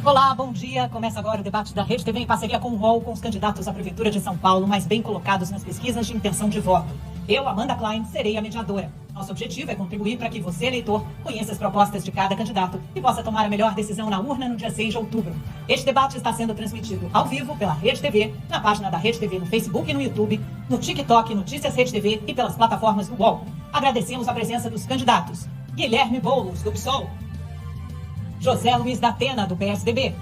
Olá, bom dia. Começa agora o debate da Rede TV em parceria com o UOL, com os candidatos à Prefeitura de São Paulo mais bem colocados nas pesquisas de intenção de voto. Eu, Amanda Klein, serei a mediadora. Nosso objetivo é contribuir para que você, eleitor, conheça as propostas de cada candidato e possa tomar a melhor decisão na urna no dia 6 de outubro. Este debate está sendo transmitido ao vivo pela Rede TV, na página da Rede TV no Facebook e no YouTube, no TikTok, Notícias Rede TV e pelas plataformas do UOL. Agradecemos a presença dos candidatos: Guilherme Boulos, do PSOL, José Luiz da Atena, do PSDB,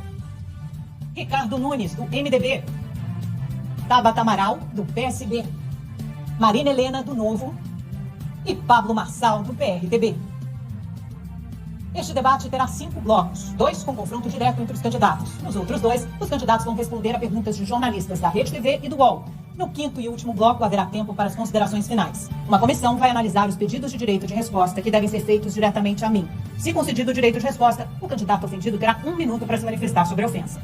Ricardo Nunes, do MDB, Tabata Amaral, do PSB, Marina Helena, do Novo e Pablo Marçal, do PRTB. Este debate terá 5 blocos, 2 com confronto direto entre os candidatos. Nos outros 2, os candidatos vão responder a perguntas de jornalistas da Rede TV e do UOL. No 5º e último bloco, haverá tempo para as considerações finais. Uma comissão vai analisar os pedidos de direito de resposta que devem ser feitos diretamente a mim. Se concedido o direito de resposta, o candidato ofendido terá 1 minuto para se manifestar sobre a ofensa.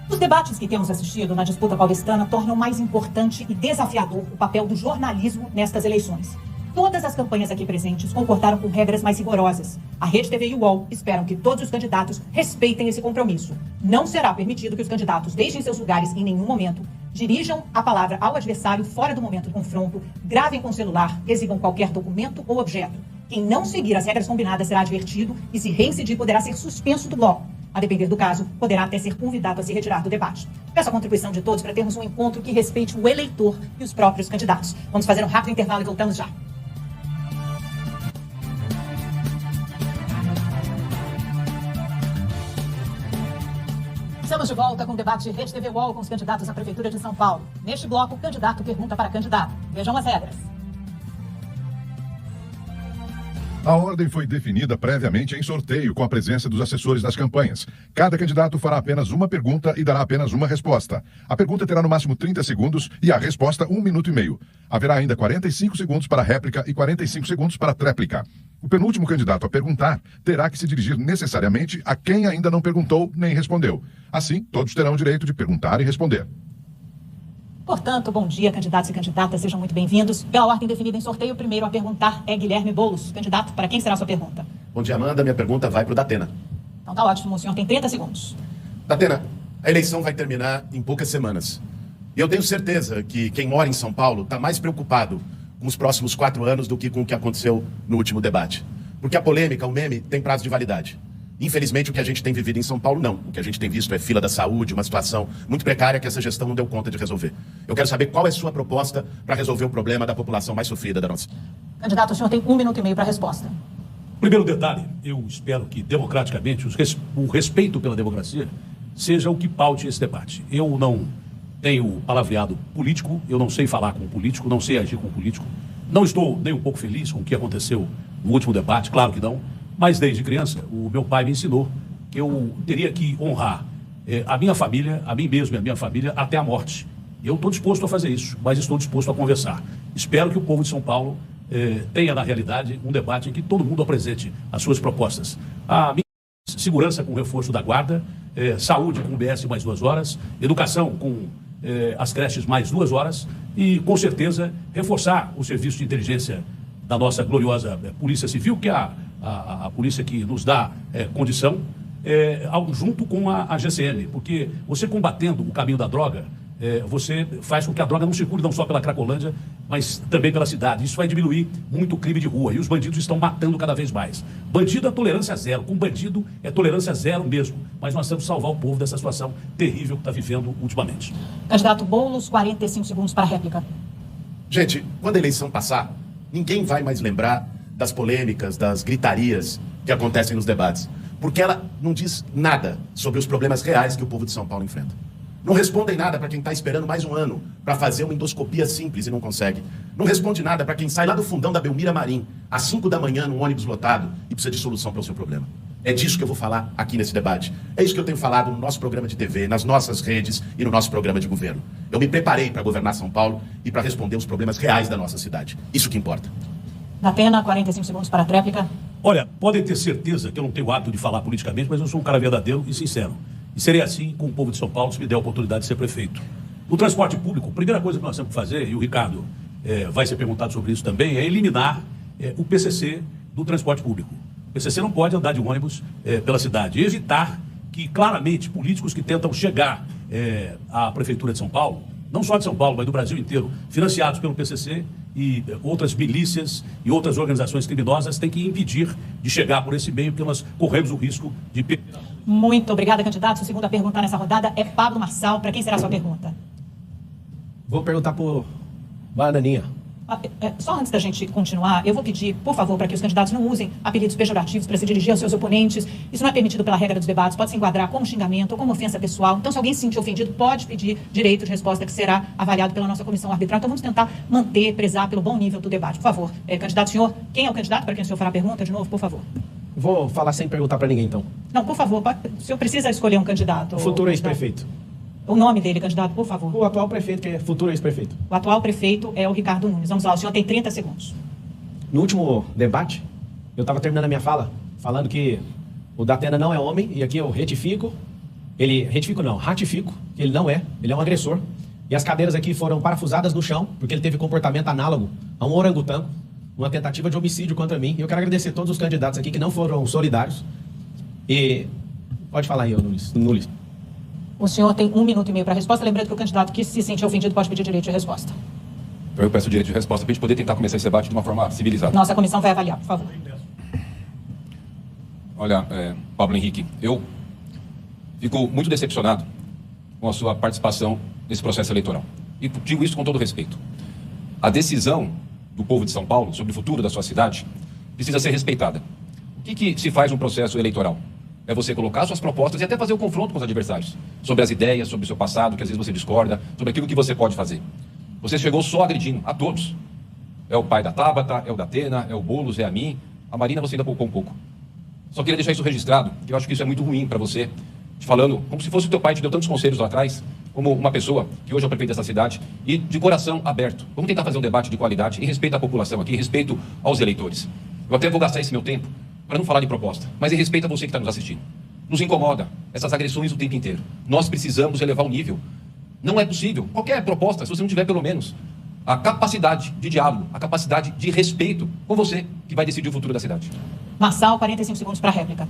Os debates que temos assistido na disputa paulistana tornam mais importante e desafiador o papel do jornalismo nestas eleições. Todas as campanhas aqui presentes concordaram com regras mais rigorosas. A Rede TV e o UOL esperam que todos os candidatos respeitem esse compromisso. Não será permitido que os candidatos deixem seus lugares em nenhum momento, dirijam a palavra ao adversário fora do momento do confronto, gravem com o celular, exibam qualquer documento ou objeto. Quem não seguir as regras combinadas será advertido e, se reincidir, poderá ser suspenso do bloco. A depender do caso, poderá até ser convidado a se retirar do debate. Peço a contribuição de todos para termos um encontro que respeite o eleitor e os próprios candidatos. Vamos fazer um rápido intervalo e voltamos já. Estamos de volta com o debate Rede TV UOL com os candidatos à Prefeitura de São Paulo. Neste bloco, o candidato pergunta para candidato. Vejam as regras. A ordem foi definida previamente em sorteio com a presença dos assessores das campanhas. Cada candidato fará apenas uma pergunta e dará apenas uma resposta. A pergunta terá no máximo 30 segundos e a resposta 1 minuto e meio. Haverá ainda 45 segundos para réplica e 45 segundos para tréplica. O penúltimo candidato a perguntar terá que se dirigir necessariamente a quem ainda não perguntou nem respondeu. Assim, todos terão o direito de perguntar e responder. Portanto, bom dia, candidatos e candidatas, sejam muito bem-vindos. Pela ordem definida em sorteio, o primeiro a perguntar é Guilherme Boulos. Candidato, para quem será a sua pergunta? Bom dia, Amanda. Minha pergunta vai para o Datena. Então tá ótimo, o senhor tem 30 segundos. Datena, a eleição vai terminar em poucas semanas. E eu tenho certeza que quem mora em São Paulo está mais preocupado com os próximos 4 anos do que com o que aconteceu no último debate. Porque a polêmica, o meme, tem prazo de validade. Infelizmente, o que a gente tem vivido em São Paulo, não. O que a gente tem visto é fila da saúde, uma situação muito precária que essa gestão não deu conta de resolver. Eu quero saber qual é a sua proposta para resolver o problema da população mais sofrida da nossa. Candidato, o senhor tem 1 minuto e meio para a resposta. Primeiro detalhe, eu espero que, democraticamente, o respeito pela democracia seja o que paute esse debate. Eu não tenho palavreado político, eu não sei falar com o político, não sei agir com o político. Não estou nem um pouco feliz com o que aconteceu no último debate, claro que não. Mas desde criança, o meu pai me ensinou que eu teria que honrar a minha família, a mim mesmo e a minha família até a morte. Eu estou disposto a fazer isso, mas estou disposto a conversar. Espero que o povo de São Paulo tenha, na realidade, um debate em que todo mundo apresente as suas propostas. A minha segurança com o reforço da guarda, saúde com o BS mais 2 horas, educação com as creches mais 2 horas e, com certeza, reforçar o serviço de inteligência da nossa gloriosa Polícia Civil, que é a polícia que nos dá condição, junto com a GCM, porque você combatendo o caminho da droga, você faz com que a droga não circule não só pela Cracolândia, mas também pela cidade. Isso vai diminuir muito o crime de rua e os bandidos estão matando cada vez mais. Bandido é tolerância zero, com bandido é tolerância zero mesmo, mas nós temos que salvar o povo dessa situação terrível que está vivendo ultimamente. Candidato Boulos, 45 segundos para a réplica. Gente, quando a eleição passar, ninguém vai mais lembrar das polêmicas, das gritarias que acontecem nos debates, porque ela não diz nada sobre os problemas reais que o povo de São Paulo enfrenta. Não respondem nada para quem está esperando mais um ano para fazer uma endoscopia simples e não consegue. Não responde nada para quem sai lá do fundão da Belmira Marim, às 5 da manhã, num ônibus lotado, e precisa de solução para o seu problema. É disso que eu vou falar aqui nesse debate. É isso que eu tenho falado no nosso programa de TV, nas nossas redes e no nosso programa de governo. Eu me preparei para governar São Paulo e para responder os problemas reais da nossa cidade. Isso que importa. Datena, 45 segundos para a tréplica. Olha, podem ter certeza que eu não tenho hábito de falar politicamente, mas eu sou um cara verdadeiro e sincero. E serei assim com o povo de São Paulo se me der a oportunidade de ser prefeito. No transporte público, a primeira coisa que nós temos que fazer, e o Ricardo vai ser perguntado sobre isso também, é eliminar o PCC do transporte público. O PCC não pode andar de ônibus pela cidade. E evitar que que claramente políticos que tentam chegar à Prefeitura de São Paulo, não só de São Paulo, mas do Brasil inteiro, financiados pelo PCC e outras milícias e outras organizações criminosas, têm que impedir de chegar por esse meio, porque nós corremos o risco de perder. Muito obrigada, candidato. Sua segunda pergunta nessa rodada é Pablo Marçal. Para quem será a sua pergunta? Vou perguntar por Bananinha. Só antes da gente continuar, eu vou pedir, por favor, para que os candidatos não usem apelidos pejorativos para se dirigir aos seus oponentes. Isso não é permitido pela regra dos debates, pode se enquadrar como xingamento ou como ofensa pessoal. Então, se alguém se sentir ofendido, pode pedir direito de resposta que será avaliado pela nossa comissão arbitral. Então, vamos tentar manter, prezar pelo bom nível do debate. Por favor, candidato, senhor, quem é o candidato para quem o senhor fará a pergunta? De novo, por favor. Vou falar sem perguntar para ninguém, então. Não, por favor, o senhor precisa escolher um candidato. O futuro ex-prefeito. O nome dele, candidato, por favor. O atual prefeito, que é futuro ex-prefeito. O atual prefeito é o Ricardo Nunes. Vamos lá, o senhor tem 30 segundos. No último debate, eu estava terminando a minha fala, falando que o Datena não é homem, e aqui eu ratifico, que ele não é, ele é um agressor. E as cadeiras aqui foram parafusadas no chão, porque ele teve comportamento análogo a um orangotango, uma tentativa de homicídio contra mim. E eu quero agradecer a todos os candidatos aqui que não foram solidários. E pode falar aí, Nunes. O senhor tem 1 minuto e meio para a resposta. Lembrando que o candidato que se sente ofendido pode pedir direito de resposta. Então eu peço o direito de resposta para a gente poder tentar começar esse debate de uma forma civilizada. Nossa comissão vai avaliar, por favor. Olha, Pablo Henrique, eu fico muito decepcionado com a sua participação nesse processo eleitoral. E digo isso com todo respeito. A decisão do povo de São Paulo sobre o futuro da sua cidade precisa ser respeitada. O que se faz num processo eleitoral? É você colocar suas propostas e até fazer o confronto com os adversários. Sobre as ideias, sobre o seu passado, que às vezes você discorda, sobre aquilo que você pode fazer. Você chegou só agredindo a todos. É o pai da Tabata, é o Datena, é o Boulos, é a mim. A Marina você ainda poupou um pouco. Só queria deixar isso registrado, que eu acho que isso é muito ruim para você. Te falando como se fosse o teu pai te deu tantos conselhos lá atrás, como uma pessoa que hoje é o prefeito dessa cidade, e de coração aberto. Vamos tentar fazer um debate de qualidade, em respeito à população aqui, em respeito aos eleitores. Eu até vou gastar esse meu tempo para não falar de proposta, mas em respeito a você que está nos assistindo. Nos incomoda essas agressões o tempo inteiro. Nós precisamos elevar o nível. Não é possível. Qualquer proposta, se você não tiver pelo menos a capacidade de diálogo, a capacidade de respeito com você, que vai decidir o futuro da cidade. Marçal, 45 segundos para a réplica.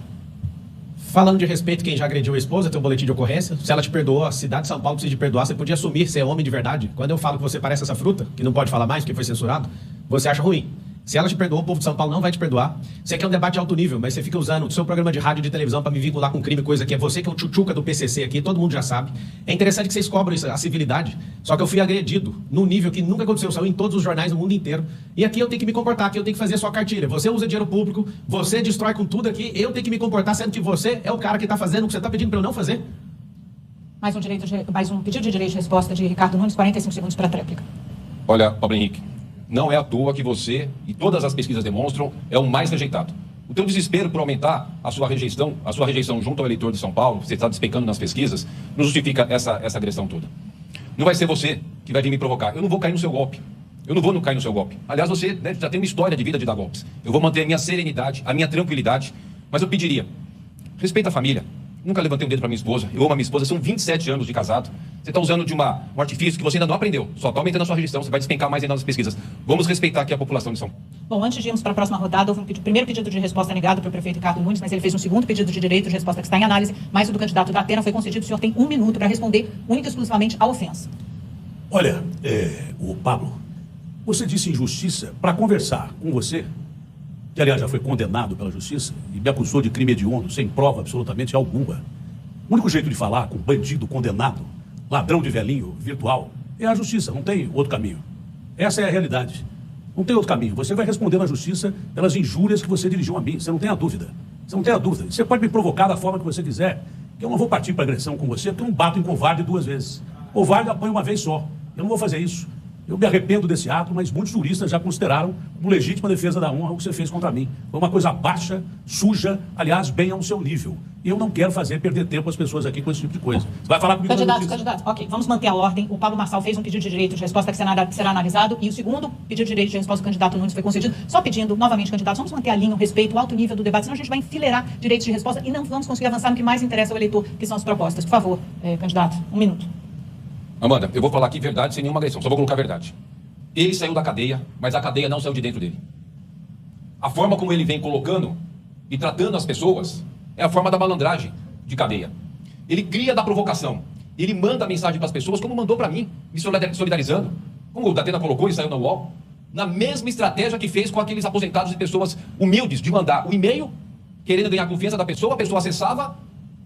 Falando de respeito, quem já agrediu a esposa, tem um boletim de ocorrência. Se ela te perdoou, a cidade de São Paulo precisa te perdoar. Você podia assumir ser homem de verdade. Quando eu falo que você parece essa fruta, que não pode falar mais porque foi censurado, você acha ruim. Se ela te perdoou, o povo de São Paulo não vai te perdoar. Você quer um debate de alto nível, mas você fica usando o seu programa de rádio e de televisão para me vincular com crime, coisa que é você que é o tchutchuca do PCC aqui, todo mundo já sabe. É interessante que vocês cobram isso, a civilidade, só que eu fui agredido num nível que nunca aconteceu, saiu em todos os jornais do mundo inteiro. E aqui eu tenho que me comportar, aqui eu tenho que fazer a sua cartilha. Você usa dinheiro público, você destrói com tudo aqui, eu tenho que me comportar, sendo que você é o cara que está fazendo o que você está pedindo para eu não fazer. Mais um pedido de direito de resposta de Ricardo Nunes, 45 segundos para a réplica. Olha, Pablo Henrique, não é à toa que você, e todas as pesquisas demonstram, é o mais rejeitado. O teu desespero por aumentar a sua rejeição junto ao eleitor de São Paulo, você está despencando nas pesquisas, não justifica essa agressão toda. Não vai ser você que vai vir me provocar. Eu não vou cair no seu golpe. Eu não vou cair no seu golpe. Aliás, você já tem uma história de vida de dar golpes. Eu vou manter a minha serenidade, a minha tranquilidade, mas eu pediria, respeita a família. Nunca levantei um dedo para minha esposa. Eu amo a minha esposa, são 27 anos de casado. Você está usando de um artifício que você ainda não aprendeu. Só está aumentando a sua rejeição, você vai despencar mais ainda nas pesquisas. Vamos respeitar aqui a população de São Paulo. Bom, antes de irmos para a próxima rodada, houve primeiro pedido de resposta negado para o prefeito Ricardo Nunes, mas ele fez um segundo pedido de direito de resposta que está em análise, mas o do candidato da Atena foi concedido. O senhor tem 1 minuto para responder única e exclusivamente à ofensa. Olha, o Pablo, você disse injustiça para conversar com você, que aliás já foi condenado pela justiça e me acusou de crime hediondo, sem prova absolutamente alguma. O único jeito de falar com bandido condenado, ladrão de velhinho virtual, é a justiça, não tem outro caminho. Essa é a realidade. Não tem outro caminho. Você vai responder na justiça pelas injúrias que você dirigiu a mim, você não tem a dúvida. Você não tem a dúvida. Você pode me provocar da forma que você quiser, que eu não vou partir para agressão com você, porque eu não bato em covarde 2 vezes. Covarde apanha uma vez só. Eu não vou fazer isso. Eu me arrependo desse ato, mas muitos juristas já consideraram como legítima defesa da honra o que você fez contra mim. Foi uma coisa baixa, suja, aliás, bem ao seu nível. E eu não quero perder tempo às pessoas aqui com esse tipo de coisa. Você vai falar comigo? Candidato, ok, vamos manter a ordem. O Pablo Marçal fez um pedido de direito de resposta que será analisado, e o segundo pedido de direito de resposta do candidato Nunes foi concedido. Só pedindo, novamente, candidatos, vamos manter a linha, o respeito, o alto nível do debate, senão a gente vai enfileirar direitos de resposta e não vamos conseguir avançar no que mais interessa ao eleitor, que são as propostas. Por favor, candidato, 1 minuto. Amanda, eu vou falar aqui verdade sem nenhuma agressão, só vou colocar a verdade. Ele saiu da cadeia, mas a cadeia não saiu de dentro dele. A forma como ele vem colocando e tratando as pessoas é a forma da malandragem. de cadeia. Ele cria da provocação. Ele manda a mensagem para as pessoas, como mandou para mim, me solidarizando. Como o Datena colocou e saiu na UOL. Na mesma estratégia que fez com aqueles aposentados e pessoas humildes, de mandar o e-mail, querendo ganhar a confiança da pessoa, a pessoa acessava,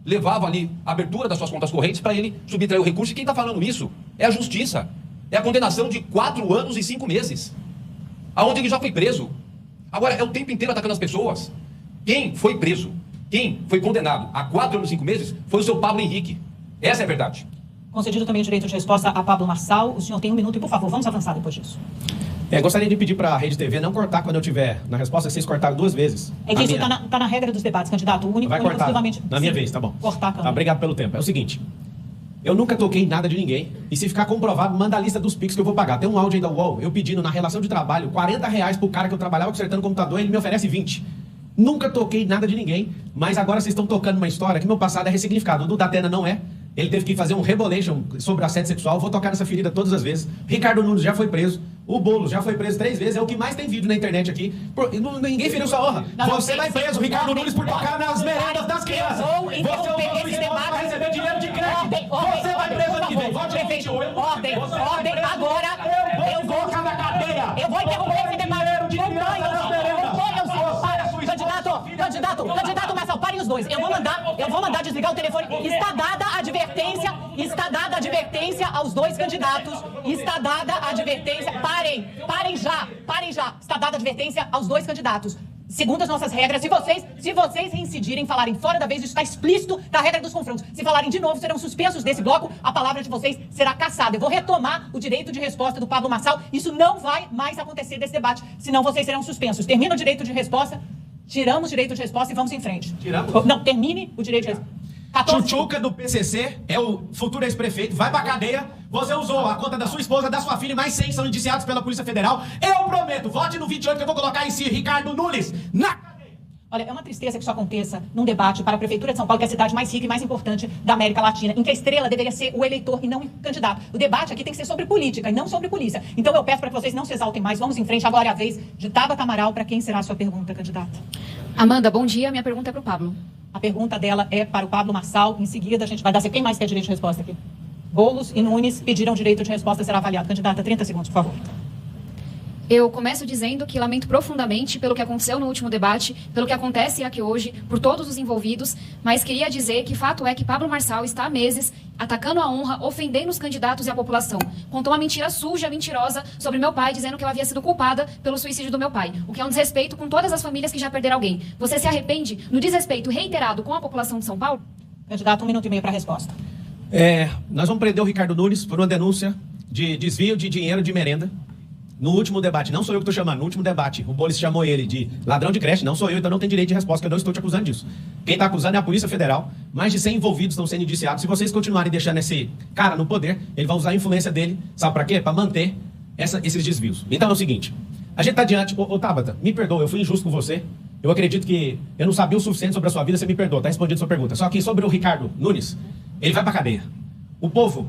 levava ali a abertura das suas contas correntes para ele subtrair o recurso. E quem está falando isso é a justiça. É a condenação de 4 anos e 5 meses. Aonde ele já foi preso. Agora, é o tempo inteiro atacando as pessoas. Quem foi preso, quem foi condenado a 4 anos e 5 meses, foi o seu Pablo Henrique. Essa é a verdade. Concedido também o direito de resposta a Pablo Marçal. O senhor tem 1 minuto e, por favor, vamos avançar depois disso. Gostaria de pedir para a Rede TV não cortar quando eu tiver na resposta, vocês cortaram 2 vezes. É que isso está na regra dos debates, candidato. O único vai cortar. Exclusivamente... Na minha vez, tá bom. Cortar a câmera. Obrigado pelo tempo. É o seguinte, eu nunca toquei em nada de ninguém. E se ficar comprovado, manda a lista dos Pix que eu vou pagar. Tem um áudio aí da UOL, eu pedindo na relação de trabalho R$40 pro cara que eu trabalhava consertando o computador, ele me oferece 20. Nunca toquei em nada de ninguém, mas agora vocês estão tocando uma história que meu passado é ressignificado. O do Datena não é. Ele teve que fazer um rebolation sobre assédio sexual. Vou tocar nessa ferida todas as vezes. Ricardo Nunes já foi preso. O Boulos já foi preso 3 vezes. É o que mais tem vídeo na internet aqui. Ninguém feriu sua honra. Você vai preso, Ricardo Nunes, por tocar nas merendas das crianças. Você é esse debate. Vai receber dinheiro de crédito. Você vai preso ano que vem. Ordem, agora. Eu vou colocar na cadeia. Eu vou interromper esse debate. Candidato Marçal, parem os dois. Eu vou mandar desligar o telefone. Está dada a advertência aos 2 candidatos. Está dada a advertência. Parem já. Está dada a advertência aos 2 candidatos. Segundo as nossas regras, se vocês reincidirem, falarem fora da vez, isso está explícito da regra dos confrontos. Se falarem de novo, serão suspensos desse bloco, a palavra de vocês será cassada. Eu vou retomar o direito de resposta do Pablo Marçal. Isso não vai mais acontecer desse debate, senão vocês serão suspensos. Termina o direito de resposta. Tiramos o direito de resposta e vamos em frente. Tiramos? Não, termine o direito de resposta. Chuchuca do PCC, é o futuro ex-prefeito, vai pra cadeia. Você usou a conta da sua esposa, da sua filha, mais 100 são indiciados pela Polícia Federal. Eu prometo, vote no 28 que eu vou colocar esse Ricardo Nunes na cadeia. Olha, é uma tristeza que isso aconteça num debate para a Prefeitura de São Paulo, que é a cidade mais rica e mais importante da América Latina, em que a estrela deveria ser o eleitor e não o candidato. O debate aqui tem que ser sobre política e não sobre polícia. Então eu peço para que vocês não se exaltem mais. Vamos em frente. Agora é a vez de Tabata Amaral. Para quem será a sua pergunta, candidata? Amanda, bom dia. Minha pergunta é para o Pablo. A pergunta dela é para o Pablo Marçal. Em seguida, a gente vai dar... Quem mais quer direito de resposta aqui? Boulos e Nunes pediram direito de resposta. Será avaliado. Candidata, 30 segundos, por favor. Eu começo dizendo que lamento profundamente pelo que aconteceu no último debate, pelo que acontece aqui hoje, por todos os envolvidos, mas queria dizer que fato é que Pablo Marçal está há meses atacando a honra, ofendendo os candidatos e a população. Contou uma mentira suja, mentirosa, sobre meu pai, dizendo que eu havia sido culpada pelo suicídio do meu pai, o que é um desrespeito com todas as famílias que já perderam alguém. Você se arrepende no desrespeito reiterado com a população de São Paulo? Candidato, 1 minuto e meio para a resposta. Nós vamos prender o Ricardo Nunes por uma denúncia de desvio de dinheiro de merenda. No último debate, não sou eu que estou chamando, no último debate, o Boulos chamou ele de ladrão de creche, não sou eu, então não tem direito de resposta, que eu não estou te acusando disso. Quem está acusando é a Polícia Federal, mais de 100 envolvidos estão sendo indiciados. Se vocês continuarem deixando esse cara no poder, ele vai usar a influência dele, sabe para quê? Para manter esses desvios. Então é o seguinte, a gente está diante... Ô Tabata, me perdoa, eu fui injusto com você, eu acredito que eu não sabia o suficiente sobre a sua vida, você me perdoa, está respondendo a sua pergunta. Só que sobre o Ricardo Nunes, ele vai para cadeia. O povo...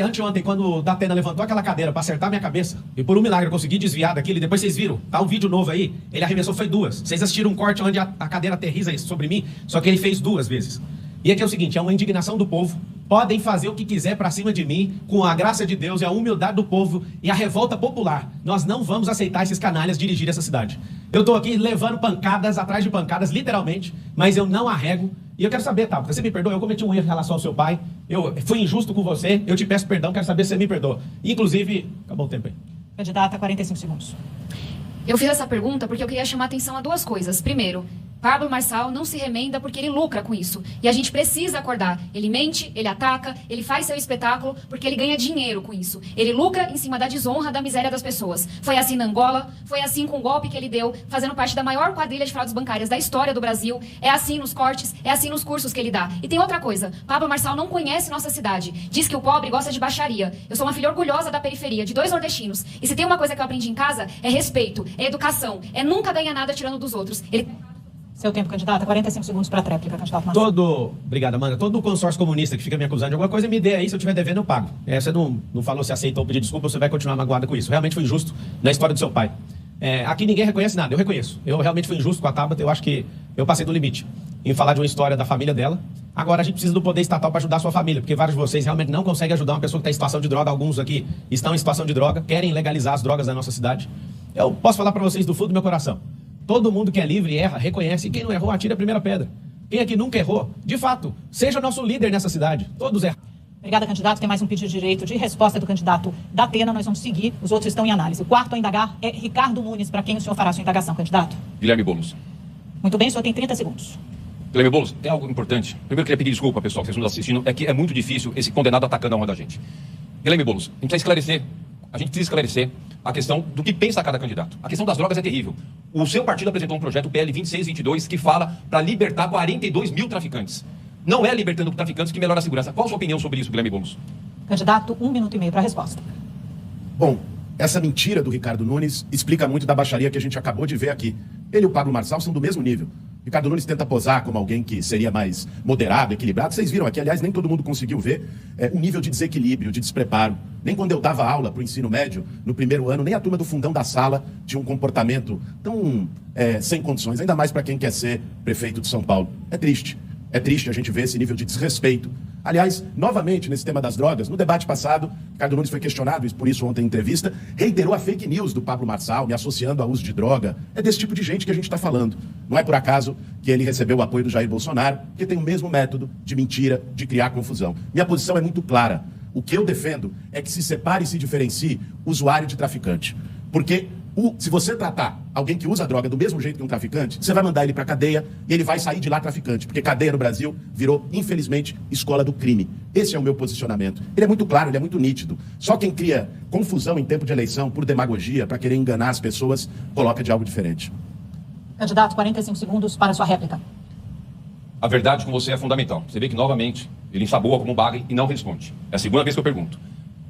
Anteontem, quando o Datena levantou aquela cadeira para acertar minha cabeça, e por um milagre eu consegui desviar daquilo, e depois vocês viram, tá um vídeo novo aí, ele arremessou, foi 2. Vocês assistiram um corte onde a cadeira aterriza sobre mim, só que ele fez 2 vezes. E aqui é o seguinte, é uma indignação do povo, podem fazer o que quiser para cima de mim, com a graça de Deus e a humildade do povo e a revolta popular. Nós não vamos aceitar esses canalhas dirigir essa cidade. Eu tô aqui levando pancadas atrás de pancadas, literalmente, mas eu não arrego. E eu quero saber, Tabata, você me perdoa? Eu cometi um erro em relação ao seu pai, eu fui injusto com você, eu te peço perdão, quero saber se você me perdoa. Inclusive, acabou o tempo aí. Candidata, 45 segundos. Eu fiz essa pergunta porque eu queria chamar atenção a 2 coisas. Primeiro, Pablo Marçal não se remenda porque ele lucra com isso. E a gente precisa acordar. Ele mente, ele ataca, ele faz seu espetáculo porque ele ganha dinheiro com isso. Ele lucra em cima da desonra, da miséria das pessoas. Foi assim na Angola, foi assim com o golpe que ele deu, fazendo parte da maior quadrilha de fraudes bancárias da história do Brasil. É assim nos cortes, é assim nos cursos que ele dá. E tem outra coisa, Pablo Marçal não conhece nossa cidade. Diz que o pobre gosta de baixaria. Eu sou uma filha orgulhosa da periferia, de 2 nordestinos. E se tem uma coisa que eu aprendi em casa, é respeito, é educação, é nunca ganhar nada tirando dos outros. Seu tempo, candidata, 45 segundos para a tréplica, candidato Marçal. Obrigado, Amanda. Todo o consórcio comunista que fica me acusando de alguma coisa, me dê aí, se eu estiver devendo, eu pago. Você não falou se aceitou pedir desculpa, você vai continuar magoada com isso. Realmente foi injusto na história do seu pai. Aqui ninguém reconhece nada, eu reconheço. Eu realmente fui injusto com a Tabata, eu acho que eu passei do limite. em falar de uma história da família dela. Agora a gente precisa do poder estatal para ajudar a sua família, porque vários de vocês realmente não conseguem ajudar uma pessoa que está em situação de droga. Alguns aqui estão em situação de droga, querem legalizar as drogas na nossa cidade. Eu posso falar para vocês do fundo do meu coração. Todo mundo que é livre erra, reconhece, e quem não errou, atira a primeira pedra. Quem aqui nunca errou, de fato, seja nosso líder nessa cidade. Todos erram. Obrigada, candidato. Tem mais um pedido de direito de resposta do candidato da Atena. Nós vamos seguir. Os outros estão em análise. O quarto a indagar é Ricardo Nunes, para quem o senhor fará sua indagação, candidato. Guilherme Boulos. Muito bem, o senhor tem 30 segundos. Guilherme Boulos, tem algo importante. Primeiro, eu queria pedir desculpa, pessoal, que vocês estão nos assistindo. É que é muito difícil esse condenado atacando a honra da gente. Guilherme Boulos, a gente precisa esclarecer a questão do que pensa cada candidato. A questão das drogas é terrível. O seu partido apresentou um projeto, o PL 2622, que fala para libertar 42 mil traficantes. Não é libertando traficantes que melhora a segurança. Qual a sua opinião sobre isso, Guilherme Boulos? Candidato, 1 minuto e meio para a resposta. Bom, essa mentira do Ricardo Nunes explica muito da baixaria que a gente acabou de ver aqui. Ele e o Pablo Marçal são do mesmo nível. Ricardo Nunes tenta posar como alguém que seria mais moderado, equilibrado. Vocês viram aqui, aliás, nem todo mundo conseguiu ver um nível de desequilíbrio, de despreparo. Nem quando eu dava aula para o ensino médio, no primeiro ano, nem a turma do fundão da sala tinha um comportamento tão sem condições, ainda mais para quem quer ser prefeito de São Paulo. É triste. É triste a gente ver esse nível de desrespeito. Aliás, novamente, nesse tema das drogas, no debate passado, Ricardo Nunes foi questionado, e por isso ontem em entrevista, reiterou a fake news do Pablo Marçal, me associando ao uso de droga. É desse tipo de gente que a gente está falando. Não é por acaso que ele recebeu o apoio do Jair Bolsonaro, que tem o mesmo método de mentira, de criar confusão. Minha posição é muito clara. O que eu defendo é que se separe e se diferencie usuário de traficante. Porque se você tratar alguém que usa droga do mesmo jeito que um traficante, você vai mandar ele para cadeia e ele vai sair de lá traficante, porque cadeia no Brasil virou, infelizmente, escola do crime. Esse é o meu posicionamento. Ele é muito claro, ele é muito nítido. Só quem cria confusão em tempo de eleição por demagogia, para querer enganar as pessoas, coloca de algo diferente. Candidato, 45 segundos para a sua réplica. A verdade com você é fundamental. Você vê que, novamente, ele ensaboa como um bagre e não responde. É a segunda vez que eu pergunto.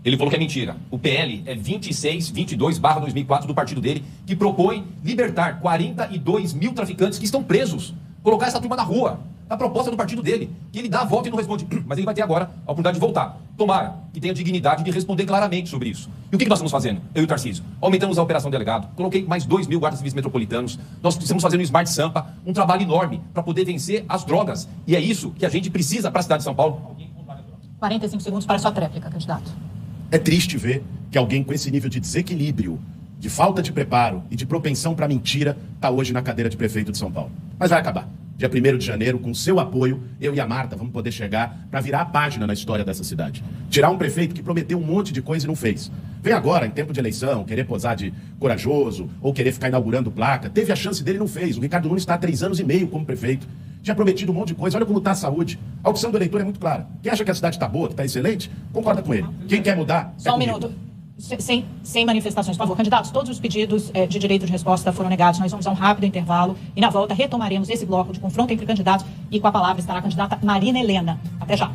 Ele falou que é mentira. O PL é 2622/2004 do partido dele, que propõe libertar 42 mil traficantes que estão presos. Colocar essa turma na rua. A proposta do partido dele. Que ele dá a volta e não responde. Mas ele vai ter agora a oportunidade de voltar. Tomara que tenha dignidade de responder claramente sobre isso. E o que nós estamos fazendo? Eu e o Tarcísio. Aumentamos a operação delegado. Coloquei mais 2 mil guardas civis metropolitanos. Nós estamos fazendo no Smart Sampa um trabalho enorme para poder vencer as drogas. E é isso que a gente precisa para a cidade de São Paulo. 45 segundos para a sua tréplica, candidato. É triste ver que alguém com esse nível de desequilíbrio, de falta de preparo e de propensão para mentira está hoje na cadeira de prefeito de São Paulo. Mas vai acabar. Dia 1º de janeiro, com seu apoio, eu e a Marta vamos poder chegar para virar a página na história dessa cidade. Tirar um prefeito que prometeu um monte de coisa e não fez. Vem agora, em tempo de eleição, querer posar de corajoso ou querer ficar inaugurando placa. Teve a chance dele e não fez. O Ricardo Nunes está há 3 anos e meio como prefeito. Tinha prometido um monte de coisa. Olha como está a saúde. A opção do eleitor é muito clara. Quem acha que a cidade está boa, que está excelente, concorda com ele. Quem quer mudar, Só um minuto. Sem manifestações, por favor. Candidatos, todos os pedidos de direito de resposta foram negados. Nós vamos a um rápido intervalo e, na volta, retomaremos esse bloco de confronto entre candidatos e com a palavra estará a candidata Marina Helena. Até já.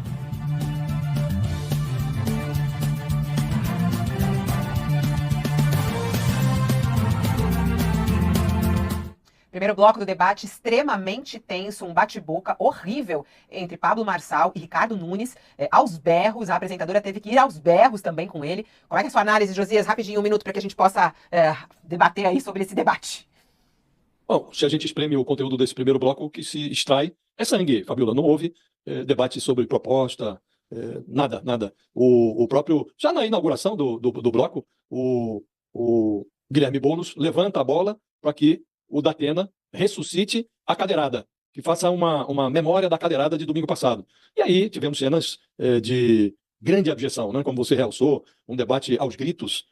Primeiro bloco do debate extremamente tenso, um bate-boca horrível entre Pablo Marçal e Ricardo Nunes, aos berros. A apresentadora teve que ir aos berros também com ele. Como é que é a sua análise, Josias? Rapidinho, 1 minuto para que a gente possa debater aí sobre esse debate. Bom, se a gente espreme o conteúdo desse primeiro bloco, o que se extrai é sangue, Fabiola. Não houve debate sobre proposta, nada. O próprio, já na inauguração do bloco, o Guilherme Boulos levanta a bola para que o Datena ressuscite a cadeirada, que faça uma memória da cadeirada de domingo passado. E aí tivemos cenas de grande abjeção, né? Como você realçou, um debate aos gritos,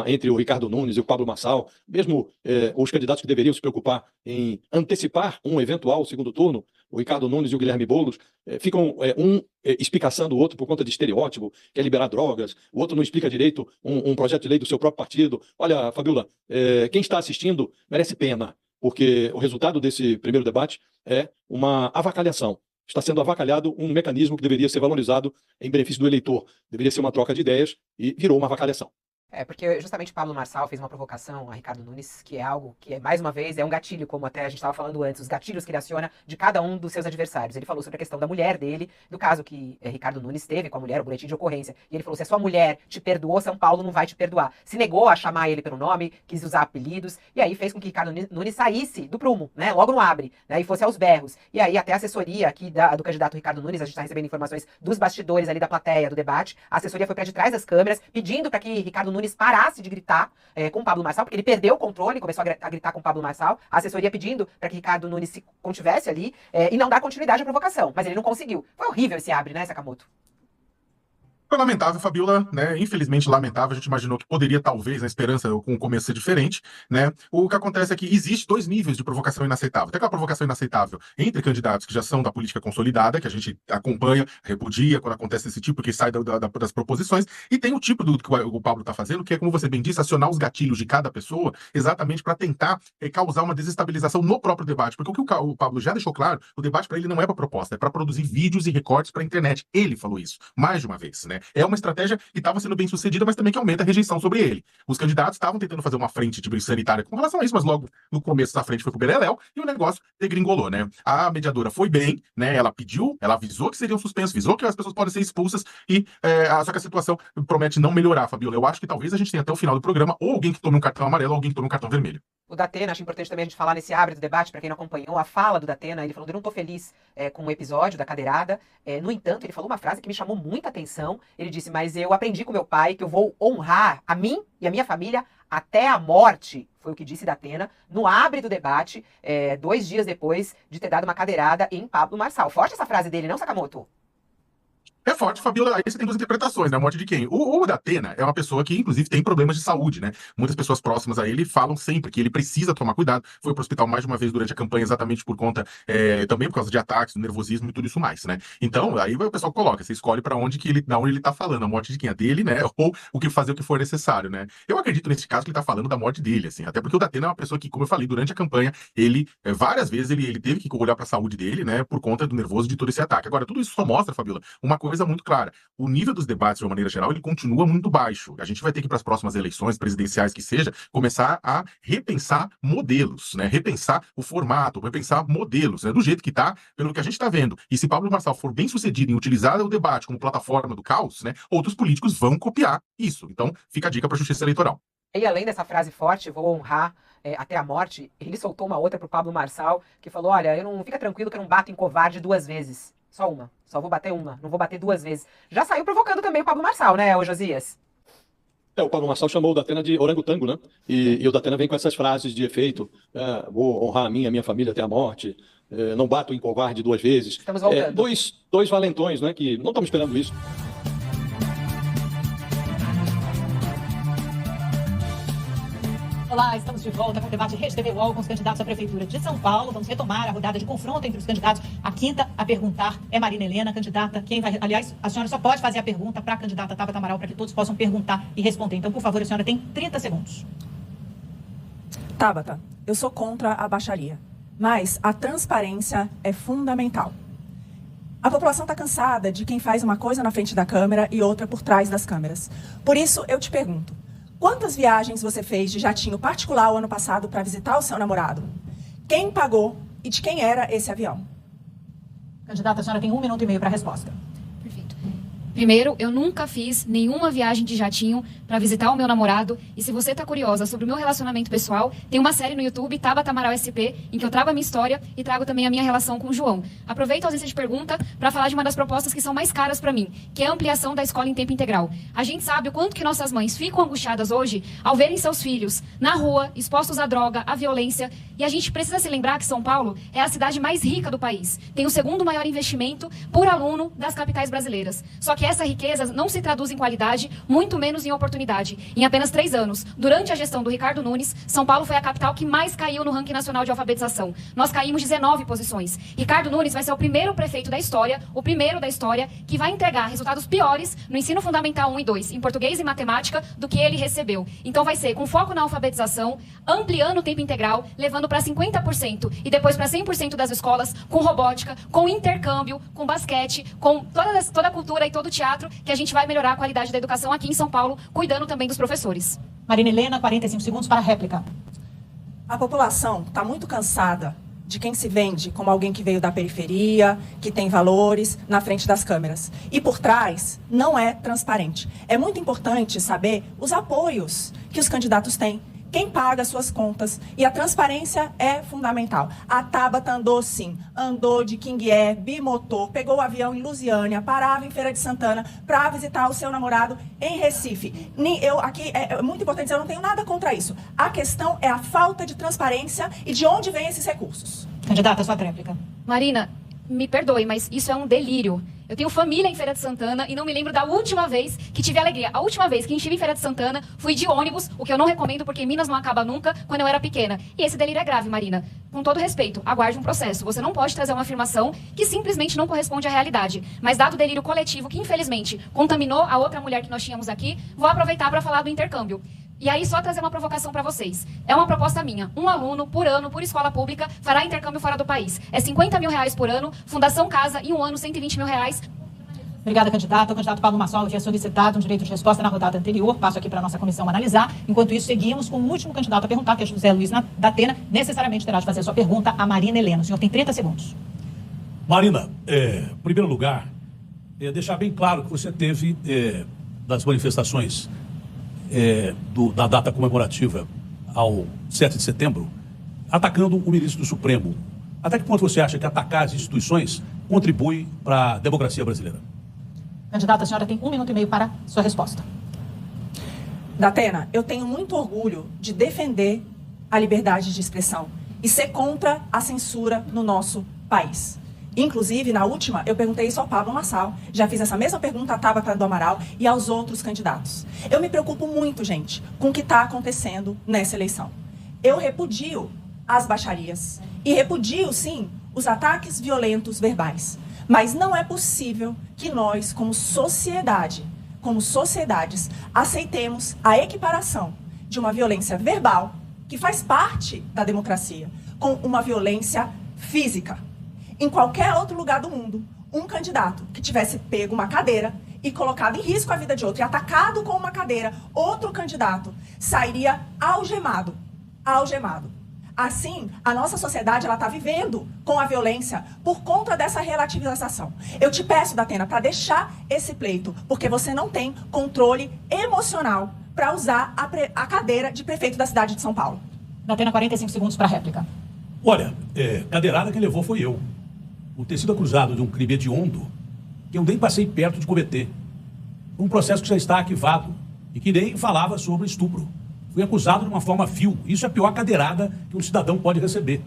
entre o Ricardo Nunes e o Pablo Marçal, mesmo os candidatos que deveriam se preocupar em antecipar um eventual segundo turno, o Ricardo Nunes e o Guilherme Boulos, ficam espicaçando o outro por conta de estereótipo, quer liberar drogas, o outro não explica direito um projeto de lei do seu próprio partido. Olha, Fabiola, quem está assistindo merece pena, porque o resultado desse primeiro debate é uma avacalhação. Está sendo avacalhado um mecanismo que deveria ser valorizado em benefício do eleitor. Deveria ser uma troca de ideias e virou uma avacalhação. Porque justamente Pablo Marçal fez uma provocação a Ricardo Nunes, que é algo que, mais uma vez, é um gatilho, como até a gente estava falando antes, os gatilhos que ele aciona de cada um dos seus adversários. Ele falou sobre a questão da mulher dele, do caso que Ricardo Nunes teve com a mulher, o boletim de ocorrência. E ele falou, se a sua mulher te perdoou, São Paulo não vai te perdoar. Se negou a chamar ele pelo nome, quis usar apelidos, e aí fez com que Ricardo Nunes saísse do prumo, né, logo no abre, né, e fosse aos berros. E aí até a assessoria aqui do candidato Ricardo Nunes, a gente está recebendo informações dos bastidores ali da plateia, do debate, a assessoria foi para de trás das câmeras, pedindo para que Ricardo Nunes parasse de gritar com o Pablo Marçal, porque ele perdeu o controle, começou a gritar com o Pablo Marçal, a assessoria pedindo para que Ricardo Nunes se contivesse ali e não dar continuidade à provocação, mas ele não conseguiu. Foi horrível esse abre, né, Sakamoto? Foi lamentável, Fabiola, né? Infelizmente lamentável. A gente imaginou que poderia, talvez, na esperança, com o começo ser diferente, né? O que acontece é que existe 2 níveis de provocação inaceitável. Tem aquela provocação inaceitável entre candidatos que já são da política consolidada, que a gente acompanha, repudia quando acontece esse tipo, que sai das proposições, e tem o tipo do que o Pablo está fazendo, que é, como você bem disse, acionar os gatilhos de cada pessoa, exatamente para tentar causar uma desestabilização no próprio debate. Porque o que o Pablo já deixou claro, o debate para ele não é para proposta, é para produzir vídeos e recortes para a internet. Ele falou isso, mais de uma vez, né? É uma estratégia que estava sendo bem sucedida, mas também que aumenta a rejeição sobre ele. Os candidatos estavam tentando fazer uma frente de sanitária com relação a isso, mas logo no começo da frente foi pro beleléu e o negócio degringolou, né? A mediadora foi bem, né? Ela pediu, ela avisou que seria um suspenso, avisou que as pessoas podem ser expulsas e só que a situação promete não melhorar, Fabiola. Eu acho que talvez a gente tenha até o final do programa ou alguém que tome um cartão amarelo ou alguém que tome um cartão vermelho. O Datena, acho importante também a gente falar nesse abre do debate, para quem não acompanhou, a fala do Datena, ele falou, eu não tô feliz com o episódio da cadeirada. No entanto, ele falou uma frase que me chamou muita atenção. Ele disse, mas eu aprendi com meu pai que eu vou honrar a mim e a minha família até a morte. Foi o que disse Datena no abre do debate, 2 dias depois de ter dado uma cadeirada em Pablo Marçal. Forte essa frase dele, não, Sakamoto? É forte, Fabiola. Aí você tem 2 interpretações, né? A morte de quem? O Datena é uma pessoa que, inclusive, tem problemas de saúde, né? Muitas pessoas próximas a ele falam sempre que ele precisa tomar cuidado. Foi pro hospital mais de uma vez durante a campanha, exatamente por conta, também por causa de ataques, do nervosismo e tudo isso mais, né? Então, aí o pessoal coloca, você escolhe pra onde ele tá falando. A morte de quem? A dele, né? Ou fazer o que for necessário, né? Eu acredito, nesse caso, que ele tá falando da morte dele, assim. Até porque o Datena é uma pessoa que, como eu falei, durante a campanha, ele, várias vezes, ele teve que olhar pra saúde dele, né? Por conta do nervoso de todo esse ataque. Agora, tudo isso só mostra, Fabiola, uma coisa muito clara. O nível dos debates, de uma maneira geral, ele continua muito baixo. A gente vai ter que, para as próximas eleições presidenciais que seja, começar a repensar modelos, né? Repensar o formato, repensar modelos, né? Do jeito que está, pelo que a gente está vendo. E se Pablo Marçal for bem sucedido em utilizar o debate como plataforma do caos, né? Outros políticos vão copiar isso. Então, fica a dica para a Justiça Eleitoral. E além dessa frase forte, vou honrar até a morte, ele soltou uma outra pro Pablo Marçal, que falou, olha, fica tranquilo que eu não bato em covarde 2 vezes. Só uma. Só vou bater uma. Não vou bater 2 vezes. Já saiu provocando também o Pablo Marçal, né, ô Josias? O Pablo Marçal chamou o Datena de orangotango, né? E o Datena vem com essas frases de efeito. Vou honrar a minha família até a morte. Não bato em covarde 2 vezes. Estamos voltando. Dois valentões, né? Que não estamos esperando isso. Olá, estamos de volta com o debate Rede TV UOL com os candidatos à Prefeitura de São Paulo. Vamos retomar a rodada de confronto entre os candidatos. A quinta a perguntar é Marina Helena, candidata. Aliás, a senhora só pode fazer a pergunta para a candidata Tabata Amaral, para que todos possam perguntar e responder. Então, por favor, a senhora tem 30 segundos. Tabata, eu sou contra a baixaria, mas a transparência é fundamental. A população está cansada de quem faz uma coisa na frente da câmera e outra por trás das câmeras. Por isso, eu te pergunto, quantas viagens você fez de jatinho particular o ano passado para visitar o seu namorado? Quem pagou e de quem era esse avião? Candidata, a senhora tem 1 minuto e meio para a resposta. Perfeito. Primeiro, eu nunca fiz nenhuma viagem de jatinho para visitar o meu namorado. E se você está curiosa sobre o meu relacionamento pessoal, tem uma série no YouTube, Tabata Amaral SP, em que eu trago a minha história e trago também a minha relação com o João. Aproveito a ausência de pergunta para falar de uma das propostas que são mais caras para mim, que é a ampliação da escola em tempo integral. A gente sabe o quanto que nossas mães ficam angustiadas hoje ao verem seus filhos na rua, expostos à droga, à violência. E a gente precisa se lembrar que São Paulo é a cidade mais rica do país. Tem o 2º maior investimento por aluno das capitais brasileiras. Só que essa riqueza não se traduz em qualidade, muito menos em oportunidade. Em apenas 3 anos, durante a gestão do Ricardo Nunes, São Paulo foi a capital que mais caiu no ranking nacional de alfabetização. Nós caímos 19 posições. Ricardo Nunes vai ser o primeiro prefeito da história, que vai entregar resultados piores no ensino fundamental 1 e 2, em português e matemática, do que ele recebeu. Então vai ser com foco na alfabetização, ampliando o tempo integral, levando para 50% e depois para 100% das escolas, com robótica, com intercâmbio, com basquete, com toda a cultura e todo teatro que a gente vai melhorar a qualidade da educação aqui em São Paulo, cuidando também dos professores. Marina Helena, 45 segundos para a réplica. A população está muito cansada de quem se vende como alguém que veio da periferia, que tem valores na frente das câmeras. E por trás não é transparente. É muito importante saber os apoios que os candidatos têm, quem paga as suas contas. E a transparência é fundamental. A Tabata andou sim, andou de King Air, bimotor, pegou o avião em Lusiânia, parava em Feira de Santana para visitar o seu namorado em Recife. Aqui é muito importante dizer, eu não tenho nada contra isso. A questão é a falta de transparência e de onde vêm esses recursos. Candidata, sua réplica. Marina, me perdoe, mas isso é um delírio. Eu tenho família em Feira de Santana e não me lembro da última vez que tive alegria. A última vez que estive em Feira de Santana, fui de ônibus, o que eu não recomendo porque Minas não acaba nunca, quando eu era pequena. E esse delírio é grave, Marina. Com todo respeito, aguarde um processo. Você não pode trazer uma afirmação que simplesmente não corresponde à realidade. Mas dado o delírio coletivo que, infelizmente, contaminou a outra mulher que nós tínhamos aqui, vou aproveitar para falar do intercâmbio. E aí, só trazer uma provocação para vocês. É uma proposta minha. Um aluno, por ano, por escola pública, fará intercâmbio fora do país. É R$50 mil por ano, Fundação Casa, e um ano, R$120 mil. Obrigada, candidata. O candidato Pablo Marçal havia solicitado um direito de resposta na rodada anterior. Passo aqui para a nossa comissão analisar. Enquanto isso, seguimos com o último candidato a perguntar, que é José Luiz da Atena. Necessariamente terá de fazer sua pergunta a Marina Helena. O senhor tem 30 segundos. Marina, em primeiro lugar, deixar bem claro que você teve das manifestações da data comemorativa ao 7 de setembro, atacando o ministro do Supremo. Até que ponto você acha que atacar as instituições contribui para a democracia brasileira? Candidata, a senhora tem 1 minuto e meio para sua resposta. Datena, eu tenho muito orgulho de defender a liberdade de expressão e ser contra a censura no nosso país. Inclusive, na última, eu perguntei isso ao Pablo Marçal. Já fiz essa mesma pergunta à Tabata do Amaral e aos outros candidatos. Eu me preocupo muito, gente, com o que está acontecendo nessa eleição. Eu repudio as baixarias e repudio, sim, os ataques violentos verbais. Mas não é possível que nós, como sociedade, como sociedades, aceitemos a equiparação de uma violência verbal, que faz parte da democracia, com uma violência física. Em qualquer outro lugar do mundo, um candidato que tivesse pego uma cadeira e colocado em risco a vida de outro e atacado com uma cadeira, outro candidato sairia algemado. Assim, a nossa sociedade está vivendo com a violência por conta dessa relativização. Eu te peço, Datena, para deixar esse pleito, porque você não tem controle emocional para usar a cadeira de prefeito da cidade de São Paulo. Datena, 45 segundos para a réplica. Olha, cadeirada quem levou foi eu. Por ter sido acusado de um crime hediondo que eu nem passei perto de cometer. Um processo que já está arquivado e que nem falava sobre estupro. Fui acusado de uma forma vil. Isso é a pior cadeirada que um cidadão pode receber.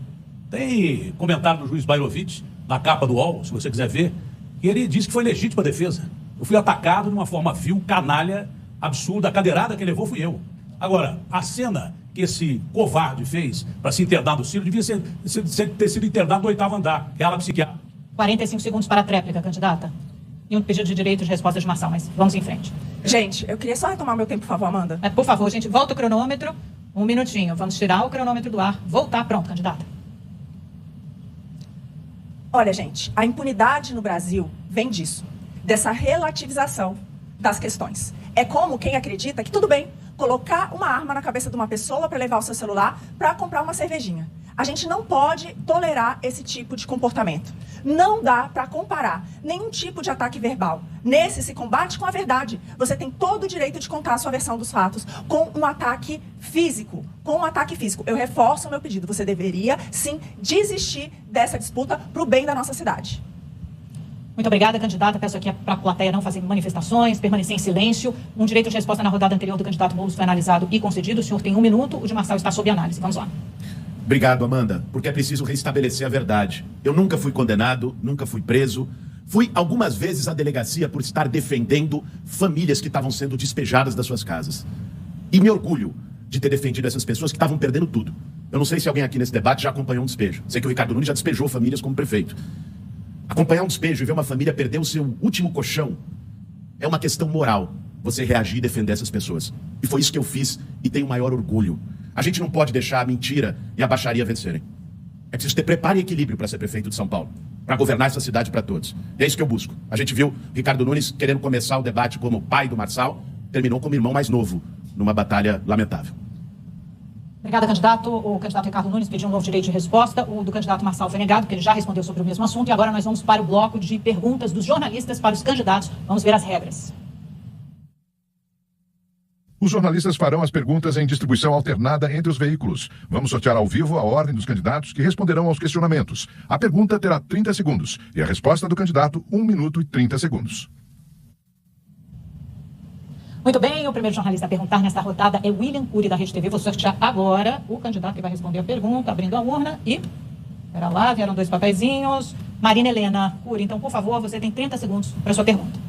Tem comentário do juiz Bairovic, na capa do UOL, se você quiser ver, que ele disse que foi legítima defesa. Eu fui atacado de uma forma vil, canalha, absurda. A cadeirada que levou fui eu. Agora, a cena que esse covarde fez para se internar no Ciro devia ter sido internado no 8º andar, que é a ala psiquiátrica. 45 segundos para a tréplica, candidata. E um pedido de direito de resposta de Marçal, mas vamos em frente. Gente, eu queria só retomar meu tempo, por favor, Amanda. Por favor, gente, volta o cronômetro. 1 minutinho. Vamos tirar o cronômetro do ar. Voltar. Pronto, candidata. Olha, gente, a impunidade no Brasil vem disso. Dessa relativização das questões. É como quem acredita que tudo bem colocar uma arma na cabeça de uma pessoa para levar o seu celular para comprar uma cervejinha. A gente não pode tolerar esse tipo de comportamento. Não dá para comparar nenhum tipo de ataque verbal. Nesse se combate com a verdade. Você tem todo o direito de contar a sua versão dos fatos com um ataque físico. Eu reforço o meu pedido. Você deveria, sim, desistir dessa disputa para o bem da nossa cidade. Muito obrigada, candidata. Peço aqui para a plateia não fazer manifestações, permanecer em silêncio. Um direito de resposta na rodada anterior do candidato Boulos foi analisado e concedido. O senhor tem 1 minuto. O de Marçal está sob análise. Vamos lá. Obrigado, Amanda, porque é preciso restabelecer a verdade. Eu nunca fui condenado, nunca fui preso. Fui algumas vezes à delegacia por estar defendendo famílias que estavam sendo despejadas das suas casas. E me orgulho de ter defendido essas pessoas que estavam perdendo tudo. Eu não sei se alguém aqui nesse debate já acompanhou um despejo. Sei que o Ricardo Nunes já despejou famílias como prefeito. Acompanhar um despejo e ver uma família perder o seu último colchão é uma questão moral. Você reagir e defender essas pessoas. E foi isso que eu fiz e tenho o maior orgulho. A gente não pode deixar a mentira e a baixaria vencerem. É preciso ter preparo e equilíbrio para ser prefeito de São Paulo. para governar essa cidade para todos. E é isso que eu busco. A gente viu Ricardo Nunes querendo começar o debate como pai do Marçal, terminou como irmão mais novo, numa batalha lamentável. Obrigada, candidato. O candidato Ricardo Nunes pediu um novo direito de resposta. O do candidato Marçal foi negado, porque ele já respondeu sobre o mesmo assunto. E agora nós vamos para o bloco de perguntas dos jornalistas para os candidatos. Vamos ver as regras. Os jornalistas farão as perguntas em distribuição alternada entre os veículos. Vamos sortear ao vivo a ordem dos candidatos que responderão aos questionamentos. A pergunta terá 30 segundos e a resposta do candidato 1 minuto e 30 segundos. Muito bem, o primeiro jornalista a perguntar nesta rodada é William Cury, da Rede TV. Vou sortear agora o candidato que vai responder a pergunta, abrindo a urna e... Espera lá, vieram 2 papeizinhos. Marina Helena Cury, então, por favor, você tem 30 segundos para a sua pergunta.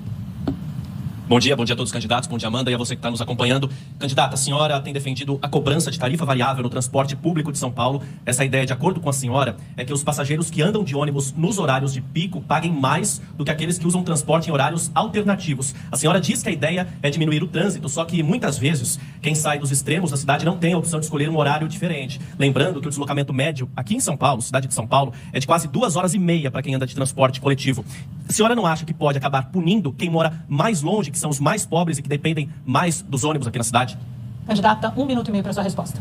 Bom dia a todos os candidatos, bom dia Amanda e a você que está nos acompanhando. Candidata, a senhora tem defendido a cobrança de tarifa variável no transporte público de São Paulo. Essa ideia, de acordo com a senhora, é que os passageiros que andam de ônibus nos horários de pico paguem mais do que aqueles que usam transporte em horários alternativos. A senhora diz que a ideia é diminuir o trânsito, só que muitas vezes quem sai dos extremos da cidade não tem a opção de escolher um horário diferente. Lembrando que o deslocamento médio aqui em São Paulo, cidade de São Paulo, é de quase 2 horas e meia para quem anda de transporte coletivo. A senhora não acha que pode acabar punindo quem mora mais longe, que são os mais pobres e que dependem mais dos ônibus aqui na cidade? Candidata, 1 minuto e meio para sua resposta.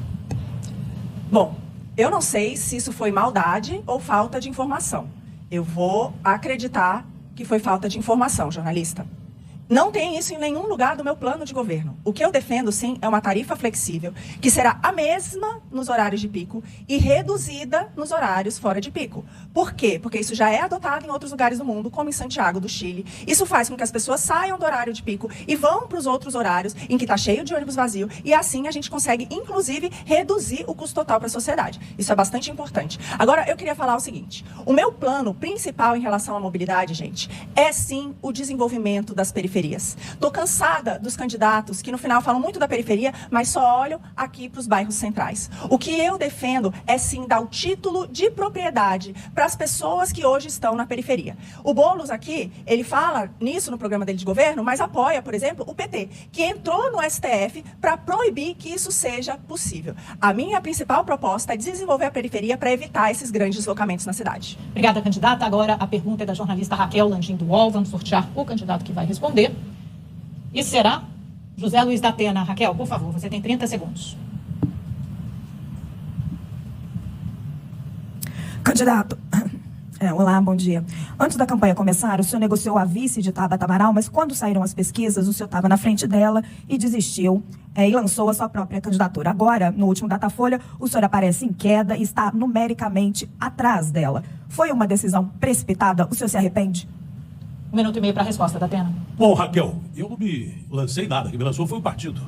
Bom, eu não sei se isso foi maldade ou falta de informação. Eu vou acreditar que foi falta de informação, jornalista. Não tem isso em nenhum lugar do meu plano de governo. O que eu defendo, sim, é uma tarifa flexível, que será a mesma nos horários de pico e reduzida nos horários fora de pico. Por quê? Porque isso já é adotado em outros lugares do mundo, como em Santiago do Chile. Isso faz com que as pessoas saiam do horário de pico e vão para os outros horários em que está cheio de ônibus vazio. E assim a gente consegue, inclusive, reduzir o custo total para a sociedade. Isso é bastante importante. Agora, eu queria falar o seguinte. O meu plano principal em relação à mobilidade, gente, é sim o desenvolvimento das periferias. Estou cansada dos candidatos que no final falam muito da periferia, mas só olham aqui para os bairros centrais. O que eu defendo é sim dar o título de propriedade para as pessoas que hoje estão na periferia. O Boulos aqui, ele fala nisso no programa dele de governo, mas apoia, por exemplo, o PT, que entrou no STF para proibir que isso seja possível. A minha principal proposta é desenvolver a periferia para evitar esses grandes deslocamentos na cidade. Obrigada, candidata. Agora a pergunta é da jornalista Raquel Landim do UOL. Vamos sortear o candidato que vai responder. E será José Luiz da Atena. Raquel, por favor, você tem 30 segundos. Candidato, olá, bom dia. Antes da campanha começar, o senhor negociou a vice de Tabata Amaral, mas quando saíram as pesquisas, o senhor estava na frente dela e desistiu e lançou a sua própria candidatura. Agora, no último Datafolha, o senhor aparece em queda e está numericamente atrás dela. Foi uma decisão precipitada? O senhor se arrepende? 1 minuto e meio para a resposta, Datena. Bom, Raquel, eu não me lancei nada. Quem me lançou foi o partido.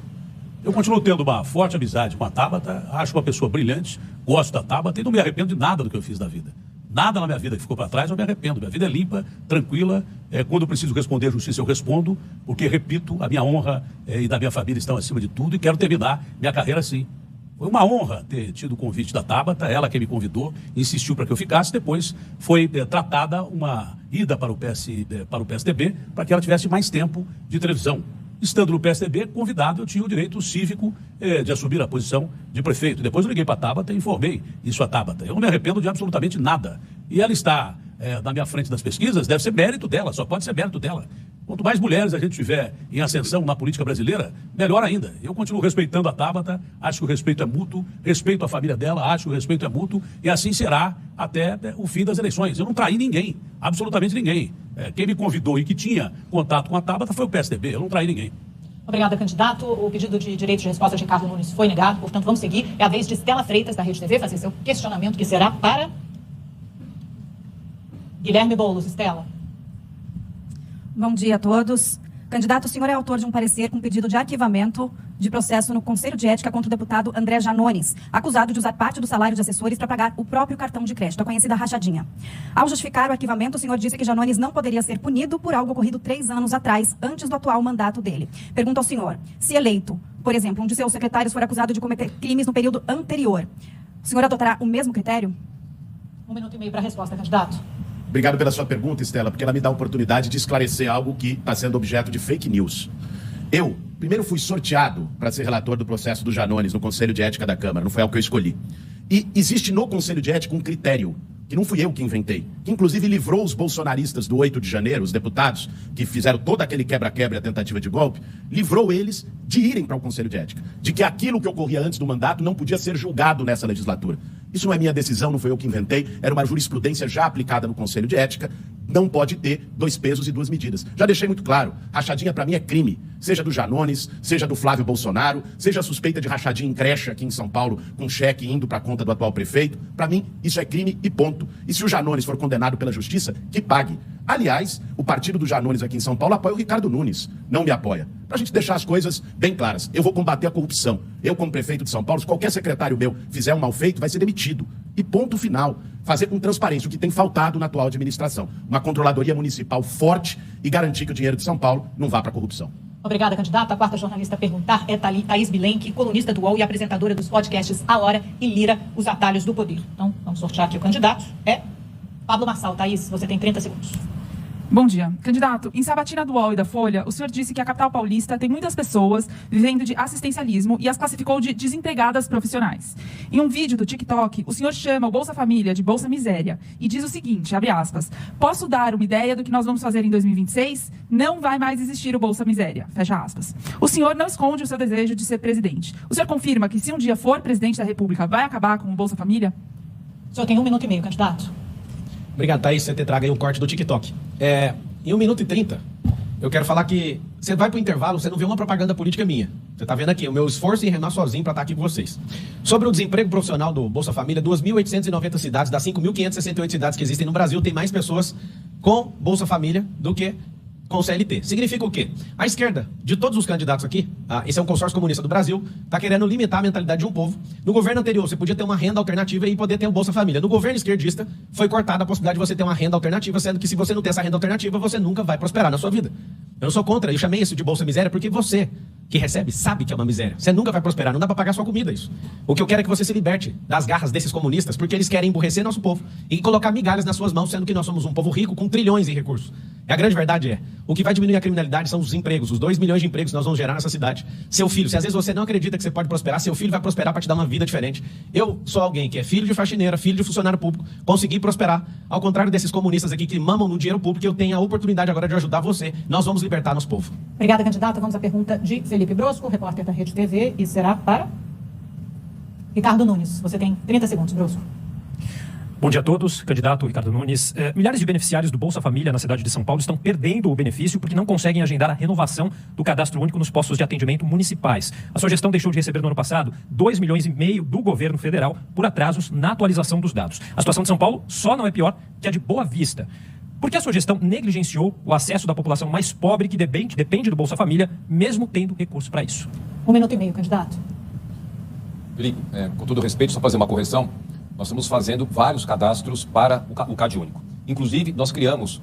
Eu continuo tendo uma forte amizade com a Tabata, acho uma pessoa brilhante, gosto da Tabata e não me arrependo de nada do que eu fiz da vida. Nada na minha vida que ficou para trás eu me arrependo. Minha vida é limpa, tranquila. Quando eu preciso responder à justiça, eu respondo, porque, repito, a minha honra e da minha família estão acima de tudo e quero terminar minha carreira assim. Foi uma honra ter tido o convite da Tabata, ela que me convidou, insistiu para que eu ficasse. Depois foi tratada uma ida para o PSDB, para que ela tivesse mais tempo de televisão. Estando no PSDB, convidado, eu tinha o direito cívico de assumir a posição de prefeito. Depois eu liguei para a Tabata e informei isso a Tabata. Eu não me arrependo de absolutamente nada. E ela está na minha frente das pesquisas, deve ser mérito dela, só pode ser mérito dela. Quanto mais mulheres a gente tiver em ascensão na política brasileira, melhor ainda. Eu continuo respeitando a Tabata, acho que o respeito é mútuo, respeito a família dela, acho que o respeito é mútuo, e assim será até o fim das eleições. Eu não traí ninguém, absolutamente ninguém. Quem me convidou e que tinha contato com a Tabata foi o PSDB, eu não traí ninguém. Obrigada, candidato. O pedido de direito de resposta de Ricardo Nunes foi negado, portanto vamos seguir. É a vez de Estela Freitas, da Rede TV, fazer seu questionamento, que será para Guilherme Boulos. Estela. Bom dia a todos. Candidato, o senhor é autor de um parecer com pedido de arquivamento de processo no Conselho de Ética contra o deputado André Janones, acusado de usar parte do salário de assessores para pagar o próprio cartão de crédito, a conhecida rachadinha. Ao justificar o arquivamento, o senhor disse que Janones não poderia ser punido por algo ocorrido 3 anos atrás, antes do atual mandato dele. Pergunto ao senhor, se eleito, por exemplo, um de seus secretários for acusado de cometer crimes no período anterior, o senhor adotará o mesmo critério? 1 minuto e meio para a resposta, candidato. Obrigado pela sua pergunta, Estela, porque ela me dá a oportunidade de esclarecer algo que está sendo objeto de fake news. Eu, primeiro, fui sorteado para ser relator do processo do Janones no Conselho de Ética da Câmara, não foi algo que eu escolhi. E existe no Conselho de Ética um critério que não fui eu que inventei, que inclusive livrou os bolsonaristas do 8 de janeiro, os deputados que fizeram todo aquele quebra-quebra e a tentativa de golpe, livrou eles de irem para o Conselho de Ética, de que aquilo que ocorria antes do mandato não podia ser julgado nessa legislatura. Isso não é minha decisão, não foi eu que inventei, era uma jurisprudência já aplicada no Conselho de Ética, não pode ter 2 pesos e 2 medidas. Já deixei muito claro, rachadinha para mim é crime, seja do Janones, seja do Flávio Bolsonaro, seja a suspeita de rachadinha em creche aqui em São Paulo, com cheque indo para a conta do atual prefeito, para mim isso é crime e ponto. E se o Janones for condenado pela justiça, que pague. Aliás, o partido do Janones aqui em São Paulo apoia o Ricardo Nunes, não me apoia. Pra gente deixar as coisas bem claras, eu vou combater a corrupção. Eu, como prefeito de São Paulo, se qualquer secretário meu fizer um mal feito, vai ser demitido. E ponto final. Fazer com transparência o que tem faltado na atual administração. Uma controladoria municipal forte e garantir que o dinheiro de São Paulo não vá para a corrupção. Obrigada, candidato. A quarta jornalista a perguntar é Thaís Bilenque, colunista do UOL e apresentadora dos podcasts A Hora e Lira, Os Atalhos do Poder. Então, vamos sortear aqui o candidato. É Pablo Marçal. Thaís, você tem 30 segundos. Bom dia. Candidato, em sabatina do UOL e da Folha, o senhor disse que a capital paulista tem muitas pessoas vivendo de assistencialismo e as classificou de desempregadas profissionais. Em um vídeo do TikTok, o senhor chama o Bolsa Família de Bolsa Miséria e diz o seguinte, abre aspas, posso dar uma ideia do que nós vamos fazer em 2026? Não vai mais existir o Bolsa Miséria, fecha aspas. O senhor não esconde o seu desejo de ser presidente. O senhor confirma que se um dia for presidente da República, vai acabar com o Bolsa Família? O senhor tem 1 minuto e meio, candidato. Obrigado, Thaís, você ter trago aí um corte do TikTok. Em 1 minuto e 30, eu quero falar que você vai pro intervalo, você não vê uma propaganda política minha. Você tá vendo aqui o meu esforço em remar sozinho para estar aqui com vocês. Sobre o desemprego profissional do Bolsa Família, 2.890 cidades, das 5.568 cidades que existem no Brasil, tem mais pessoas com Bolsa Família do que com CLT. Significa o quê? A esquerda, de todos os candidatos aqui, esse é um consórcio comunista do Brasil, está querendo limitar a mentalidade de um povo. No governo anterior, você podia ter uma renda alternativa e poder ter um Bolsa Família. No governo esquerdista, foi cortada a possibilidade de você ter uma renda alternativa, sendo que se você não tem essa renda alternativa, você nunca vai prosperar na sua vida. Eu não sou contra, eu chamei isso de Bolsa Miséria porque você, que recebe, sabe que é uma miséria. Você nunca vai prosperar, não dá para pagar sua comida isso. O que eu quero é que você se liberte das garras desses comunistas, porque eles querem emburrecer nosso povo e colocar migalhas nas suas mãos, sendo que nós somos um povo rico com trilhões em recursos. E a grande verdade é, o que vai diminuir a criminalidade são os empregos, os 2 milhões de empregos que nós vamos gerar nessa cidade. Seu filho, se às vezes você não acredita que você pode prosperar, seu filho vai prosperar para te dar uma vida diferente. Eu sou alguém que é filho de faxineira, filho de funcionário público, consegui prosperar. Ao contrário desses comunistas aqui que mamam no dinheiro público, eu tenho a oportunidade agora de ajudar você. Nós vamos libertar nosso povo. Obrigada, candidata. Vamos à pergunta de Felipe Brosco, repórter da Rede TV, e será para Ricardo Nunes. Você tem 30 segundos, Brosco. Bom dia a todos, candidato Ricardo Nunes. Milhares de beneficiários do Bolsa Família na cidade de São Paulo estão perdendo o benefício porque não conseguem agendar a renovação do cadastro único nos postos de atendimento municipais. A sua gestão deixou de receber no ano passado 2,5 milhões do governo federal por atrasos na atualização dos dados. A situação de São Paulo só não é pior que a de Boa Vista. Por que a sua gestão negligenciou o acesso da população mais pobre que depende do Bolsa Família, mesmo tendo recurso para isso? 1 minuto e meio, candidato. Felipe, com todo respeito, só fazer uma correção. Nós estamos fazendo vários cadastros para o CAD único. Inclusive, nós criamos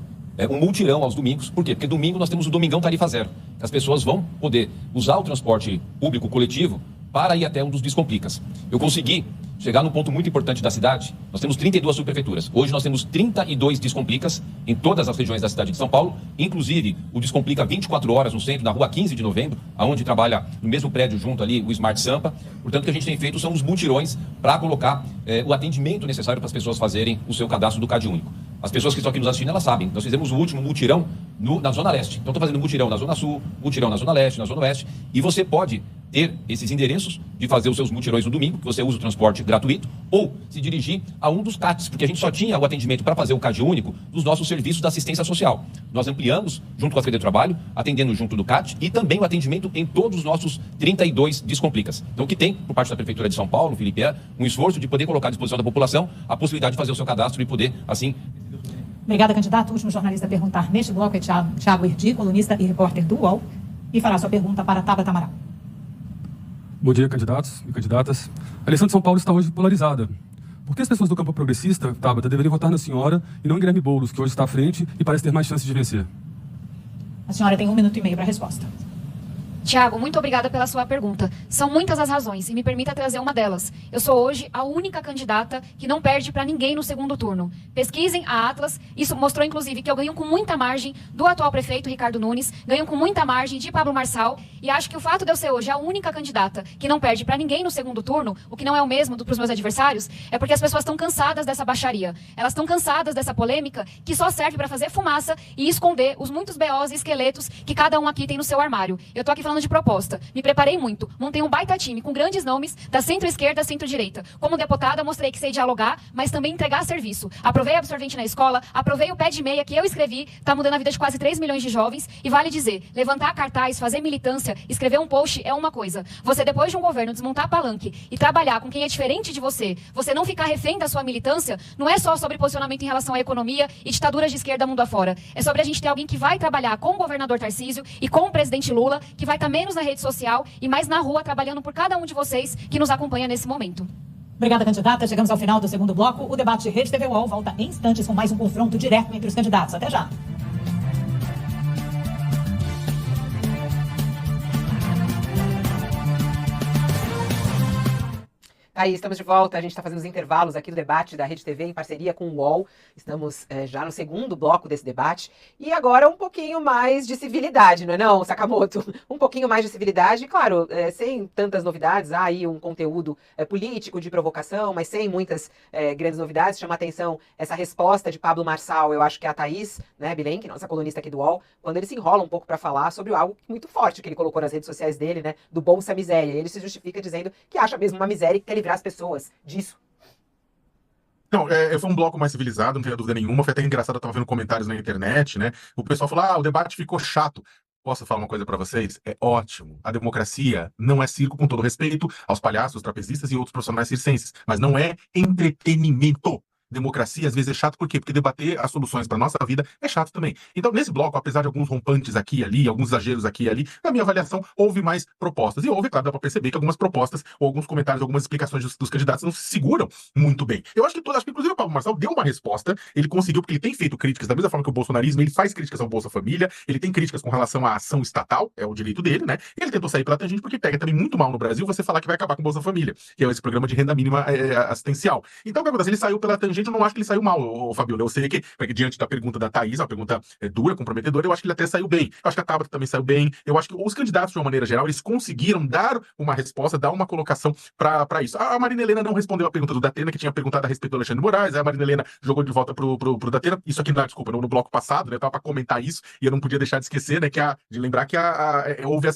um multirão aos domingos. Por quê? Porque domingo nós temos o Domingão Tarifa Zero. As pessoas vão poder usar o transporte público coletivo para ir até um dos Descomplicas. Eu consegui chegar num ponto muito importante da cidade. Nós temos 32 subprefeituras. Hoje nós temos 32 Descomplikas em todas as regiões da cidade de São Paulo, inclusive o Descomplica 24 horas no centro, na rua 15 de novembro, onde trabalha no mesmo prédio junto ali o Smart Sampa. Portanto, o que a gente tem feito são os multirões para colocar o atendimento necessário para as pessoas fazerem o seu cadastro do CAD único. As pessoas que estão aqui nos assistindo, elas sabem. Nós fizemos o último multirão na Zona Leste. Então, estou fazendo multirão na Zona Sul, multirão na Zona Leste, na Zona Oeste. E você pode ter esses endereços de fazer os seus multirões no domingo, que você usa o transporte gratuito, ou se dirigir a um dos CATs, porque a gente só tinha o atendimento para fazer o CAD único dos nossos serviços da assistência social. Nós ampliamos, junto com a Secretaria do Trabalho, atendendo junto do CAT, e também o atendimento em todos os nossos 32 Descomplicas. Então, o que tem, por parte da Prefeitura de São Paulo, Felipe, é um esforço de poder colocar à disposição da população a possibilidade de fazer o seu cadastro e poder, assim... Obrigada, candidato. O último jornalista a perguntar neste bloco é Thiago Erdi, colunista e repórter do UOL, e fará sua pergunta para Tabata Amaral. Bom dia, candidatos e candidatas. A eleição de São Paulo está hoje polarizada. Por que as pessoas do campo progressista, Tabata, deveriam votar na senhora e não em Guilherme Boulos, que hoje está à frente e parece ter mais chances de vencer? A senhora tem 1 minuto e meio para a resposta. Tiago, muito obrigada pela sua pergunta. São muitas as razões, e me permita trazer uma delas. Eu sou hoje a única candidata que não perde para ninguém no segundo turno. Pesquisem a Atlas, isso mostrou inclusive que eu ganho com muita margem do atual prefeito Ricardo Nunes, ganho com muita margem de Pablo Marçal, e acho que o fato de eu ser hoje a única candidata que não perde para ninguém no segundo turno, o que não é o mesmo para os meus adversários, é porque as pessoas estão cansadas dessa baixaria. Elas estão cansadas dessa polêmica que só serve para fazer fumaça e esconder os muitos BOs e esqueletos que cada um aqui tem no seu armário. Eu tô aqui falando de proposta. Me preparei muito. Montei um baita time com grandes nomes da centro-esquerda à centro-direita. Como deputada, mostrei que sei dialogar, mas também entregar serviço. Aprovei absorvente na escola, aprovei o pé de meia que eu escrevi, tá mudando a vida de quase 3 milhões de jovens. E vale dizer, levantar cartaz, fazer militância, escrever um post é uma coisa. Você, depois de um governo, desmontar palanque e trabalhar com quem é diferente de você não ficar refém da sua militância, não é só sobre posicionamento em relação à economia e ditaduras de esquerda mundo afora. É sobre a gente ter alguém que vai trabalhar com o governador Tarcísio e com o presidente Lula, que vai estar menos na rede social e mais na rua, trabalhando por cada um de vocês que nos acompanha nesse momento. Obrigada, candidata. Chegamos ao final do segundo bloco. O debate Rede TV UOL volta em instantes com mais um confronto direto entre os candidatos. Até já. Aí, estamos de volta. A gente está fazendo os intervalos aqui do debate da Rede TV em parceria com o UOL. Estamos já no segundo bloco desse debate. E agora um pouquinho mais de civilidade, não é não, Sakamoto? Um pouquinho mais de civilidade, claro, sem tantas novidades. Há aí um conteúdo político de provocação, mas sem muitas grandes novidades. Chama a atenção essa resposta de Pablo Marçal, eu acho que é a Thaís, né, Bilenque, nossa colunista aqui do UOL, quando ele se enrola um pouco para falar sobre algo muito forte que ele colocou nas redes sociais dele, né, do Bolsa Miséria. Ele se justifica dizendo que acha mesmo uma miséria e que quer livrar as pessoas disso. Não, foi um bloco mais civilizado, não tenho dúvida nenhuma. Foi até engraçado, eu tava vendo comentários na internet, né? O pessoal falou, o debate ficou chato. Posso falar uma coisa pra vocês? É ótimo. A democracia não é circo, com todo respeito aos palhaços, trapezistas e outros profissionais circenses, mas não é entretenimento. Democracia, às vezes, é chato, por quê? Porque debater as soluções para nossa vida é chato também. Então, nesse bloco, apesar de alguns rompantes aqui e ali, alguns exageros aqui e ali, na minha avaliação, houve mais propostas. E houve, claro, dá para perceber que algumas propostas, ou alguns comentários, algumas explicações dos candidatos não se seguram muito bem. Eu acho que inclusive, o Pablo Marçal deu uma resposta, ele conseguiu, porque ele tem feito críticas, da mesma forma que o bolsonarismo, ele faz críticas ao Bolsa Família, ele tem críticas com relação à ação estatal, é o direito dele, né? E ele tentou sair pela tangente, porque pega também muito mal no Brasil você falar que vai acabar com o Bolsa Família, que é esse programa de renda mínima assistencial. Então, o que acontece? Ele saiu pela tangente, eu não acho que ele saiu mal, Fabiola. Eu sei que, diante da pergunta da Thaís, uma pergunta dura, comprometedora, eu acho que ele até saiu bem. Eu acho que a Tabata também saiu bem. Eu acho que os candidatos, de uma maneira geral, eles conseguiram dar uma resposta, dar uma colocação para isso. A Marina Helena não respondeu a pergunta do Datena, que tinha perguntado a respeito do Alexandre Moraes. A Marina Helena jogou de volta pro Datena. Isso aqui, desculpa, no bloco passado, né? Eu tava para comentar isso, e eu não podia deixar de esquecer, né? De lembrar que houve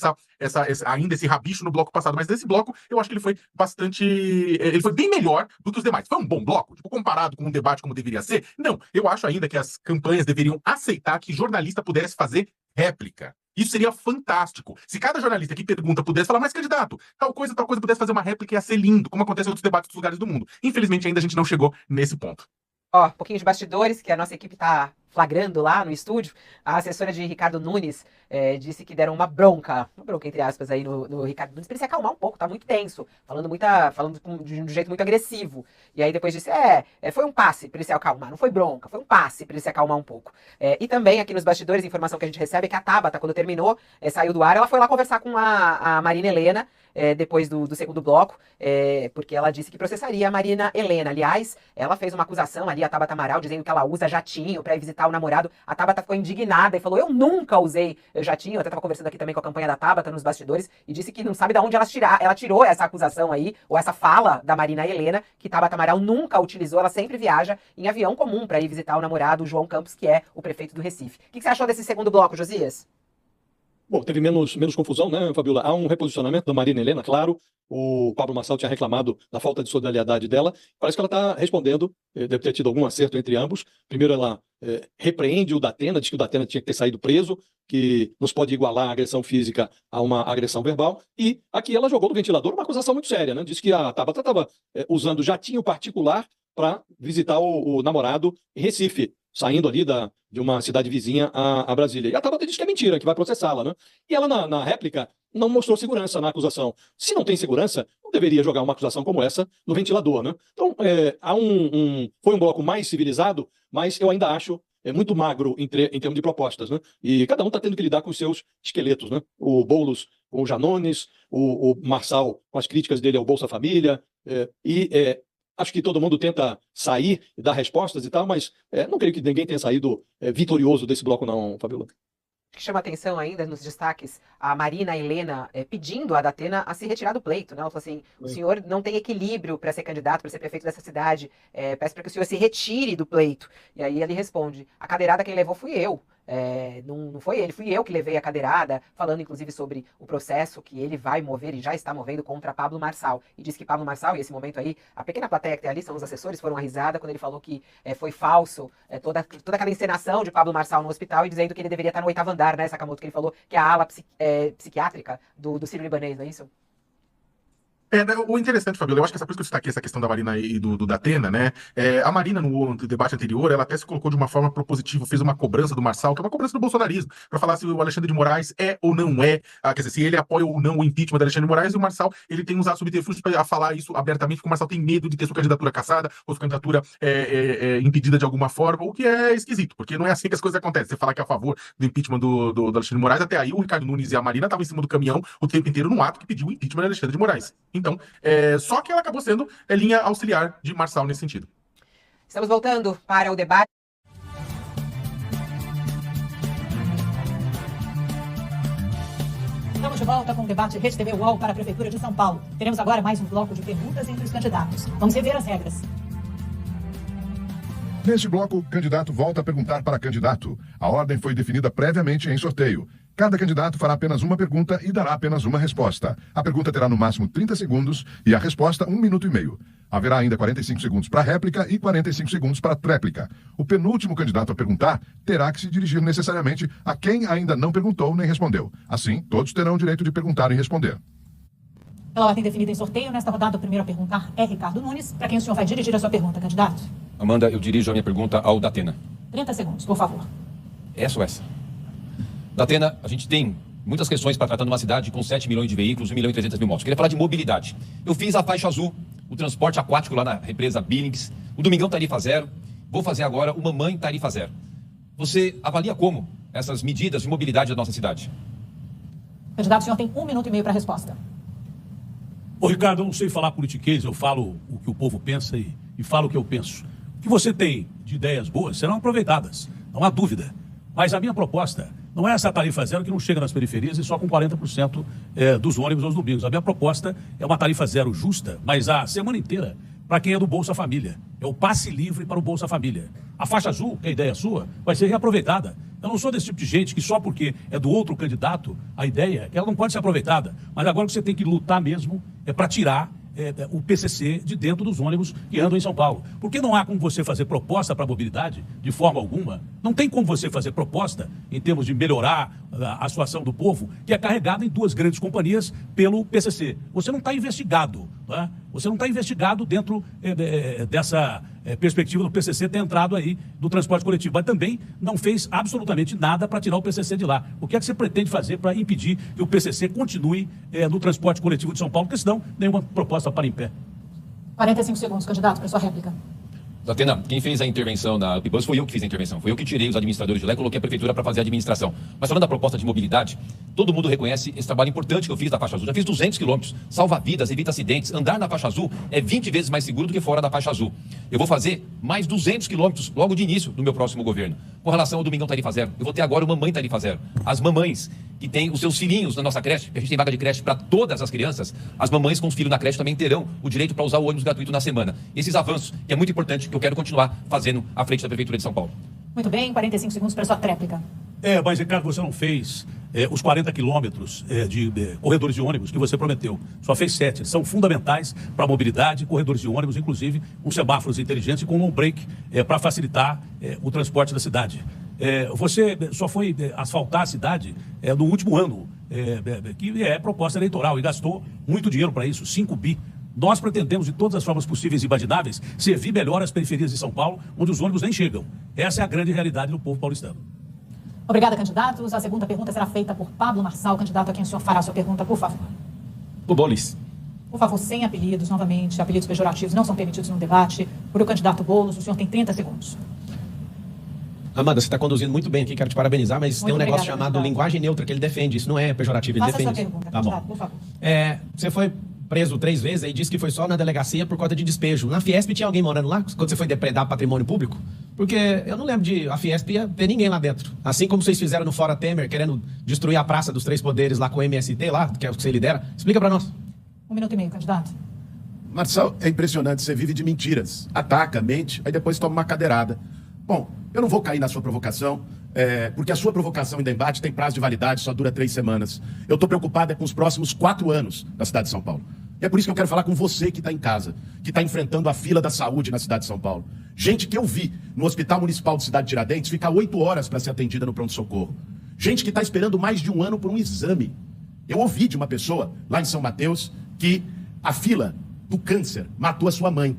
ainda esse rabicho no bloco passado. Mas nesse bloco, eu acho que ele foi bastante... Ele foi bem melhor do que os demais. Foi um bom bloco, comparado com um debate como deveria ser? Não, eu acho ainda que as campanhas deveriam aceitar que jornalista pudesse fazer réplica. Isso seria fantástico. Se cada jornalista que pergunta pudesse falar, mas candidato, tal coisa, pudesse fazer uma réplica, ia ser lindo, como acontece em outros debates dos lugares do mundo. Infelizmente, ainda a gente não chegou nesse ponto. Um pouquinho de bastidores, que a nossa equipe está flagrando lá no estúdio. A assessora de Ricardo Nunes disse que deram uma bronca entre aspas, aí no Ricardo Nunes, para ele se acalmar um pouco, tá muito tenso, falando de um jeito muito agressivo. E aí depois disse, foi um passe para ele se acalmar, não foi bronca, foi um passe para ele se acalmar um pouco. E também aqui nos bastidores, a informação que a gente recebe é que a Tabata, quando terminou, saiu do ar, ela foi lá conversar com a Marina Helena, depois do segundo bloco, porque ela disse que processaria a Marina Helena. Aliás, ela fez uma acusação ali, a Tabata Amaral, dizendo que ela usa jatinho para ir visitar o namorado. A Tabata ficou indignada e falou, eu nunca usei jatinho. Eu até estava conversando aqui também com a campanha da Tabata nos bastidores, e disse que não sabe de onde ela tirou essa acusação aí, ou essa fala da Marina Helena, que Tabata Amaral nunca utilizou. Ela sempre viaja em avião comum para ir visitar o namorado, o João Campos, que é o prefeito do Recife. O que você achou desse segundo bloco, Josias? Bom, teve menos confusão, né, Fabiola? Há um reposicionamento da Marina Helena, claro. O Pablo Marçal tinha reclamado da falta de solidariedade dela. Parece que ela está respondendo, deve ter tido algum acerto entre ambos. Primeiro, ela repreende o Datena, diz que o Datena tinha que ter saído preso, que não se pode igualar a agressão física a uma agressão verbal. E aqui ela jogou no ventilador uma acusação muito séria, né? Diz que a Tabata estava usando jatinho particular para visitar o namorado em Recife, saindo ali de uma cidade vizinha a Brasília. E a Tabata diz que é mentira, que vai processá-la, né? E ela, na réplica, não mostrou segurança na acusação. Se não tem segurança, não deveria jogar uma acusação como essa no ventilador, né? Então, foi um bloco mais civilizado, mas eu ainda acho muito magro em termos de propostas, né? E cada um está tendo que lidar com os seus esqueletos, né? O Boulos com o Janones, o Marçal com as críticas dele ao Bolsa Família, acho que todo mundo tenta sair e dar respostas e tal, mas não creio que ninguém tenha saído vitorioso desse bloco não, Fabiola. Que chama atenção ainda nos destaques a Marina Helena pedindo a Datena a se retirar do pleito, né? Ela falou assim, o senhor não tem equilíbrio para ser candidato, para ser prefeito dessa cidade, peço para que o senhor se retire do pleito. E aí ele responde, a cadeirada quem levou fui eu. Não foi ele, fui eu que levei a cadeirada, falando inclusive sobre o processo que ele vai mover e já está movendo contra Pablo Marçal. E diz que Pablo Marçal, e esse momento aí, a pequena plateia que tem ali, são os assessores, foram uma risada quando ele falou que foi falso toda aquela encenação de Pablo Marçal no hospital e dizendo que ele deveria estar no 8º andar, né, Sakamoto, que ele falou que é a ala psiquiátrica do Sírio-Libanês, não é isso? O interessante, Fabiola, eu acho que por isso que eu destaquei essa questão da Marina e do Datena, né? A Marina, no debate anterior, ela até se colocou de uma forma propositiva, fez uma cobrança do Marçal, que é uma cobrança do bolsonarismo, para falar se o Alexandre de Moraes é ou não é, quer dizer, se ele apoia ou não o impeachment do Alexandre de Moraes, e o Marçal, ele tem usado subterfúgios para falar isso abertamente, porque o Marçal tem medo de ter sua candidatura cassada, ou sua candidatura impedida de alguma forma, o que é esquisito, porque não é assim que as coisas acontecem. Você falar que é a favor do impeachment do Alexandre de Moraes, até aí o Ricardo Nunes e a Marina estavam em cima do caminhão o tempo inteiro num ato que pediu o impeachment do Alexandre de Moraes. Então, só que ela acabou sendo linha auxiliar de Marçal nesse sentido. Estamos voltando para o debate. Estamos de volta com o debate Rede TV UOL para a Prefeitura de São Paulo. Teremos agora mais um bloco de perguntas entre os candidatos. Vamos rever as regras. Neste bloco, o candidato volta a perguntar para candidato. A ordem foi definida previamente em sorteio. Cada candidato fará apenas uma pergunta e dará apenas uma resposta. A pergunta terá no máximo 30 segundos e a resposta 1 minuto e meio. Haverá ainda 45 segundos para réplica e 45 segundos para tréplica. O penúltimo candidato a perguntar terá que se dirigir necessariamente a quem ainda não perguntou nem respondeu. Assim, todos terão o direito de perguntar e responder. Pela ordem definida em sorteio, nesta rodada o primeiro a perguntar é Ricardo Nunes. Para quem o senhor vai dirigir a sua pergunta, candidato? Amanda, eu dirijo a minha pergunta ao Datena. 30 segundos, por favor. Essa ou essa? Datena, a gente tem muitas questões para tratar numa cidade com 7 milhões de veículos, 1 milhão e 300 mil motos. Queria falar de mobilidade. Eu fiz a faixa azul, o transporte aquático lá na represa Billings, o Domingão tarifa zero, vou fazer agora o Mamãe tarifa zero. Você avalia como essas medidas de mobilidade da nossa cidade? Candidato, o senhor tem 1 minuto e meio para a resposta. Ô, Ricardo, eu não sei falar politiquês, eu falo o que o povo pensa e falo o que eu penso. O que você tem de ideias boas serão aproveitadas, não há dúvida. Mas a minha proposta não é essa tarifa zero que não chega nas periferias e só com 40% dos ônibus aos domingos. A minha proposta é uma tarifa zero justa, mas a semana inteira para quem é do Bolsa Família. É o passe livre para o Bolsa Família. A faixa azul, que é a ideia sua, vai ser reaproveitada. Eu não sou desse tipo de gente que só porque é do outro candidato, a ideia é que ela não pode ser aproveitada. Mas agora o que você tem que lutar mesmo é para tirar o PCC de dentro dos ônibus que andam em São Paulo. Porque não há como você fazer proposta para a mobilidade, de forma alguma. Não tem como você fazer proposta em termos de melhorar a situação do povo, que é carregada em 2 grandes companhias pelo PCC. Você não está investigado, tá? Você não está investigado dentro dessa perspectiva do PCC ter entrado aí do transporte coletivo, mas também não fez absolutamente nada para tirar o PCC de lá. O que é que você pretende fazer para impedir que o PCC continue no transporte coletivo de São Paulo, porque senão nenhuma proposta para em pé. 45 segundos, candidato, para sua réplica. Datena, quem fez a intervenção na Upbus foi eu que fiz a intervenção. Foi eu que tirei os administradores de lá e coloquei a prefeitura para fazer a administração. Mas falando da proposta de mobilidade, todo mundo reconhece esse trabalho importante que eu fiz da faixa azul. Já fiz 200 quilômetros, salva vidas, evita acidentes. Andar na faixa azul é 20 vezes mais seguro do que fora da faixa azul. Eu vou fazer mais 200 quilômetros logo de início do meu próximo governo. Com relação ao Domingão tarifa zero, eu vou ter agora o Mamãe tarifa zero. As mamães que têm os seus filhinhos na nossa creche, porque a gente tem vaga de creche para todas as crianças, as mamães com os filhos na creche também terão o direito para usar o ônibus gratuito na semana. Esses avanços, que é muito importante, que eu quero continuar fazendo à frente da Prefeitura de São Paulo. Muito bem, 45 segundos para sua tréplica. Mas, Ricardo, você não fez os 40 quilômetros de corredores de ônibus que você prometeu. Só fez 7. São fundamentais para a mobilidade, corredores de ônibus, inclusive com semáforos inteligentes e com long break para facilitar o transporte da cidade. Você só foi asfaltar a cidade no último ano, que é proposta eleitoral, e gastou muito dinheiro para isso, 5 bi. Nós pretendemos, de todas as formas possíveis e imagináveis, servir melhor as periferias de São Paulo, onde os ônibus nem chegam. Essa é a grande realidade do povo paulistano. Obrigada, candidatos. A segunda pergunta será feita por Pablo Marçal, candidato a quem o senhor fará a sua pergunta, por favor. O Bolis. Por favor, sem apelidos, novamente. Apelidos pejorativos não são permitidos no debate. Por o candidato Boulos, o senhor tem 30 segundos. Amanda, você está conduzindo muito bem aqui, quero te parabenizar, mas tem um negócio chamado linguagem neutra que ele defende, isso não é pejorativo, ele defende isso. Pergunta, tá bom. Por favor. Você foi preso 3 vezes e disse que foi só na delegacia por conta de despejo. Na Fiesp tinha alguém morando lá quando você foi depredar patrimônio público? Porque eu não lembro de a Fiesp ia ter ninguém lá dentro. Assim como vocês fizeram no Fora Temer, querendo destruir a Praça dos Três Poderes lá com o MST lá, que é o que você lidera. Explica para nós. 1 minuto e meio, candidato. Marçal, é impressionante, você vive de mentiras. Ataca, mente, aí depois toma uma cadeirada. Bom, eu não vou cair na sua provocação, porque a sua provocação em debate tem prazo de validade, só dura 3 semanas. Eu estou preocupado com os próximos 4 anos da cidade de São Paulo. E é por isso que eu quero falar com você que está em casa, que está enfrentando a fila da saúde na cidade de São Paulo. Gente que eu vi no Hospital Municipal de Cidade Tiradentes ficar 8 horas para ser atendida no pronto-socorro. Gente que está esperando mais de 1 ano por um exame. Eu ouvi de uma pessoa lá em São Mateus que a fila do câncer matou a sua mãe,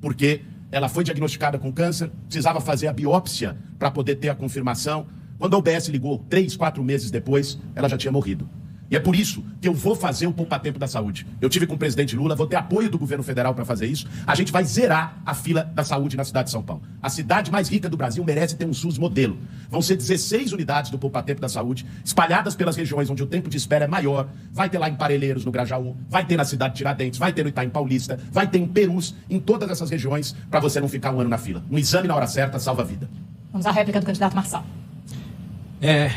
porque ela foi diagnosticada com câncer, precisava fazer a biópsia para poder ter a confirmação. Quando a UBS ligou 3, 4 meses depois, ela já tinha morrido. E é por isso que eu vou fazer o poupa-tempo da saúde. Eu tive com o presidente Lula, vou ter apoio do governo federal para fazer isso. A gente vai zerar a fila da saúde na cidade de São Paulo. A cidade mais rica do Brasil merece ter um SUS modelo. Vão ser 16 unidades do poupa-tempo da saúde, espalhadas pelas regiões onde o tempo de espera é maior. Vai ter lá em Parelheiros, no Grajaú, vai ter na cidade de Tiradentes, vai ter no Itaim Paulista, vai ter em Perus, em todas essas regiões, para você não ficar 1 ano na fila. Um exame na hora certa salva a vida. Vamos à réplica do candidato Marçal.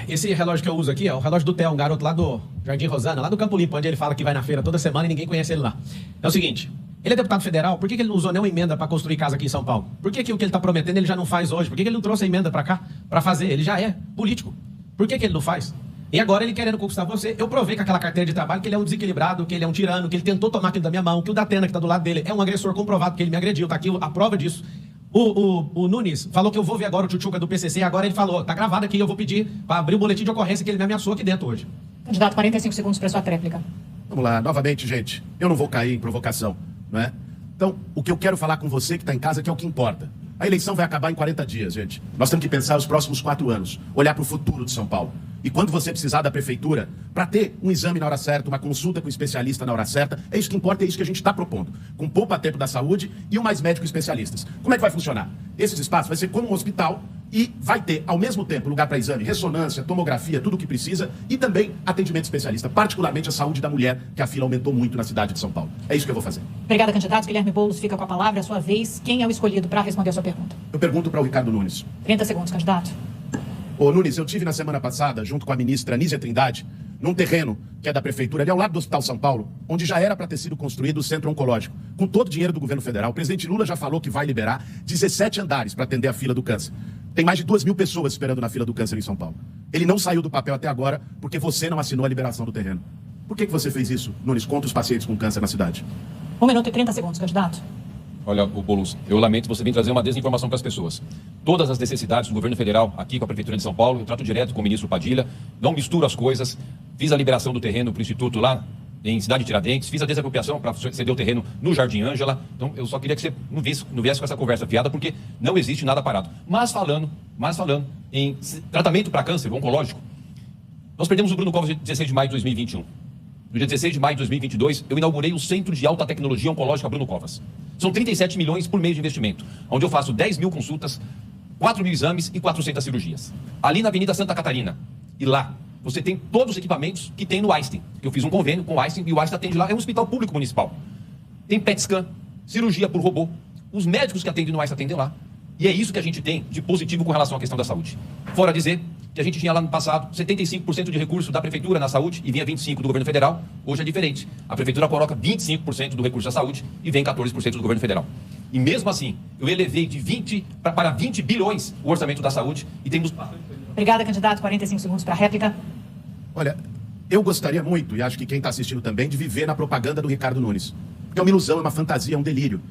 Esse relógio que eu uso aqui é o relógio do Theo, um garoto lá do Jardim Rosana, lá do Campo Limpo, onde ele fala que vai na feira toda semana e ninguém conhece ele lá. É o seguinte, ele é deputado federal, por que ele não usou nenhuma emenda para construir casa aqui em São Paulo? Por que o que ele está prometendo ele já não faz hoje? Por que ele não trouxe a emenda para cá para fazer? Ele já é político. Por que ele não faz? E agora ele querendo conquistar você, eu provei com aquela carteira de trabalho que ele é um desequilibrado, que ele é um tirano, que ele tentou tomar aquilo da minha mão, que o Datena que está do lado dele é um agressor comprovado, que ele me agrediu, tá aqui a prova disso. O Nunes falou que eu vou ver agora o tchutchuca do PCC, agora ele falou, tá gravado aqui, eu vou pedir para abrir o boletim de ocorrência que ele me ameaçou aqui dentro hoje. Candidato, 45 segundos para sua tréplica. Vamos lá, novamente, gente, eu não vou cair em provocação, não é? Então, o que eu quero falar com você que está em casa, que é o que importa. A eleição vai acabar em 40 dias, gente. Nós temos que pensar os próximos 4 anos, olhar para o futuro de São Paulo. E quando você precisar da prefeitura, para ter um exame na hora certa, uma consulta com o especialista na hora certa, é isso que importa, é isso que a gente está propondo. Com poupa-tempo da saúde e o mais médicos especialistas. Como é que vai funcionar? Esses espaços vai ser como um hospital e vai ter, ao mesmo tempo, lugar para exame, ressonância, tomografia, tudo o que precisa e também atendimento especialista, particularmente a saúde da mulher, que a fila aumentou muito na cidade de São Paulo. É isso que eu vou fazer. Obrigada, candidato. Guilherme Boulos fica com a palavra. É a sua vez. Quem é o escolhido para responder a sua pergunta? Eu pergunto para o Ricardo Nunes. 30 segundos, candidato. Ô, Nunes, eu tive na semana passada, junto com a ministra Anísia Trindade, num terreno que é da prefeitura, ali ao lado do Hospital São Paulo, onde já era para ter sido construído o centro oncológico. Com todo o dinheiro do governo federal, o presidente Lula já falou que vai liberar 17 andares para atender a fila do câncer. Tem mais de 2.000 pessoas esperando na fila do câncer em São Paulo. Ele não saiu do papel até agora porque você não assinou a liberação do terreno. Por que você fez isso, Nunes, contra os pacientes com câncer na cidade? 1 minuto e 30 segundos, candidato. Olha, o Boulos, eu lamento você vir trazer uma desinformação para as pessoas. Todas as necessidades do governo federal, aqui com a Prefeitura de São Paulo, eu trato direto com o ministro Padilha, não misturo as coisas, fiz a liberação do terreno para o Instituto lá em Cidade de Tiradentes, fiz a desapropriação para ceder o terreno no Jardim Ângela, então eu só queria que você não viesse com essa conversa fiada, porque não existe nada parado. Mas falando em tratamento para câncer oncológico, nós perdemos o Bruno Covas dia 16 de maio de 2021. No dia 16 de maio de 2022, eu inaugurei o Centro de Alta Tecnologia Oncológica Bruno Covas. São 37 milhões por mês de investimento, onde eu faço 10.000 consultas, 4.000 exames e 400 cirurgias. Ali na Avenida Santa Catarina. E lá, você tem todos os equipamentos que tem no Einstein. Eu fiz um convênio com o Einstein e o Einstein atende lá, é um hospital público municipal. Tem PET scan, cirurgia por robô. Os médicos que atendem no Einstein atendem lá. E é isso que a gente tem de positivo com relação à questão da saúde. Fora dizer que a gente tinha lá no passado 75% de recurso da prefeitura na saúde e vinha 25% do governo federal. Hoje é diferente. A prefeitura coloca 25% do recurso da saúde e vem 14% do governo federal. E mesmo assim, eu elevei de 20 para 20 bilhões o orçamento da saúde e temos bastante coisa. Obrigada, candidato. 45 segundos para a réplica. Olha, eu gostaria muito, e acho que quem está assistindo também, de viver na propaganda do Ricardo Nunes. Porque é uma ilusão, é uma fantasia, é um delírio.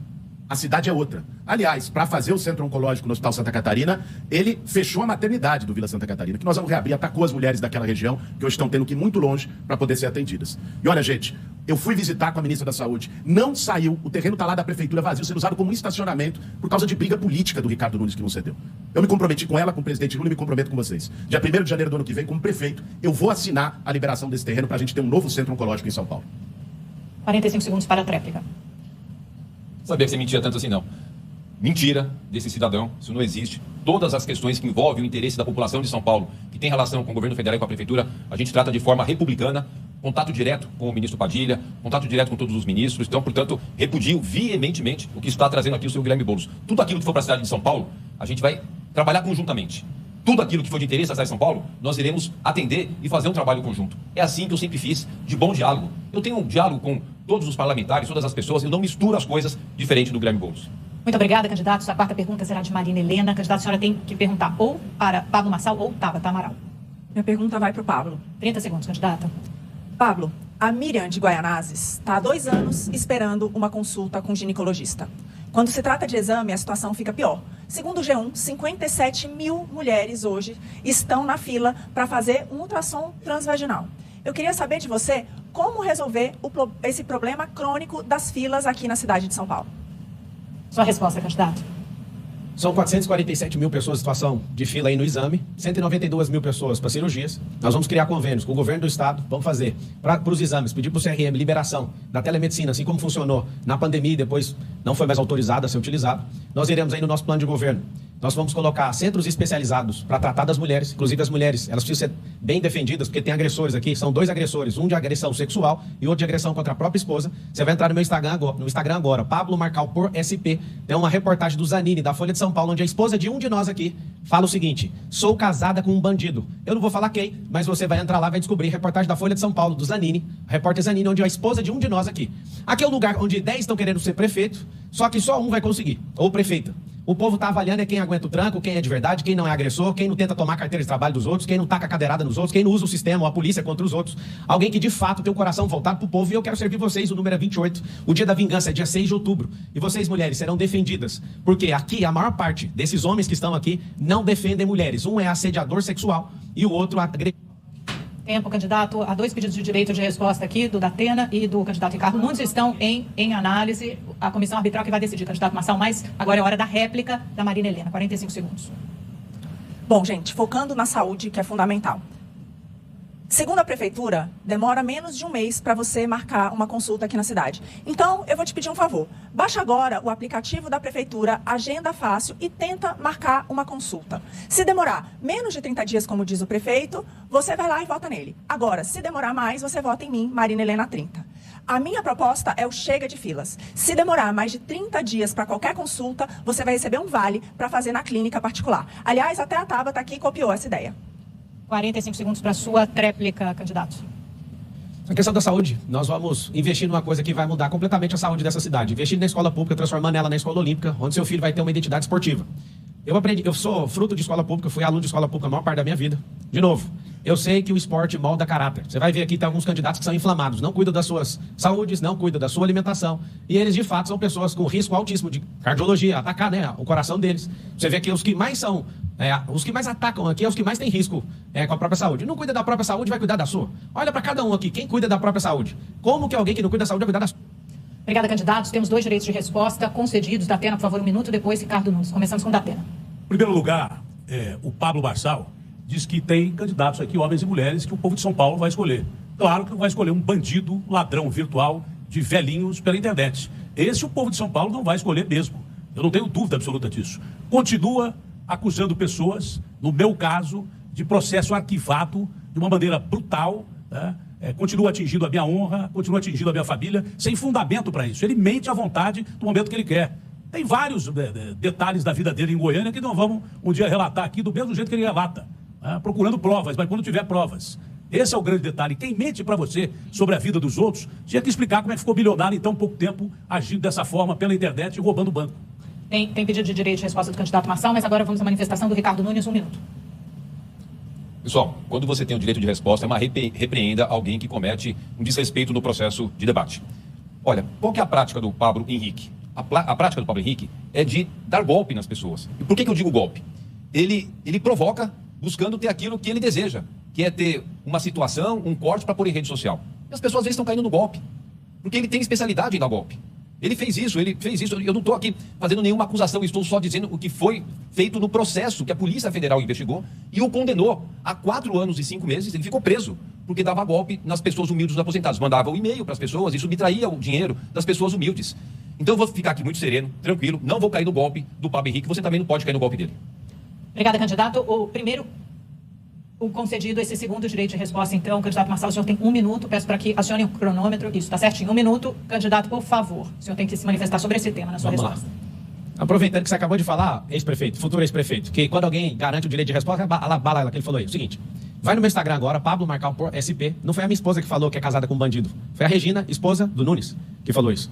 A cidade é outra. Aliás, para fazer o centro oncológico no Hospital Santa Catarina, ele fechou a maternidade do Vila Santa Catarina, que nós vamos reabrir, atacou as mulheres daquela região, que hoje estão tendo que ir muito longe para poder ser atendidas. E olha, gente, eu fui visitar com a ministra da Saúde, não saiu, o terreno está lá da prefeitura vazio, sendo usado como um estacionamento por causa de briga política do Ricardo Nunes, que não cedeu. Eu me comprometi com ela, com o presidente Lula, e me comprometo com vocês. Dia 1º de janeiro do ano que vem, como prefeito, eu vou assinar a liberação desse terreno para a gente ter um novo centro oncológico em São Paulo. 45 segundos para a tréplica. Sabia que você mentia tanto assim, não. Mentira desse cidadão, isso não existe. todas as questões que envolvem o interesse da população de São Paulo, que tem relação com o governo federal e com a prefeitura, a gente trata de forma republicana, contato direto com o ministro Padilha, contato direto com todos os ministros. Então, portanto, repudio veementemente o que está trazendo aqui o senhor Guilherme Boulos. Tudo aquilo que for para a cidade de São Paulo, a gente vai trabalhar conjuntamente. Tudo aquilo que for de interesse da cidade de São Paulo, nós iremos atender e fazer um trabalho conjunto. É assim que eu sempre fiz, de bom diálogo. Eu tenho um diálogo com todos os parlamentares, todas as pessoas, eu não misturo as coisas diferente do Guilherme Boulos. Muito obrigada, candidato. A quarta pergunta será de Marina Helena. Candidata, a senhora tem que perguntar ou para Pablo Marçal ou Tabata Amaral. Minha pergunta vai para o Pablo. 30 segundos, candidata. Pablo, a Miriam de Guaianazes está há 2 anos esperando uma consulta com ginecologista. Quando se trata de exame, a situação fica pior. Segundo o G1, 57 mil mulheres hoje estão na fila para fazer um ultrassom transvaginal. Eu queria saber de você como resolver esse problema crônico das filas aqui na cidade de São Paulo. Sua resposta, candidato. São 447 mil pessoas em situação de fila aí no exame, 192 mil pessoas para cirurgias. Nós vamos criar convênios com o governo do estado, vamos fazer para os exames, pedir para o CRM liberação da telemedicina, assim como funcionou na pandemia e depois não foi mais autorizado a ser utilizado. Nós iremos aí no nosso plano de governo. Nós vamos colocar centros especializados para tratar das mulheres, inclusive as mulheres, elas precisam ser bem defendidas, porque tem agressores aqui, são 2 agressores, um de agressão sexual e outro de agressão contra a própria esposa. Você vai entrar no meu Instagram agora, Pablo Marcal por SP, tem uma reportagem do Zanini, da Folha de São Paulo, onde a esposa de um de nós aqui fala o seguinte: sou casada com um bandido. Eu não vou falar quem, mas você vai entrar lá e vai descobrir, reportagem da Folha de São Paulo, do Zanini, repórter Zanini, onde a esposa de um de nós aqui. Aqui é o lugar onde 10 estão querendo ser prefeito, só que só um vai conseguir, ou prefeita. O povo está avaliando é quem aguenta o tranco, quem é de verdade, quem não é agressor, quem não tenta tomar carteira de trabalho dos outros, quem não taca a cadeirada nos outros, quem não usa o sistema ou a polícia contra os outros. Alguém que de fato tem o coração voltado para o povo. E eu quero servir vocês, o número é 28. O dia da vingança é dia 6 de outubro. E vocês, mulheres, serão defendidas. Porque aqui, a maior parte desses homens que estão aqui não defendem mulheres. Um é assediador sexual e o outro agressor. Tempo, candidato. Há 2 pedidos de direito de resposta aqui, do Datena e do candidato Ricardo Nunes, estão em análise. A comissão arbitral que vai decidir, candidato Marçal, mas agora é hora da réplica da Marina Helena. 45 segundos. Bom, gente, focando na saúde, que é fundamental. Segundo a prefeitura, demora menos de 1 mês para você marcar uma consulta aqui na cidade. Então, eu vou te pedir um favor. Baixa agora o aplicativo da prefeitura, Agenda Fácil, e tenta marcar uma consulta. Se demorar menos de 30 dias, como diz o prefeito, você vai lá e vota nele. Agora, se demorar mais, você vota em mim, Marina Helena 30. A minha proposta é o chega de filas. Se demorar mais de 30 dias para qualquer consulta, você vai receber um vale para fazer na clínica particular. Aliás, até a Tabata aqui copiou essa ideia. 45 segundos para a sua réplica, candidato. A questão da saúde, nós vamos investir numa coisa que vai mudar completamente a saúde dessa cidade. Investir na escola pública, transformando ela na escola olímpica, onde seu filho vai ter uma identidade esportiva. Eu sou fruto de escola pública, fui aluno de escola pública a maior parte da minha vida. De novo, eu sei que o esporte molda caráter. Você vai ver aqui, tem alguns candidatos que são inflamados, não cuidam das suas saúdes, não cuidam da sua alimentação. E eles, de fato, são pessoas com risco altíssimo de cardiologia, atacar, né, o coração deles. Você vê que os que mais são, os que mais atacam aqui, é os que mais têm risco com a própria saúde. Não cuida da própria saúde, vai cuidar da sua. Olha para cada um aqui, quem cuida da própria saúde? Como que alguém que não cuida da saúde vai cuidar da sua? Obrigada, candidatos. Temos 2 direitos de resposta concedidos. Datena, por favor, 1 minuto. Depois, Ricardo Nunes. Começamos com Datena. Em primeiro lugar, o Pablo Marçal diz que tem candidatos aqui, homens e mulheres, que o povo de São Paulo vai escolher. Claro que não vai escolher um bandido, ladrão virtual de velhinhos pela internet. Esse o povo de São Paulo não vai escolher mesmo. Eu não tenho dúvida absoluta disso. Continua acusando pessoas, no meu caso, de processo arquivado de uma maneira brutal, né? Continua atingindo a minha honra, continua atingindo a minha família, sem fundamento para isso. Ele mente à vontade no momento que ele quer. Tem vários detalhes da vida dele em Goiânia que não vamos um dia relatar aqui do mesmo jeito que ele relata, né? Procurando provas, mas quando tiver provas. Esse é o grande detalhe. Quem mente para você sobre a vida dos outros tinha que explicar como é que ficou bilionário em tão pouco tempo, agindo dessa forma pela internet e roubando o banco. Tem pedido de direito de resposta do candidato Marçal, mas agora vamos à manifestação do Ricardo Nunes, 1 minuto. Pessoal, quando você tem o direito de resposta, é uma repreenda alguém que comete um desrespeito no processo de debate. Olha, qual que é a prática do Pablo Henrique? A prática do Pablo Henrique é de dar golpe nas pessoas. E por que eu digo golpe? Ele provoca buscando ter aquilo que ele deseja, que é ter uma situação, um corte para pôr em rede social. E as pessoas às vezes estão caindo no golpe, porque ele tem especialidade em dar golpe. Ele fez isso. Eu não estou aqui fazendo nenhuma acusação, estou só dizendo o que foi feito no processo que a Polícia Federal investigou e o condenou a 4 anos e 5 meses. Ele ficou preso, porque dava golpe nas pessoas humildes dos aposentados. Mandava um e-mail para as pessoas e subtraía o dinheiro das pessoas humildes. Então eu vou ficar aqui muito sereno, tranquilo, não vou cair no golpe do Pablo Henrique, você também não pode cair no golpe dele. Obrigada, candidato. O concedido esse segundo direito de resposta, então, candidato Marçal, o senhor tem 1 minuto. Peço para que acione o cronômetro. Isso, está certinho. 1 minuto. Candidato, por favor. O senhor tem que se manifestar sobre esse tema na sua resposta. Aproveitando que você acabou de falar, ex-prefeito, futuro ex-prefeito, que quando alguém garante o direito de resposta, a bala que ele falou aí. O seguinte, vai no meu Instagram agora, Pablo Marçal por SP. Não foi a minha esposa que falou que é casada com um bandido. Foi a Regina, esposa do Nunes, que falou isso.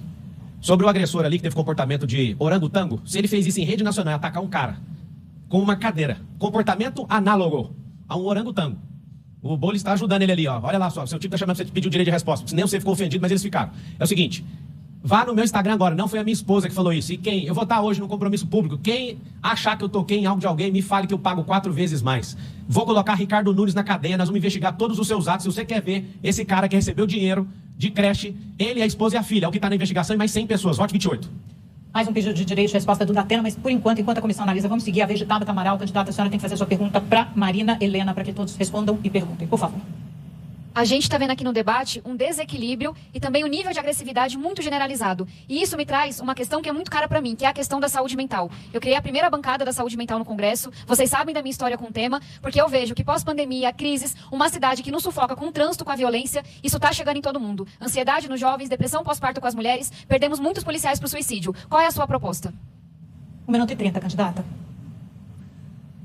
Sobre o agressor ali que teve comportamento de orangotango, se ele fez isso em rede nacional, atacar um cara com uma cadeira, comportamento análogo a um orangotango. O Boulos está ajudando ele ali, ó. Olha lá só, seu tipo está chamando você de pedir o direito de resposta. Nem você ficou ofendido, mas eles ficaram. É o seguinte, vá no meu Instagram agora, não foi a minha esposa que falou isso. E quem, eu vou estar hoje no compromisso público, quem achar que eu toquei em algo de alguém, me fale que eu pago 4 vezes mais. Vou colocar Ricardo Nunes na cadeia, nós vamos investigar todos os seus atos. Se você quer ver esse cara que recebeu dinheiro de creche, ele, a esposa e a filha, é o que está na investigação, e mais 100 pessoas. Vote 28. Mais um pedido de direito de resposta do Datena, mas por enquanto a comissão analisa, vamos seguir a vez de Tabata Amaral. Candidata, a senhora tem que fazer a sua pergunta para Marina Helena, para que todos respondam e perguntem, por favor. A gente está vendo aqui no debate um desequilíbrio e também um nível de agressividade muito generalizado. E isso me traz uma questão que é muito cara para mim, que é a questão da saúde mental. Eu criei a primeira bancada da saúde mental no Congresso. Vocês sabem da minha história com o tema, porque eu vejo que pós-pandemia, crises, uma cidade que nos sufoca com o trânsito, com a violência, isso está chegando em todo mundo. Ansiedade nos jovens, depressão pós-parto com as mulheres, perdemos muitos policiais para o suicídio. Qual é a sua proposta? 1 minuto e 30, candidata.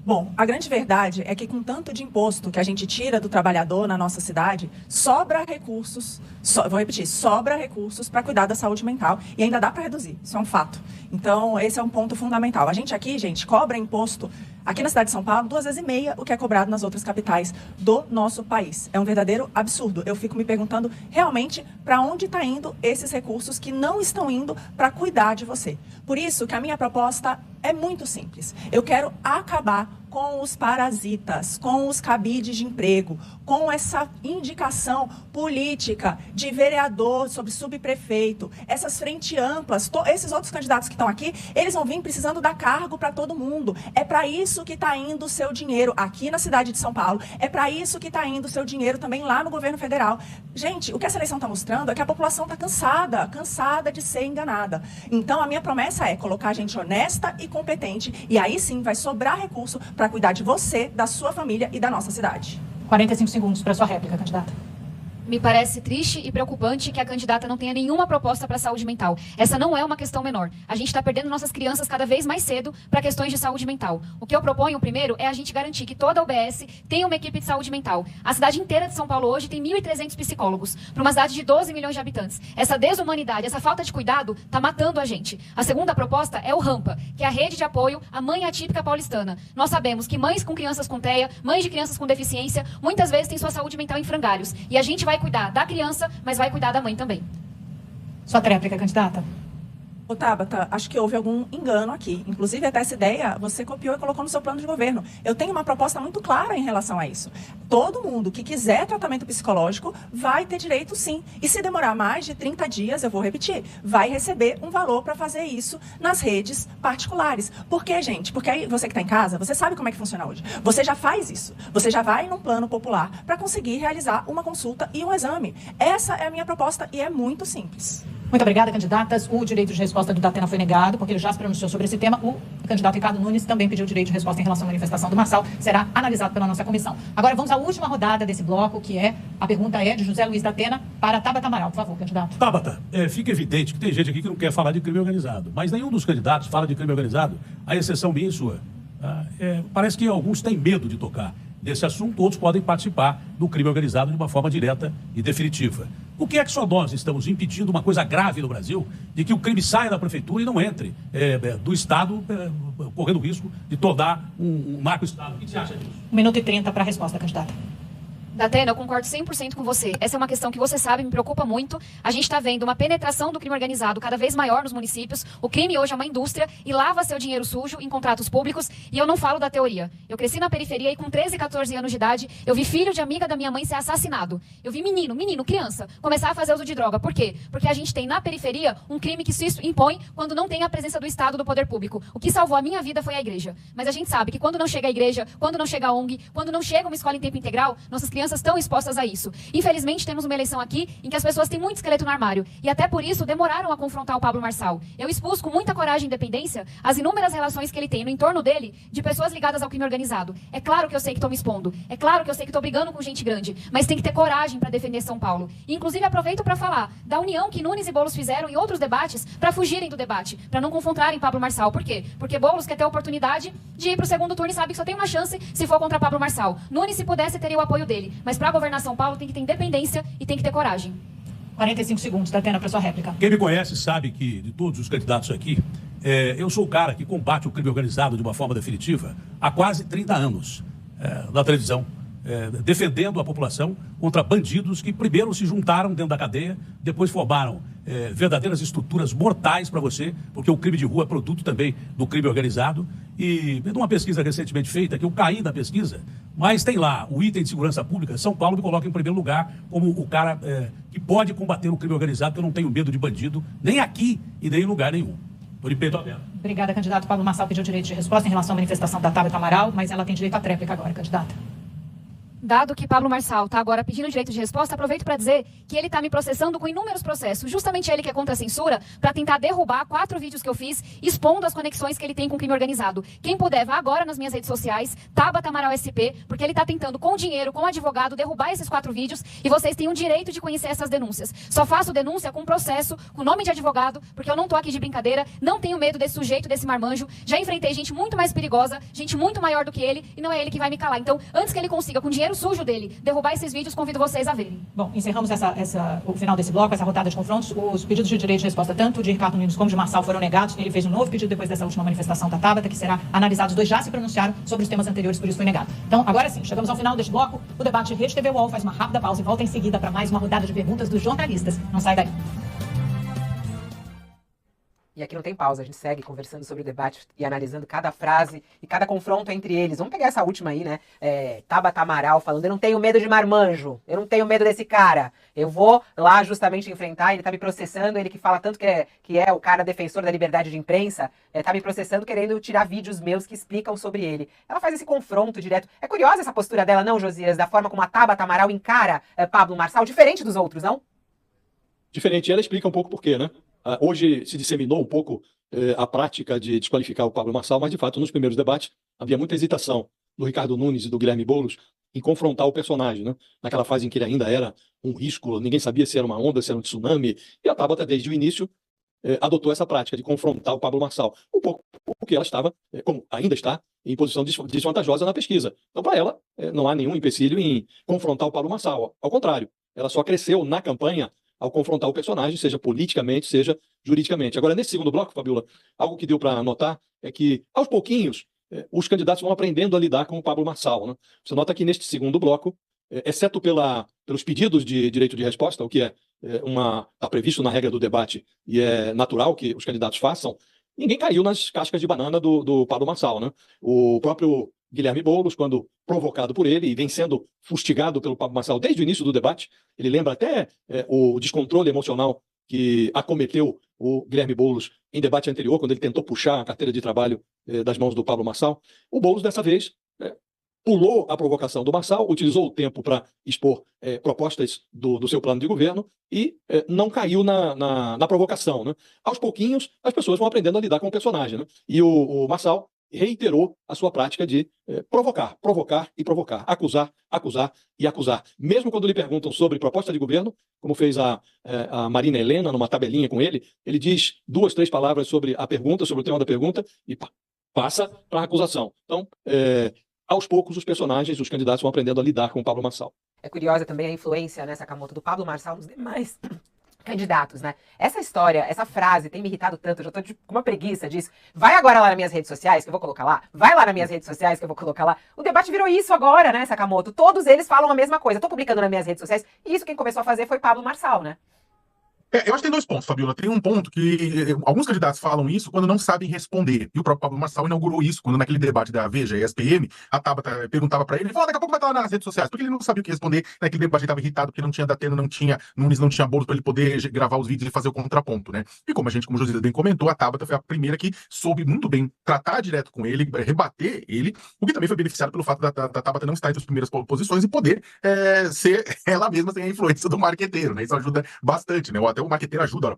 Bom, a grande verdade é que com tanto de imposto que a gente tira do trabalhador na nossa cidade, sobra recursos, vou repetir, sobra recursos para cuidar da saúde mental e ainda dá para reduzir, isso é um fato. Então, esse é um ponto fundamental. A gente aqui, gente, cobra imposto aqui na cidade de São Paulo 2,5 vezes o que é cobrado nas outras capitais do nosso país. É um verdadeiro absurdo. Eu fico me perguntando realmente para onde está indo esses recursos que não estão indo para cuidar de você. Por isso que a minha proposta é muito simples. Eu quero acabar com os parasitas, com os cabides de emprego, com essa indicação política de vereador sobre subprefeito, essas frente amplas, esses outros candidatos que estão aqui, eles vão vir precisando dar cargo para todo mundo. É para isso que está indo o seu dinheiro aqui na cidade de São Paulo, é para isso que está indo o seu dinheiro também lá no governo federal. Gente, o que essa eleição está mostrando é que a população está cansada de ser enganada. Então, a minha promessa é colocar gente honesta e competente, e aí sim vai sobrar recurso para cuidar de você, da sua família e da nossa cidade. 45 segundos para sua réplica, candidata. Me parece triste e preocupante que a candidata não tenha nenhuma proposta para a saúde mental. Essa não é uma questão menor. A gente está perdendo nossas crianças cada vez mais cedo para questões de saúde mental. O que eu proponho, primeiro, é a gente garantir que toda a UBS tenha uma equipe de saúde mental. A cidade inteira de São Paulo hoje tem 1.300 psicólogos, para uma cidade de 12 milhões de habitantes. Essa desumanidade, essa falta de cuidado, está matando a gente. A segunda proposta é o RAMPA, que é a rede de apoio à mãe atípica paulistana. Nós sabemos que mães com crianças com TEA, mães de crianças com deficiência, muitas vezes têm sua saúde mental em frangalhos. E a gente vai cuidar da criança, mas vai cuidar da mãe também. Sua tréplica, candidata. Ô, Tabata, acho que houve algum engano aqui. Inclusive, até essa ideia você copiou e colocou no seu plano de governo. Eu tenho uma proposta muito clara em relação a isso. Todo mundo que quiser tratamento psicológico vai ter direito, sim. E se demorar mais de 30 dias, eu vou repetir, vai receber um valor para fazer isso nas redes particulares. Por quê, gente? Porque aí você que está em casa, você sabe como é que funciona hoje. Você já faz isso. Você já vai num plano popular para conseguir realizar uma consulta e um exame. Essa é a minha proposta e é muito simples. Muito obrigada, candidatas. O direito de resposta do Datena foi negado, porque ele já se pronunciou sobre esse tema. O candidato Ricardo Nunes também pediu direito de resposta em relação à manifestação do Marçal. Será analisado pela nossa comissão. Agora vamos à última rodada desse bloco, que é a pergunta de José Luiz Datena para Tabata Amaral. Por favor, candidato. Tabata, fica evidente que tem gente aqui que não quer falar de crime organizado, mas nenhum dos candidatos fala de crime organizado, a exceção minha e sua. Parece que alguns têm medo de tocar desse assunto, outros podem participar do crime organizado de uma forma direta e definitiva. Por que é que só nós estamos impedindo uma coisa grave no Brasil, de que o crime saia da prefeitura e não entre do Estado, correndo o risco de tornar um narco-estado? O que você acha disso? 1 minuto e 30 para a resposta, candidata. Datena, eu concordo 100% com você. Essa é uma questão que você sabe, me preocupa muito. A gente está vendo uma penetração do crime organizado cada vez maior nos municípios. O crime hoje é uma indústria e lava seu dinheiro sujo em contratos públicos. E eu não falo da teoria. Eu cresci na periferia e com 13, 14 anos de idade, eu vi filho de amiga da minha mãe ser assassinado. Eu vi menino, criança, começar a fazer uso de droga. Por quê? Porque a gente tem na periferia um crime que se impõe quando não tem a presença do Estado, do poder público. O que salvou a minha vida foi a igreja. Mas a gente sabe que quando não chega a igreja, quando não chega a ONG, quando não chega uma escola em tempo integral, nossas crianças crianças estão expostas a isso. Infelizmente, temos uma eleição aqui em que as pessoas têm muito esqueleto no armário. E até por isso demoraram a confrontar o Pablo Marçal. Eu expus com muita coragem e independência as inúmeras relações que ele tem no entorno dele de pessoas ligadas ao crime organizado. É claro que eu sei que estou me expondo. É claro que eu sei que estou brigando com gente grande. Mas tem que ter coragem para defender São Paulo. E, inclusive, aproveito para falar da união que Nunes e Boulos fizeram em outros debates para fugirem do debate, para não confrontarem Pablo Marçal. Por quê? Porque Boulos quer ter a oportunidade de ir para o segundo turno e sabe que só tem uma chance se for contra Pablo Marçal. Nunes, se pudesse, teria o apoio dele. Mas para governar São Paulo tem que ter independência e tem que ter coragem. 45 segundos, Datena, para sua réplica. Quem me conhece sabe que, de todos os candidatos aqui, eu sou o cara que combate o crime organizado de uma forma definitiva há quase 30 anos na televisão. Defendendo a população contra bandidos que primeiro se juntaram dentro da cadeia, depois formaram verdadeiras estruturas mortais para você, porque o crime de rua é produto também do crime organizado. E de uma pesquisa recentemente feita, que eu caí da pesquisa, mas tem lá o item de segurança pública, São Paulo me coloca em primeiro lugar como o cara que pode combater o crime organizado, que eu não tenho medo de bandido, nem aqui e nem em lugar nenhum. Estou de peito aberto. Obrigada, candidato. Pablo Marçal pediu direito de resposta em relação à manifestação da Tabata Amaral, mas ela tem direito à tréplica agora, candidata. Dado que Pablo Marçal está agora pedindo direito de resposta, aproveito para dizer que ele está me processando com inúmeros processos. Justamente ele que é contra a censura, para tentar derrubar 4 vídeos que eu fiz, expondo as conexões que ele tem com o crime organizado. Quem puder, vá agora nas minhas redes sociais, Tabata Amaral SP, porque ele está tentando, com dinheiro, com advogado, derrubar esses 4 vídeos e vocês têm o direito de conhecer essas denúncias. Só faço denúncia com processo, com nome de advogado, porque eu não tô aqui de brincadeira, não tenho medo desse sujeito, desse marmanjo. Já enfrentei gente muito mais perigosa, gente muito maior do que ele, e não é ele que vai me calar. Então, antes que ele consiga, com dinheiro sujo dele, derrubar esses vídeos, convido vocês a verem. Bom, encerramos o final desse bloco, essa rodada de confrontos. Os pedidos de direito de resposta, tanto de Ricardo Nunes como de Marçal, foram negados. Ele fez um novo pedido depois dessa última manifestação da Tabata, que será analisado. Os dois já se pronunciaram sobre os temas anteriores, por isso foi negado. Então, agora sim, chegamos ao final deste bloco. O debate Rede TV UOL faz uma rápida pausa e volta em seguida para mais uma rodada de perguntas dos jornalistas. Não sai daí. E aqui não tem pausa, a gente segue conversando sobre o debate e analisando cada frase e cada confronto entre eles. Vamos pegar essa última aí, né? Tabata Amaral falando, eu não tenho medo de marmanjo, eu não tenho medo desse cara. Eu vou lá justamente enfrentar, ele tá me processando, ele que fala tanto que é o cara defensor da liberdade de imprensa, tá me processando querendo tirar vídeos meus que explicam sobre ele. Ela faz esse confronto direto. É curiosa essa postura dela, não, Josias? Da forma como a Tabata Amaral encara Pablo Marçal, diferente dos outros, não? Diferente, ela explica um pouco por quê, né? Hoje se disseminou um pouco a prática de desqualificar o Pablo Marçal, mas de fato nos primeiros debates havia muita hesitação do Ricardo Nunes e do Guilherme Boulos em confrontar o personagem, né? Naquela fase em que ele ainda era um risco, ninguém sabia se era uma onda, se era um tsunami, e a Tabata desde o início adotou essa prática de confrontar o Pablo Marçal, um pouco porque ela estava, como ainda está, em posição desvantajosa na pesquisa. Então para ela não há nenhum empecilho em confrontar o Pablo Marçal, ao contrário, ela só cresceu na campanha ao confrontar o personagem, seja politicamente, seja juridicamente. Agora, nesse segundo bloco, Fabiola, algo que deu para notar é que, aos pouquinhos, os candidatos vão aprendendo a lidar com o Pablo Marçal, né? Você nota que neste segundo bloco, exceto pelos pedidos de direito de resposta, o que está previsto na regra do debate e é natural que os candidatos façam, ninguém caiu nas cascas de banana do Pablo Marçal, né? O próprio Guilherme Boulos, quando provocado por ele e vem sendo fustigado pelo Pablo Marçal desde o início do debate, ele lembra até o descontrole emocional que acometeu o Guilherme Boulos em debate anterior, quando ele tentou puxar a carteira de trabalho das mãos do Pablo Marçal. O Boulos, dessa vez, pulou a provocação do Marçal, utilizou o tempo para expor propostas do seu plano de governo e não caiu na provocação, né? Aos pouquinhos, as pessoas vão aprendendo a lidar com o personagem, né? E o Marçal reiterou a sua prática de provocar e provocar, acusar e acusar. Mesmo quando lhe perguntam sobre proposta de governo, como fez a Marina Helena numa tabelinha com ele diz 2, 3 palavras sobre a pergunta, sobre o tema da pergunta e passa para a acusação. Então, aos poucos, os personagens, os candidatos vão aprendendo a lidar com o Pablo Marçal. É curiosa também a influência, né, Sakamoto, do Pablo Marçal nos demais candidatos, né? Essa história, essa frase tem me irritado tanto, eu já tô com uma preguiça disso. Vai agora lá nas minhas redes sociais, que eu vou colocar lá. Vai lá nas minhas redes sociais, que eu vou colocar lá. O debate virou isso agora, né, Sakamoto? Todos eles falam a mesma coisa. Eu tô publicando nas minhas redes sociais. E isso quem começou a fazer foi Pablo Marçal, né? Eu acho que tem dois pontos, Fabiola. Tem um ponto que alguns candidatos falam isso quando não sabem responder. E o próprio Pablo Marçal inaugurou isso, quando naquele debate da Veja e SPM, a Tabata perguntava para ele falou, daqui a pouco vai estar lá nas redes sociais, porque ele não sabia o que responder. Naquele debate ele estava irritado porque não tinha Datena, Nunes não tinha bolo para ele poder gravar os vídeos e fazer o contraponto, né? E como o Josias bem comentou, a Tabata foi a primeira que soube muito bem tratar direto com ele, rebater ele, o que também foi beneficiado pelo fato da Tabata não estar entre as primeiras posições e poder ser ela mesma sem a influência do marqueteiro, né? Isso ajuda bastante, né? Até o marqueteiro ajuda, olha,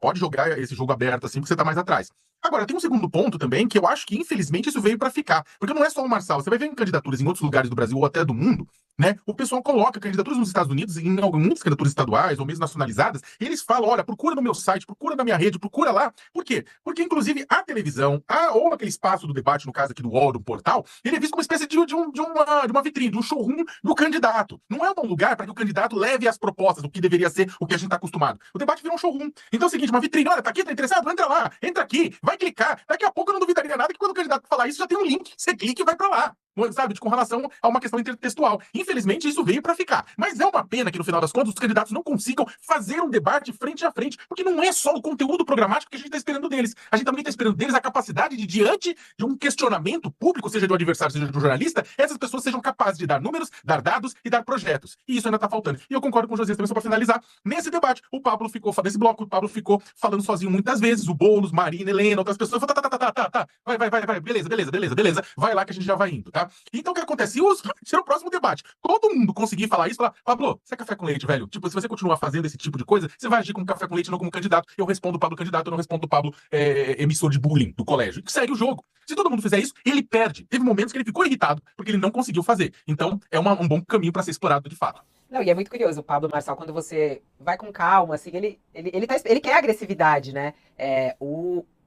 pode jogar esse jogo aberto assim, porque você tá mais atrás. Agora, tem um segundo ponto também, que eu acho que, infelizmente, isso veio para ficar. Porque não é só o Marçal. Você vai ver em candidaturas em outros lugares do Brasil ou até do mundo, né? O pessoal coloca candidaturas nos Estados Unidos, em muitas candidaturas estaduais ou mesmo nacionalizadas, e eles falam, olha, procura no meu site, procura na minha rede, procura lá. Por quê? Porque, inclusive, a televisão, ou aquele espaço do debate, no caso aqui do UOL, do portal, ele é visto como uma espécie de uma vitrine, de um showroom do candidato. Não é um lugar para que o candidato leve as propostas, o que deveria ser o que a gente está acostumado. O debate virou um showroom. Então é o seguinte, uma vitrine, olha, tá aqui, tá interessado? Entra lá, entra aqui, vai clicar. Daqui a pouco eu não duvidaria nada que quando o candidato falar isso, já tem um link, você clica e vai para lá. Sabe, com relação a uma questão intertextual. Infelizmente, isso veio para ficar. Mas é uma pena que, no final das contas, os candidatos não consigam fazer um debate frente a frente, porque não é só o conteúdo programático que a gente está esperando deles. A gente também está esperando deles a capacidade de, diante de um questionamento público, seja do adversário, seja do jornalista, essas pessoas sejam capazes de dar números, dar dados e dar projetos. E isso ainda está faltando. E eu concordo com o Josias também, só para finalizar. Nesse debate, nesse bloco, o Pablo ficou falando sozinho muitas vezes, o Boulos, Marina, Helena, outras pessoas, tá, vai, beleza, vai lá que a gente já vai indo, tá? Então o que acontece? Se o próximo debate, todo mundo conseguir falar isso, falar, Pablo, você é café com leite, velho? Tipo, se você continuar fazendo esse tipo de coisa, você vai agir como café com leite, não como candidato. Eu respondo o Pablo candidato, eu não respondo o Pablo emissor de bullying do colégio. E segue o jogo. Se todo mundo fizer isso, ele perde. Teve momentos que ele ficou irritado, porque ele não conseguiu fazer. Então, é um bom caminho para ser explorado de fato. Não, e é muito curioso, o Pablo Marçal, quando você vai com calma, assim, ele quer agressividade, né?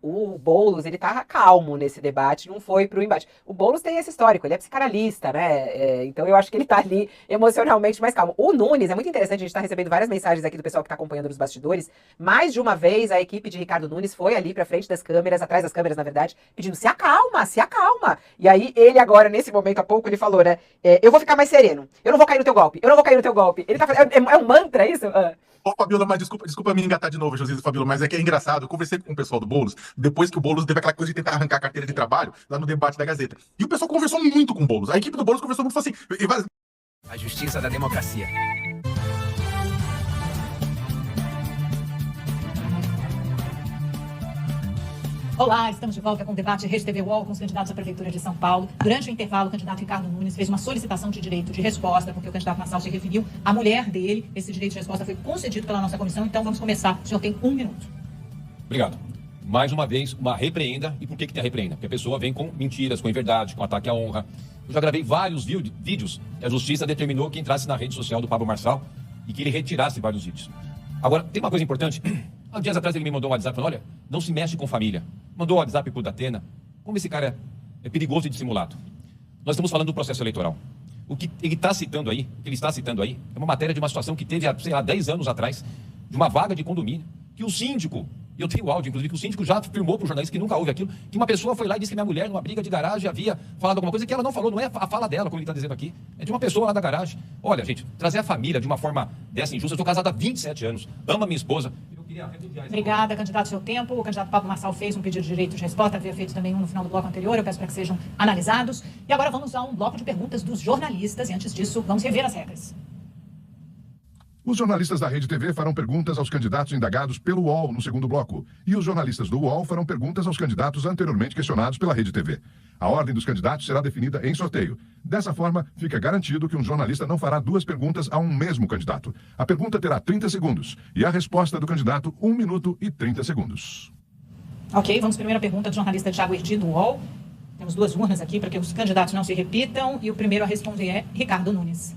O Boulos, ele tá calmo nesse debate, não foi pro embate. O Boulos tem esse histórico, ele é psicanalista, né? Então eu acho que ele tá ali emocionalmente mais calmo. O Nunes, é muito interessante, a gente tá recebendo várias mensagens aqui do pessoal que tá acompanhando nos bastidores. Mais de uma vez, a equipe de Ricardo Nunes foi ali pra frente das câmeras, atrás das câmeras, na verdade, pedindo, se acalma. E aí, ele agora, nesse momento, há pouco, ele falou, né? Eu vou ficar mais sereno, eu não vou cair no teu golpe. Ele tá fazendo, é um mantra, é isso? Ô, Fabiola, mas desculpa me engatar de novo, Josias e Fabiola, mas é que é engraçado. Eu conversei com o pessoal do Boulos, depois que o Boulos teve aquela coisa de tentar arrancar a carteira de trabalho lá no debate da Gazeta. E o pessoal conversou muito com o Boulos. A equipe do Boulos conversou muito, falou assim... A justiça da democracia. Olá, estamos de volta com o debate Rede TV UOL com os candidatos à Prefeitura de São Paulo. Durante o intervalo, o candidato Ricardo Nunes fez uma solicitação de direito de resposta, porque o candidato Marçal se referiu à mulher dele. Esse direito de resposta foi concedido pela nossa comissão, então vamos começar. O senhor tem 1 minuto. Obrigado. Mais uma vez, uma repreenda. E por que tem a repreenda? Porque a pessoa vem com mentiras, com inverdade, com ataque à honra. Eu já gravei vários vídeos que a justiça determinou que entrasse na rede social do Pablo Marçal e que ele retirasse vários vídeos. Agora, tem uma coisa importante. Há dias atrás ele me mandou um WhatsApp falando, olha, não se mexe com família. Mandou um WhatsApp por Datena. Como esse cara é perigoso e dissimulado. Nós estamos falando do processo eleitoral. O que ele está citando aí, é uma matéria de uma situação que teve, sei lá, 10 anos atrás, de uma vaga de condomínio, que o síndico, e eu tenho o áudio, inclusive, que o síndico já afirmou para o jornalista que nunca houve aquilo, que uma pessoa foi lá e disse que minha mulher, numa briga de garagem, havia falado alguma coisa que ela não falou, não é a fala dela, como ele está dizendo aqui, é de uma pessoa lá da garagem. Olha, gente, trazer a família de uma forma dessa injusta, eu estou casado há 27 anos, amo a minha esposa. Obrigada, candidato, seu tempo. O candidato Pablo Marçal fez um pedido de direito de resposta, havia feito também um no final do bloco anterior, eu peço para que sejam analisados. E agora vamos a um bloco de perguntas dos jornalistas, e antes disso, vamos rever as regras. Os jornalistas da Rede TV farão perguntas aos candidatos indagados pelo UOL no segundo bloco. E os jornalistas do UOL farão perguntas aos candidatos anteriormente questionados pela Rede TV. A ordem dos candidatos será definida em sorteio. Dessa forma, fica garantido que um jornalista não fará 2 perguntas a um mesmo candidato. A pergunta terá 30 segundos e a resposta do candidato 1 minuto e 30 segundos. Ok, vamos à primeira pergunta do jornalista Thiago Erdi, do UOL. Temos 2 urnas aqui para que os candidatos não se repitam e o primeiro a responder é Ricardo Nunes.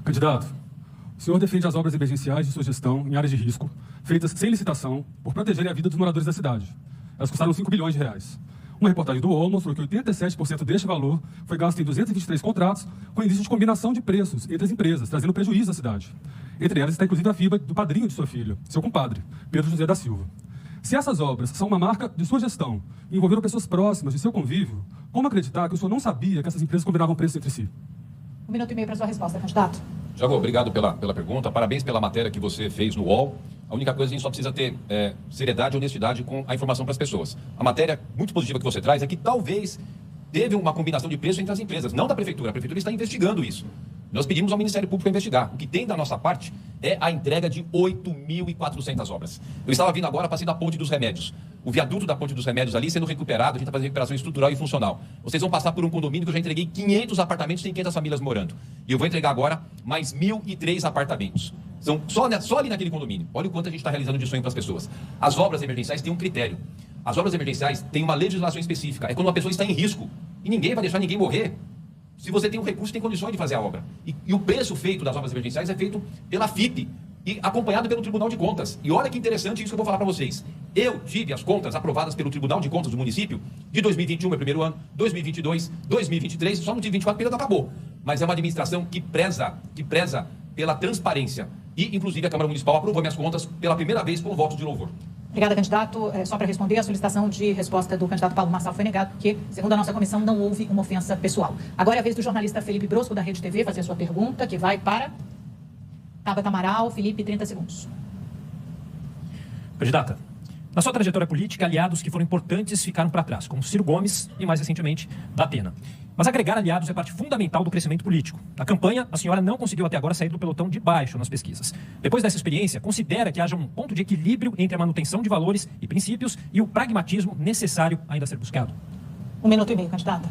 Candidato, o senhor defende as obras emergenciais de sua gestão em áreas de risco, feitas sem licitação, por protegerem a vida dos moradores da cidade. Elas custaram 5 bilhões de reais. Uma reportagem do UOL mostrou que 87% deste valor foi gasto em 223 contratos com indício de combinação de preços entre as empresas, trazendo prejuízo à cidade. Entre elas está inclusive a FIBA do padrinho de sua filha, seu compadre, Pedro José da Silva. Se essas obras são uma marca de sua gestão e envolveram pessoas próximas de seu convívio, como acreditar que o senhor não sabia que essas empresas combinavam preços entre si? 1 minuto e meio para sua resposta, candidato. Tiago, obrigado pela pergunta. Parabéns pela matéria que você fez no UOL. A única coisa, a gente só precisa ter seriedade e honestidade com a informação para as pessoas. A matéria muito positiva que você traz é que talvez teve uma combinação de preço entre as empresas, não da Prefeitura. A Prefeitura está investigando isso. Nós pedimos ao Ministério Público investigar. O que tem da nossa parte é a entrega de 8.400 obras. Eu estava vindo agora, passei da Ponte dos Remédios. O viaduto da Ponte dos Remédios ali sendo recuperado, a gente está fazendo recuperação estrutural e funcional. Vocês vão passar por um condomínio que eu já entreguei 500 apartamentos, tem 500 famílias morando. E eu vou entregar agora mais 1.003 apartamentos. São só ali naquele condomínio. Olha o quanto a gente está realizando de sonho para as pessoas. As obras emergenciais têm um critério. As obras emergenciais têm uma legislação específica. É quando uma pessoa está em risco. E ninguém vai deixar ninguém morrer. Se você tem um recurso, tem condições de fazer a obra. E o preço feito das obras emergenciais é feito pela FIP e acompanhado pelo Tribunal de Contas. E olha que interessante isso que eu vou falar para vocês. Eu tive as contas aprovadas pelo Tribunal de Contas do município de 2021, meu primeiro ano, 2022, 2023, só não tive 24 porque ainda não acabou. Mas é uma administração que preza pela transparência. E, inclusive, a Câmara Municipal aprovou minhas contas pela primeira vez com voto de louvor. Obrigada, candidato. Só para responder, a solicitação de resposta do candidato Paulo Marçal foi negada porque, segundo a nossa comissão, não houve uma ofensa pessoal. Agora é a vez do jornalista Felipe Brosco, da Rede TV, fazer a sua pergunta, que vai para Tabata Amaral. Felipe, 30 segundos. Candidata, na sua trajetória política, aliados que foram importantes ficaram para trás, como Ciro Gomes e, mais recentemente, Datena. Mas agregar aliados é parte fundamental do crescimento político. Na campanha, a senhora não conseguiu até agora sair do pelotão de baixo nas pesquisas. Depois dessa experiência, considera que haja um ponto de equilíbrio entre a manutenção de valores e princípios e o pragmatismo necessário ainda a ser buscado? 1 minuto e meio, candidata.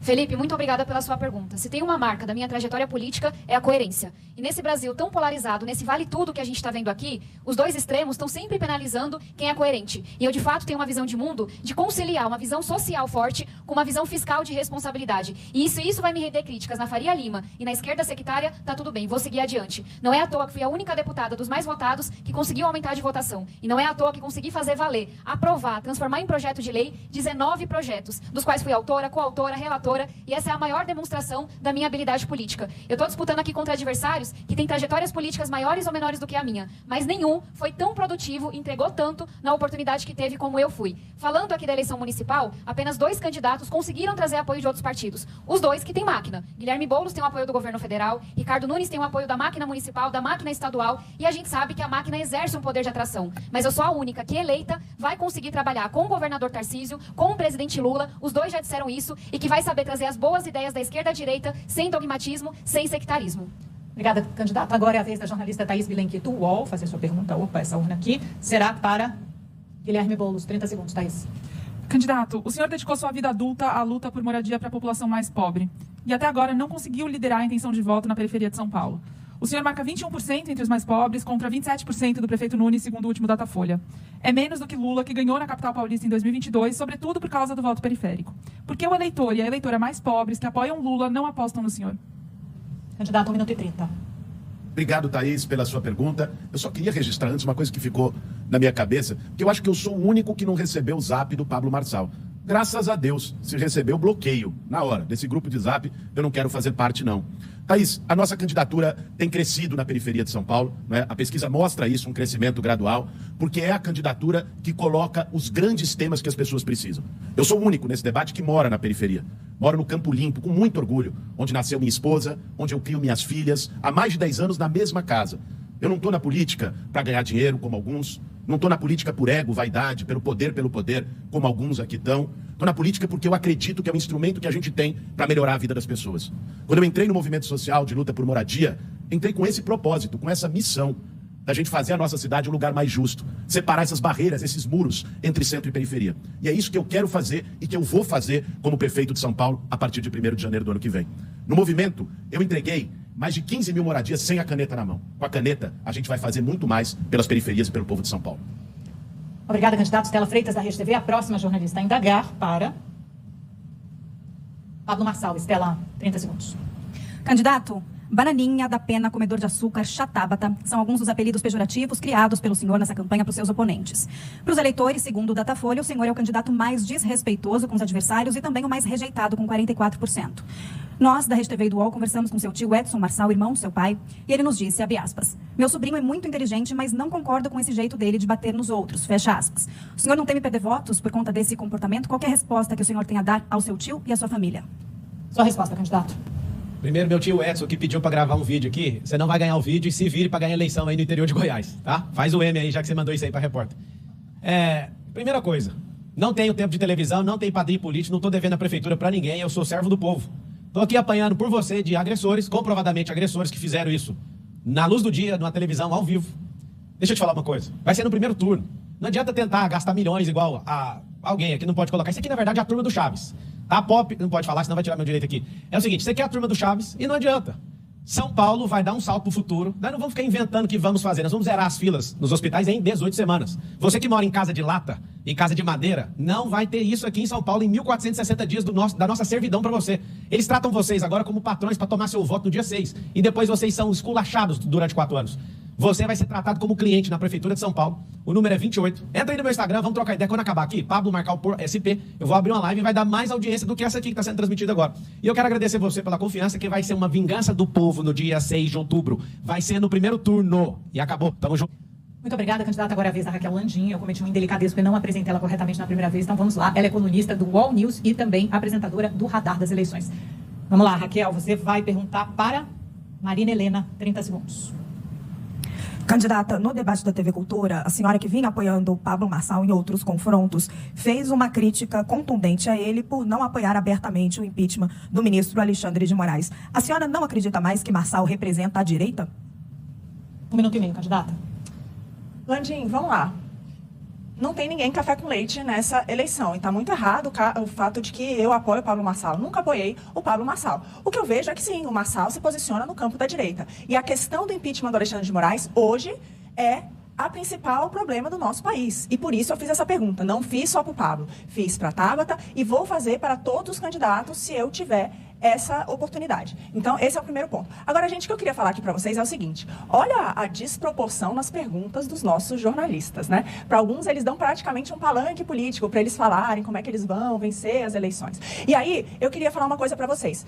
Felipe, muito obrigada pela sua pergunta. Se tem uma marca da minha trajetória política, é a coerência. E nesse Brasil tão polarizado, nesse vale tudo que a gente está vendo aqui, os dois extremos estão sempre penalizando quem é coerente. E eu, de fato, tenho uma visão de mundo de conciliar uma visão social forte com uma visão fiscal de responsabilidade. E isso vai me render críticas na Faria Lima e na esquerda sectária, tá tudo bem, vou seguir adiante. Não é à toa que fui a única deputada dos mais votados que conseguiu aumentar de votação. E não é à toa que consegui fazer valer, aprovar, transformar em projeto de lei 19 projetos, dos quais fui autora, coautora, relatora, e essa é a maior demonstração da minha habilidade política. Eu estou disputando aqui contra adversários que têm trajetórias políticas maiores ou menores do que a minha, mas nenhum foi tão produtivo, entregou tanto na oportunidade que teve como eu fui. Falando aqui da eleição municipal, apenas 2 candidatos conseguiram trazer apoio de outros partidos. Os 2 que têm máquina. Guilherme Boulos tem o apoio do governo federal, Ricardo Nunes tem o apoio da máquina municipal, da máquina estadual, e a gente sabe que a máquina exerce um poder de atração. Mas eu sou a única que, eleita, vai conseguir trabalhar com o governador Tarcísio, com o presidente Lula, os 2 já disseram isso, e que vai saber trazer as boas ideias da esquerda à direita, sem dogmatismo, sem sectarismo. Obrigada, candidato. Agora é a vez da jornalista Thaís Bilenquito, do UOL, fazer sua pergunta. Opa, essa urna aqui será para Guilherme Boulos. 30 segundos, Thaís. Candidato, o senhor dedicou sua vida adulta à luta por moradia para a população mais pobre. E até agora não conseguiu liderar a intenção de voto na periferia de São Paulo. O senhor marca 21% entre os mais pobres contra 27% do prefeito Nunes, segundo o último Datafolha. É menos do que Lula, que ganhou na capital paulista em 2022, sobretudo por causa do voto periférico. Por que o eleitor e a eleitora mais pobres que apoiam Lula não apostam no senhor? Candidato, 1 minuto e 30. Obrigado, Thaís, pela sua pergunta. Eu só queria registrar antes uma coisa que ficou na minha cabeça, porque eu acho que eu sou o único que não recebeu o zap do Pablo Marçal. Graças a Deus, se recebeu bloqueio na hora desse grupo de zap, eu não quero fazer parte, não. Thaís, a nossa candidatura tem crescido na periferia de São Paulo, né? A pesquisa mostra isso, um crescimento gradual, porque é a candidatura que coloca os grandes temas que as pessoas precisam. Eu sou o único nesse debate que mora na periferia. Moro no Campo Limpo, com muito orgulho, onde nasceu minha esposa, onde eu crio minhas filhas, há mais de 10 anos na mesma casa. Eu não estou na política para ganhar dinheiro, como alguns. Não estou na política por ego, vaidade, pelo poder, como alguns aqui estão. Estou na política porque eu acredito que é um instrumento que a gente tem para melhorar a vida das pessoas. Quando eu entrei no movimento social de luta por moradia, entrei com esse propósito, com essa missão da gente fazer a nossa cidade um lugar mais justo, separar essas barreiras, esses muros entre centro e periferia. E é isso que eu quero fazer e que eu vou fazer como prefeito de São Paulo a partir de 1º de janeiro do ano que vem. No movimento, eu entreguei mais de 15 mil moradias sem a caneta na mão. Com a caneta, a gente vai fazer muito mais pelas periferias e pelo povo de São Paulo. Obrigada, candidato. Stella Freitas, da Rede TV. A próxima jornalista a indagar para Pablo Marçal. Stella, 30 segundos. Candidato, Bananinha, da Pena, Comedor de Açúcar, Chatábata, são alguns dos apelidos pejorativos criados pelo senhor nessa campanha para os seus oponentes. Para os eleitores, segundo o Datafolha, o senhor é o candidato mais desrespeitoso com os adversários e também o mais rejeitado, com 44%. Nós, da Rede TV e do UOL, conversamos com seu tio Edson Marçal, irmão do seu pai, e ele nos disse, abre aspas, meu sobrinho é muito inteligente, mas não concordo com esse jeito dele de bater nos outros, fecha aspas. O senhor não teme perder votos por conta desse comportamento? Qual é a resposta que o senhor tem a dar ao seu tio e à sua família? Sua resposta, candidato. Primeiro, meu tio Edson, que pediu pra gravar um vídeo aqui, você não vai ganhar o vídeo e se vire pra ganhar eleição aí no interior de Goiás, tá? Faz o M aí, já que você mandou isso aí pra repórter. Primeira coisa, não tenho tempo de televisão, não tenho padrinho político, não tô devendo a prefeitura pra ninguém, eu sou servo do povo. Tô aqui apanhando por você de agressores, comprovadamente agressores que fizeram isso na luz do dia, numa televisão, ao vivo. Deixa eu te falar uma coisa, vai ser no primeiro turno. Não adianta tentar gastar milhões igual a alguém aqui, não pode colocar. Isso aqui, na verdade, é a turma do Chaves. A Pop, não pode falar, senão vai tirar meu direito aqui. É o seguinte, você quer a turma do Chaves e não adianta. São Paulo vai dar um salto pro futuro. Nós não vamos ficar inventando o que vamos fazer. Nós vamos zerar as filas nos hospitais em 18 semanas. Você que mora em casa de lata, em casa de madeira, não vai ter isso aqui em São Paulo em 1460 dias da nossa servidão para você. Eles tratam vocês agora como patrões para tomar seu voto no dia 6. E depois vocês são esculachados durante 4 anos. Você vai ser tratado como cliente na Prefeitura de São Paulo. O número é 28. Entra aí no meu Instagram, vamos trocar ideia. Quando acabar aqui, Pablo Marcal por SP, eu vou abrir uma live e vai dar mais audiência do que essa aqui que está sendo transmitida agora. E eu quero agradecer você pela confiança, que vai ser uma vingança do povo no dia 6 de outubro. Vai ser no primeiro turno. E acabou. Tamo junto. Muito obrigada, candidata. Agora é a vez da Raquel Landim. Eu cometi uma indelicadeza porque não apresentei ela corretamente na primeira vez, então vamos lá. Ela é colunista do UOL News e também apresentadora do Radar das Eleições. Vamos lá, Raquel, você vai perguntar para Marina Helena, 30 segundos. Candidata, no debate da TV Cultura, a senhora que vinha apoiando o Pablo Marçal em outros confrontos, fez uma crítica contundente a ele por não apoiar abertamente o impeachment do ministro Alexandre de Moraes. A senhora não acredita mais que Marçal representa a direita? 1 minuto e meio, candidata. Landim, vamos lá. Não tem ninguém café com leite nessa eleição. E está muito errado o fato de que eu apoio o Pablo Marçal. Nunca apoiei o Pablo Marçal. O que eu vejo é que sim, o Marçal se posiciona no campo da direita. E a questão do impeachment do Alexandre de Moraes, hoje, é a principal problema do nosso país. E por isso eu fiz essa pergunta. Não fiz só para o Pablo, fiz para a Tabata e vou fazer para todos os candidatos se eu tiver essa oportunidade. Então, esse é o primeiro ponto. Agora, gente, o que eu queria falar aqui para vocês é o seguinte. Olha a desproporção nas perguntas dos nossos jornalistas, né? Para alguns, eles dão praticamente um palanque político para eles falarem como é que eles vão vencer as eleições. E aí, eu queria falar uma coisa para vocês.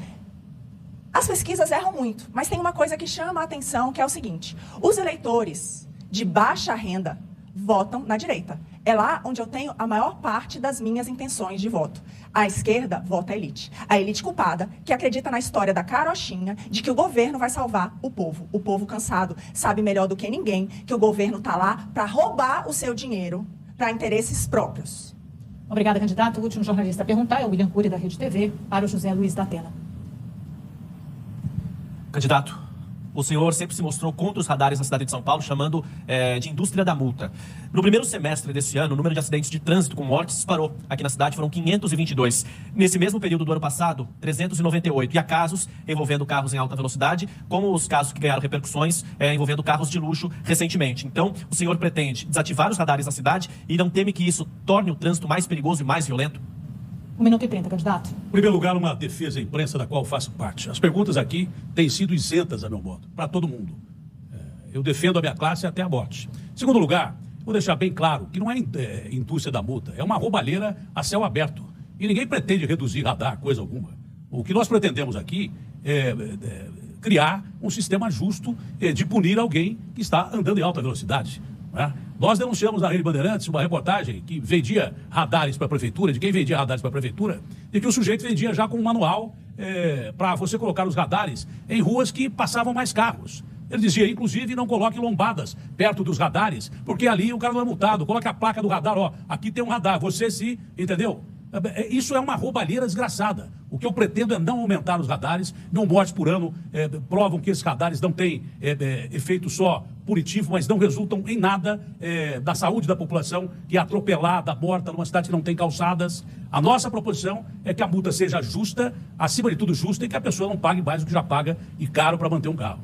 As pesquisas erram muito, mas tem uma coisa que chama a atenção, que é o seguinte. Os eleitores de baixa renda votam na direita. É lá onde eu tenho a maior parte das minhas intenções de voto. A esquerda vota a elite culpada, que acredita na história da carochinha, de que o governo vai salvar o povo cansado, sabe melhor do que ninguém que o governo está lá para roubar o seu dinheiro para interesses próprios. Obrigada, candidato. O último jornalista a perguntar é o William Cury, da Rede TV, para o José Luiz da Atena. Candidato, o senhor sempre se mostrou contra os radares na cidade de São Paulo, chamando de indústria da multa. No primeiro semestre desse ano, o número de acidentes de trânsito com mortes disparou. Aqui na cidade foram 522. Nesse mesmo período do ano passado, 398. E há casos envolvendo carros em alta velocidade, como os casos que ganharam repercussões envolvendo carros de luxo recentemente. Então, o senhor pretende desativar os radares na cidade e não teme que isso torne o trânsito mais perigoso e mais violento? 1 minuto e 30, candidato. Em primeiro lugar, uma defesa à imprensa da qual faço parte. As perguntas aqui têm sido isentas, a meu modo, para todo mundo. Eu defendo a minha classe até a morte. Em segundo lugar, vou deixar bem claro que não é indústria da multa, é uma roubalheira a céu aberto. E ninguém pretende reduzir radar, coisa alguma. O que nós pretendemos aqui é criar um sistema justo de punir alguém que está andando em alta velocidade. Nós denunciamos na Rede Bandeirantes uma reportagem que vendia radares para a prefeitura, de quem vendia radares para a prefeitura, e que o sujeito vendia já com um manual para você colocar os radares em ruas que passavam mais carros. Ele dizia, inclusive, não coloque lombadas perto dos radares, porque ali o cara não é multado. Coloque a placa do radar, ó, aqui tem um radar, você se, entendeu? Isso é uma roubalheira desgraçada. O que eu pretendo é não aumentar os radares, não mortes por ano provam que esses radares não têm efeito só punitivo, mas não resultam em nada da saúde da população, que é atropelada, morta numa cidade que não tem calçadas. A nossa proposição é que a multa seja justa, acima de tudo justa, e que a pessoa não pague mais do que já paga e caro para manter um carro.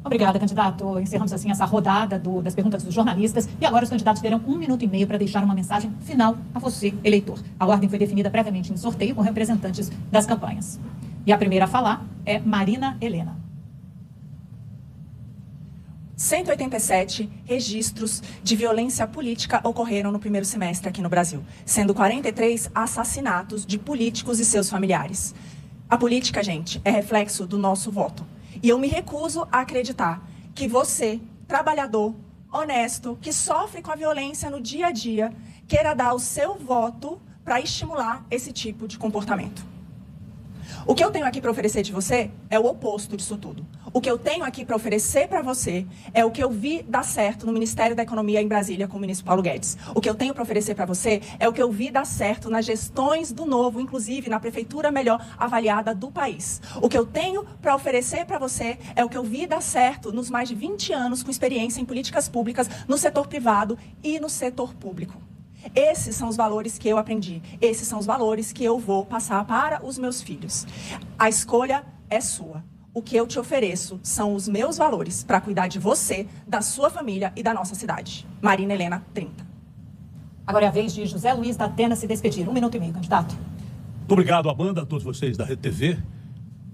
Obrigada, candidato. Encerramos assim essa rodada das perguntas dos jornalistas e agora os candidatos terão 1 minuto e meio para deixar uma mensagem final a você, eleitor. A ordem foi definida previamente em sorteio com representantes das campanhas. E a primeira a falar é Marina Helena. 187 registros de violência política ocorreram no primeiro semestre aqui no Brasil, sendo 43 assassinatos de políticos e seus familiares. A política, gente, é reflexo do nosso voto. E eu me recuso a acreditar que você, trabalhador, honesto, que sofre com a violência no dia a dia, queira dar o seu voto para estimular esse tipo de comportamento. O que eu tenho aqui para oferecer de você é o oposto disso tudo. O que eu tenho aqui para oferecer para você é o que eu vi dar certo no Ministério da Economia em Brasília com o ministro Paulo Guedes. O que eu tenho para oferecer para você é o que eu vi dar certo nas gestões do Novo, inclusive na prefeitura melhor avaliada do país. O que eu tenho para oferecer para você é o que eu vi dar certo nos mais de 20 anos com experiência em políticas públicas no setor privado e no setor público. Esses são os valores que eu aprendi. Esses são os valores que eu vou passar para os meus filhos. A escolha é sua. O que eu te ofereço são os meus valores para cuidar de você, da sua família e da nossa cidade. Marina Helena, 30. Agora é a vez de José Luiz da Atena se despedir. 1 minuto e meio, candidato. Muito obrigado, Amanda, a todos vocês da Rede TV.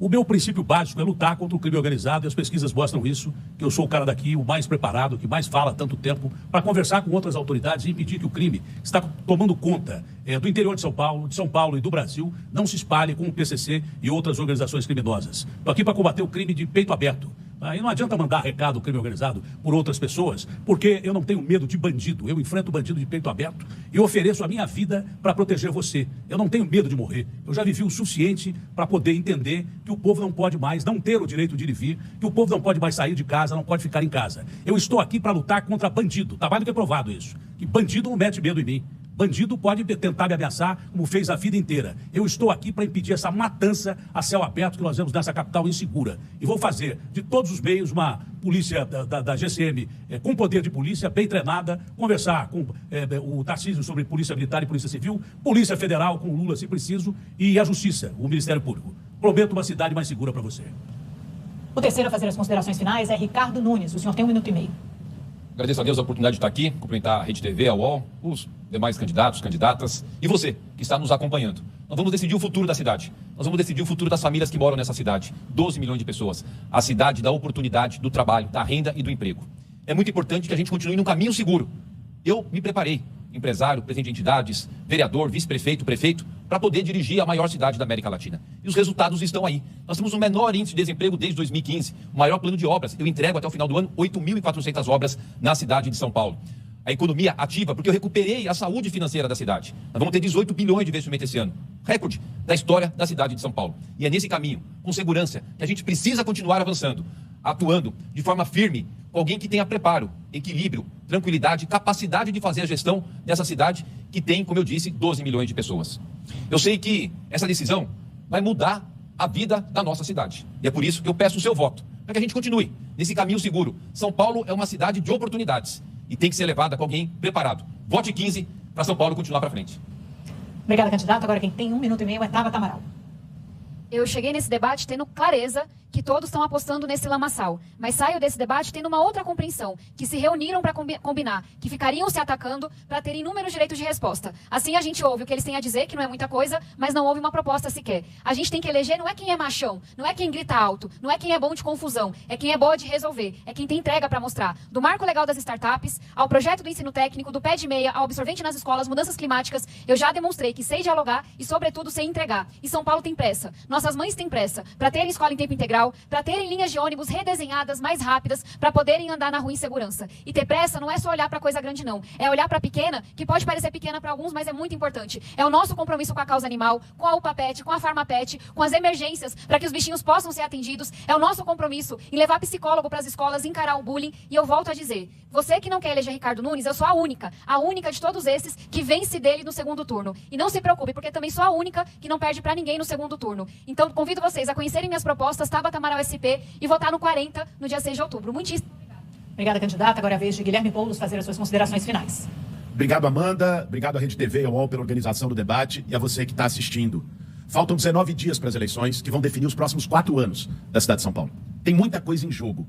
O meu princípio básico é lutar contra o crime organizado e as pesquisas mostram isso, que eu sou o cara daqui, o mais preparado, que mais fala há tanto tempo, para conversar com outras autoridades e impedir que o crime que está tomando conta do interior de São Paulo e do Brasil, não se espalhe com o PCC e outras organizações criminosas. Estou aqui para combater o crime de peito aberto. E não adianta mandar recado ao crime organizado por outras pessoas, porque eu não tenho medo de bandido. Eu enfrento bandido de peito aberto e ofereço a minha vida para proteger você. Eu não tenho medo de morrer. Eu já vivi o suficiente para poder entender que o povo não pode mais não ter o direito de ir e vir, que o povo não pode mais sair de casa, não pode ficar em casa. Eu estou aqui para lutar contra bandido. Está mais do que provado isso. Que bandido não mete medo em mim. Bandido pode tentar me ameaçar, como fez a vida inteira. Eu estou aqui para impedir essa matança a céu aberto que nós vemos nessa capital insegura. E vou fazer, de todos os meios, uma polícia da GCM com poder de polícia, bem treinada, conversar com o Tarcísio sobre polícia militar e polícia civil, polícia federal com Lula, se preciso, e a justiça, o Ministério Público. Prometo uma cidade mais segura para você. O terceiro a fazer as considerações finais é Ricardo Nunes. O senhor tem 1 minuto e meio. Agradeço a Deus a oportunidade de estar aqui, cumprimentar a Rede TV, a UOL, os demais candidatos, candidatas e você que está nos acompanhando. Nós vamos decidir o futuro da cidade. Nós vamos decidir o futuro das famílias que moram nessa cidade. 12 milhões de pessoas. A cidade da oportunidade, do trabalho, da renda e do emprego. É muito importante que a gente continue num caminho seguro. Eu me preparei, empresário, presidente de entidades, vereador, vice-prefeito, prefeito, para poder dirigir a maior cidade da América Latina. E os resultados estão aí. Nós temos o menor índice de desemprego desde 2015, o maior plano de obras. Eu entrego até o final do ano 8.400 obras na cidade de São Paulo. A economia ativa, porque eu recuperei a saúde financeira da cidade. Nós vamos ter 18 bilhões de investimento esse ano. Recorde da história da cidade de São Paulo. E é nesse caminho, com segurança, que a gente precisa continuar avançando, atuando de forma firme, com alguém que tenha preparo, equilíbrio, tranquilidade, capacidade de fazer a gestão dessa cidade que tem, como eu disse, 12 milhões de pessoas. Eu sei que essa decisão vai mudar a vida da nossa cidade. E é por isso que eu peço o seu voto, para que a gente continue nesse caminho seguro. São Paulo é uma cidade de oportunidades e tem que ser levada com alguém preparado. Vote 15 para São Paulo continuar para frente. Obrigada, candidato. Agora quem tem 1 minuto e meio é Tabata Amaral. Eu cheguei nesse debate tendo clareza que todos estão apostando nesse lamaçal. Mas saio desse debate tendo uma outra compreensão, que se reuniram para combinar, que ficariam se atacando para terem inúmeros direitos de resposta. Assim a gente ouve o que eles têm a dizer, que não é muita coisa, mas não houve uma proposta sequer. A gente tem que eleger não é quem é machão, não é quem grita alto, não é quem é bom de confusão, é quem é boa de resolver, é quem tem entrega para mostrar. Do marco legal das startups, ao projeto do ensino técnico, do pé de meia, ao absorvente nas escolas, mudanças climáticas, eu já demonstrei que sei dialogar e, sobretudo, sei entregar. E São Paulo tem pressa. Nossas mães têm pressa para terem escola em tempo integral, para terem linhas de ônibus redesenhadas, mais rápidas, para poderem andar na rua em segurança. E ter pressa não é só olhar para coisa grande, não. É olhar para pequena, que pode parecer pequena para alguns, mas é muito importante. É o nosso compromisso com a causa animal, com a UPAPET, com a Farmapet, com as emergências, para que os bichinhos possam ser atendidos. É o nosso compromisso em levar psicólogo para as escolas, encarar o bullying. E eu volto a dizer, você que não quer eleger Ricardo Nunes, eu sou a única de todos esses que vence dele no segundo turno. E não se preocupe, porque também sou a única que não perde para ninguém no segundo turno. Então, convido vocês a conhecerem minhas propostas, Tabata Amaral SP, e votar no 40 no dia 6 de outubro. Muitíssimo obrigada. Obrigada, candidata. Agora é a vez de Guilherme Boulos fazer as suas considerações finais. Obrigado, Amanda. Obrigado à Rede TV e ao UOL pela organização do debate e a você que está assistindo. Faltam 19 dias para as eleições que vão definir os próximos 4 anos da cidade de São Paulo. Tem muita coisa em jogo.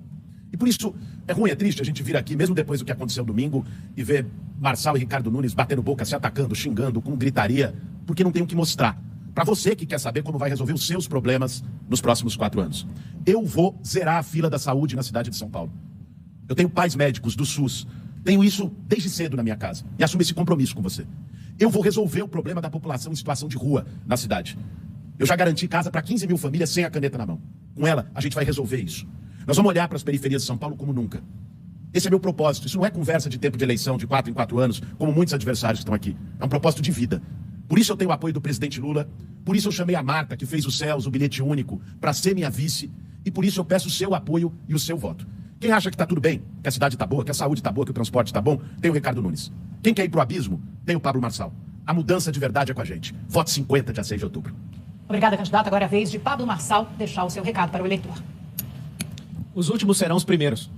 E por isso, é ruim, é triste a gente vir aqui, mesmo depois do que aconteceu domingo, e ver Marçal e Ricardo Nunes batendo boca, se atacando, xingando, com gritaria, porque não tem o que mostrar. Para você que quer saber como vai resolver os seus problemas nos próximos 4 anos. Eu vou zerar a fila da saúde na cidade de São Paulo. Eu tenho pais médicos do SUS. Tenho isso desde cedo na minha casa. E assumo esse compromisso com você. Eu vou resolver o problema da população em situação de rua na cidade. Eu já garanti casa para 15 mil famílias sem a caneta na mão. Com ela, a gente vai resolver isso. Nós vamos olhar para as periferias de São Paulo como nunca. Esse é meu propósito. Isso não é conversa de tempo de eleição de 4 em 4 anos, como muitos adversários que estão aqui. É um propósito de vida. Por isso eu tenho o apoio do presidente Lula, por isso eu chamei a Marta, que fez o CELS, o bilhete único, para ser minha vice, e por isso eu peço o seu apoio e o seu voto. Quem acha que está tudo bem, que a cidade está boa, que a saúde está boa, que o transporte está bom, tem o Ricardo Nunes. Quem quer ir pro abismo, tem o Pablo Marçal. A mudança de verdade é com a gente. Vote 50, dia 6 de outubro. Obrigada, candidato. Agora é a vez de Pablo Marçal deixar o seu recado para o eleitor. Os últimos serão os primeiros.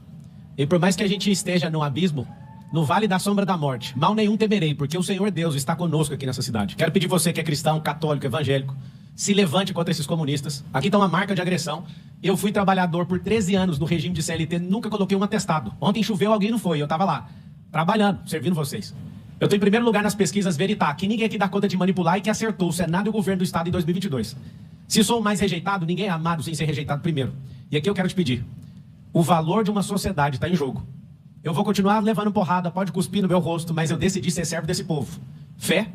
E por mais que a gente esteja no abismo, no vale da sombra da morte, mal nenhum temerei, porque o Senhor Deus está conosco aqui nessa cidade. Quero pedir você que é cristão, católico, evangélico, se levante contra esses comunistas. Aqui está uma marca de agressão. Eu fui trabalhador por 13 anos no regime de CLT, nunca coloquei um atestado. Ontem choveu, alguém não foi, eu estava lá, trabalhando, servindo vocês. Eu estou em primeiro lugar nas pesquisas Veritá, que ninguém aqui dá conta de manipular e que acertou o Senado e o governo do Estado em 2022. Se sou o mais rejeitado, ninguém é amado sem ser rejeitado primeiro. E aqui eu quero te pedir, o valor de uma sociedade está em jogo. Eu vou continuar levando porrada, pode cuspir no meu rosto, mas eu decidi ser servo desse povo. Fé,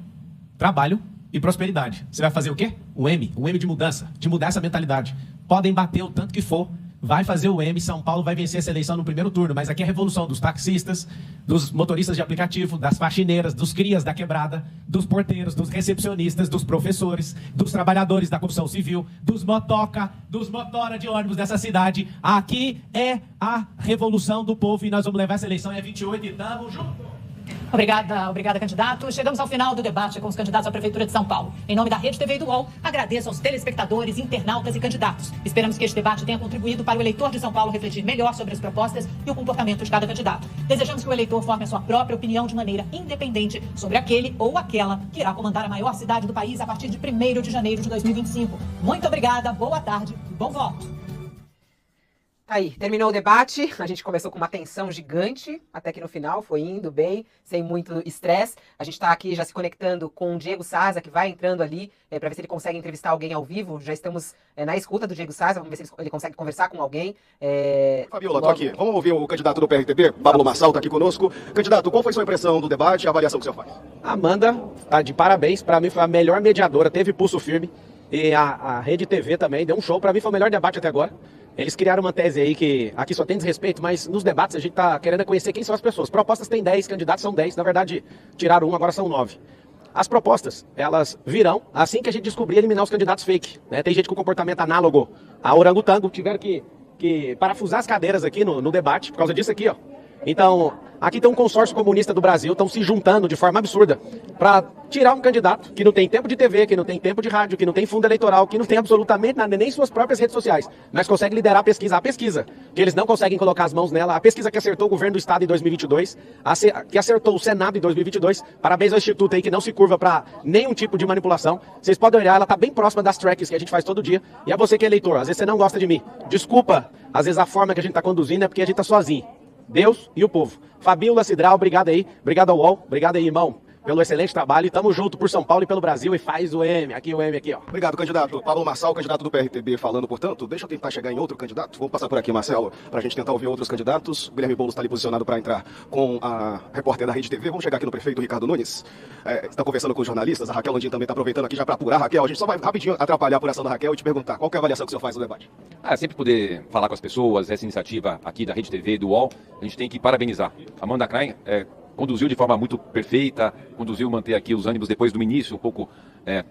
trabalho e prosperidade. Você vai fazer o quê? O M de mudança, de mudar essa mentalidade. Podem bater o tanto que for, vai fazer o M, São Paulo vai vencer essa eleição no primeiro turno, mas aqui é a revolução dos taxistas, dos motoristas de aplicativo, das faxineiras, dos crias da quebrada, dos porteiros, dos recepcionistas, dos professores, dos trabalhadores da construção civil, dos motoca, dos motora de ônibus dessa cidade. Aqui é a revolução do povo e nós vamos levar essa eleição, é 28 e tamo junto. Obrigada, candidato. Chegamos ao final do debate com os candidatos à Prefeitura de São Paulo. Em nome da Rede TV e do UOL, agradeço aos telespectadores, internautas e candidatos. Esperamos que este debate tenha contribuído para o eleitor de São Paulo refletir melhor sobre as propostas e o comportamento de cada candidato. Desejamos que o eleitor forme a sua própria opinião de maneira independente sobre aquele ou aquela que irá comandar a maior cidade do país a partir de 1º de janeiro de 2025. Muito obrigada, boa tarde e bom voto. Aí, terminou o debate, a gente começou com uma tensão gigante, até que no final foi indo bem, sem muito estresse. A gente está aqui já se conectando com o Diego Saza, que vai entrando ali, para ver se ele consegue entrevistar alguém ao vivo. Já estamos na escuta do Diego Saza, vamos ver se ele consegue conversar com alguém. Fabiola, tô aqui. Vamos ouvir o candidato do PRTB, Pablo Marçal, está aqui conosco. Candidato, qual foi sua impressão do debate e a avaliação que o senhor faz? Amanda, tá de parabéns, para mim foi a melhor mediadora, teve pulso firme. E a Rede TV também deu um show, para mim foi o melhor debate até agora. Eles criaram uma tese aí que aqui só tem desrespeito, mas nos debates a gente tá querendo conhecer quem são as pessoas. Propostas tem 10, candidatos são 10, na verdade tiraram um, agora são 9. As propostas, elas virão assim que a gente descobrir eliminar os candidatos fake, né? Tem gente com comportamento análogo a orangotango, tiveram que parafusar as cadeiras aqui no debate, por causa disso aqui, ó. Então, aqui tem um consórcio comunista do Brasil, estão se juntando de forma absurda para tirar um candidato que não tem tempo de TV, que não tem tempo de rádio, que não tem fundo eleitoral, que não tem absolutamente nada, nem suas próprias redes sociais, mas consegue liderar a pesquisa, que eles não conseguem colocar as mãos nela, a pesquisa que acertou o governo do Estado em 2022, que acertou o Senado em 2022, parabéns ao Instituto aí que não se curva para nenhum tipo de manipulação. Vocês podem olhar, ela está bem próxima das tracks que a gente faz todo dia, e é você que é eleitor, às vezes você não gosta de mim, desculpa, às vezes a forma que a gente está conduzindo é porque a gente está sozinho. Deus e o povo. Fabiola Cidral, obrigado aí. Obrigado ao UOL. Obrigado aí, irmão, pelo excelente trabalho. E tamo junto por São Paulo e pelo Brasil. E faz o M. Aqui o M, aqui, ó. Obrigado, candidato. Pablo Marçal, candidato do PRTB, falando, portanto. Deixa eu tentar chegar em outro candidato. Vamos passar por aqui, Marcelo, pra gente tentar ouvir outros candidatos. O Guilherme Boulos está ali posicionado para entrar com a repórter da Rede TV. Vamos chegar aqui no prefeito Ricardo Nunes. Está conversando com os jornalistas. A Raquel Landim também está aproveitando aqui já para apurar. Raquel, a gente só vai rapidinho atrapalhar a apuração da Raquel e te perguntar qual que é a avaliação que o senhor faz no debate. Sempre poder falar com as pessoas, essa iniciativa aqui da Rede TV, do UOL, a gente tem que parabenizar. Amanda Klein conduziu de forma muito perfeita, conduziu manter aqui os ânimos depois do início um pouco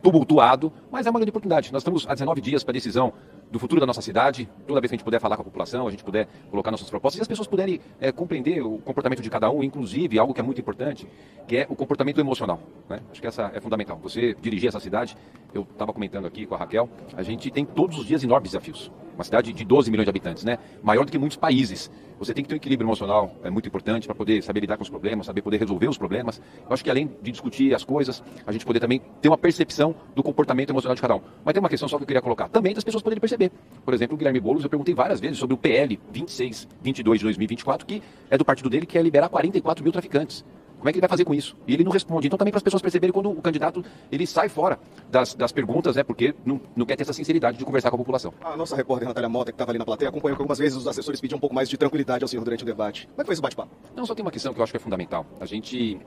tumultuado, mas é uma grande oportunidade. Nós estamos há 19 dias para a decisão do futuro da nossa cidade. Toda vez que a gente puder falar com a população, a gente puder colocar nossas propostas e as pessoas puderem compreender o comportamento de cada um, inclusive algo que é muito importante, que é o comportamento emocional, né? Acho que essa é fundamental. Você dirigir essa cidade, eu estava comentando aqui com a Raquel, a gente tem todos os dias enormes desafios. Uma cidade de 12 milhões de habitantes, né? Maior do que muitos países. Você tem que ter um equilíbrio emocional, é muito importante para poder saber lidar com os problemas, saber poder resolver os problemas. Eu acho que além de discutir as coisas, a gente poder também ter uma percepção do comportamento emocional de cada um. Mas tem uma questão só que eu queria colocar, também das pessoas poderem perceber. Por exemplo, o Guilherme Boulos, eu perguntei várias vezes sobre o PL 2622 de 2024, que é do partido dele, que é liberar 44 mil traficantes. Como é que ele vai fazer com isso? E ele não responde. Então também para as pessoas perceberem quando o candidato ele sai fora das perguntas, né? Porque não quer ter essa sinceridade de conversar com a população. A nossa repórter Natália Mota, que estava ali na plateia, acompanhou que algumas vezes os assessores pediam um pouco mais de tranquilidade ao senhor durante o debate. Como é que foi esse bate-papo? Não, só tem uma questão que eu acho que é fundamental. A gente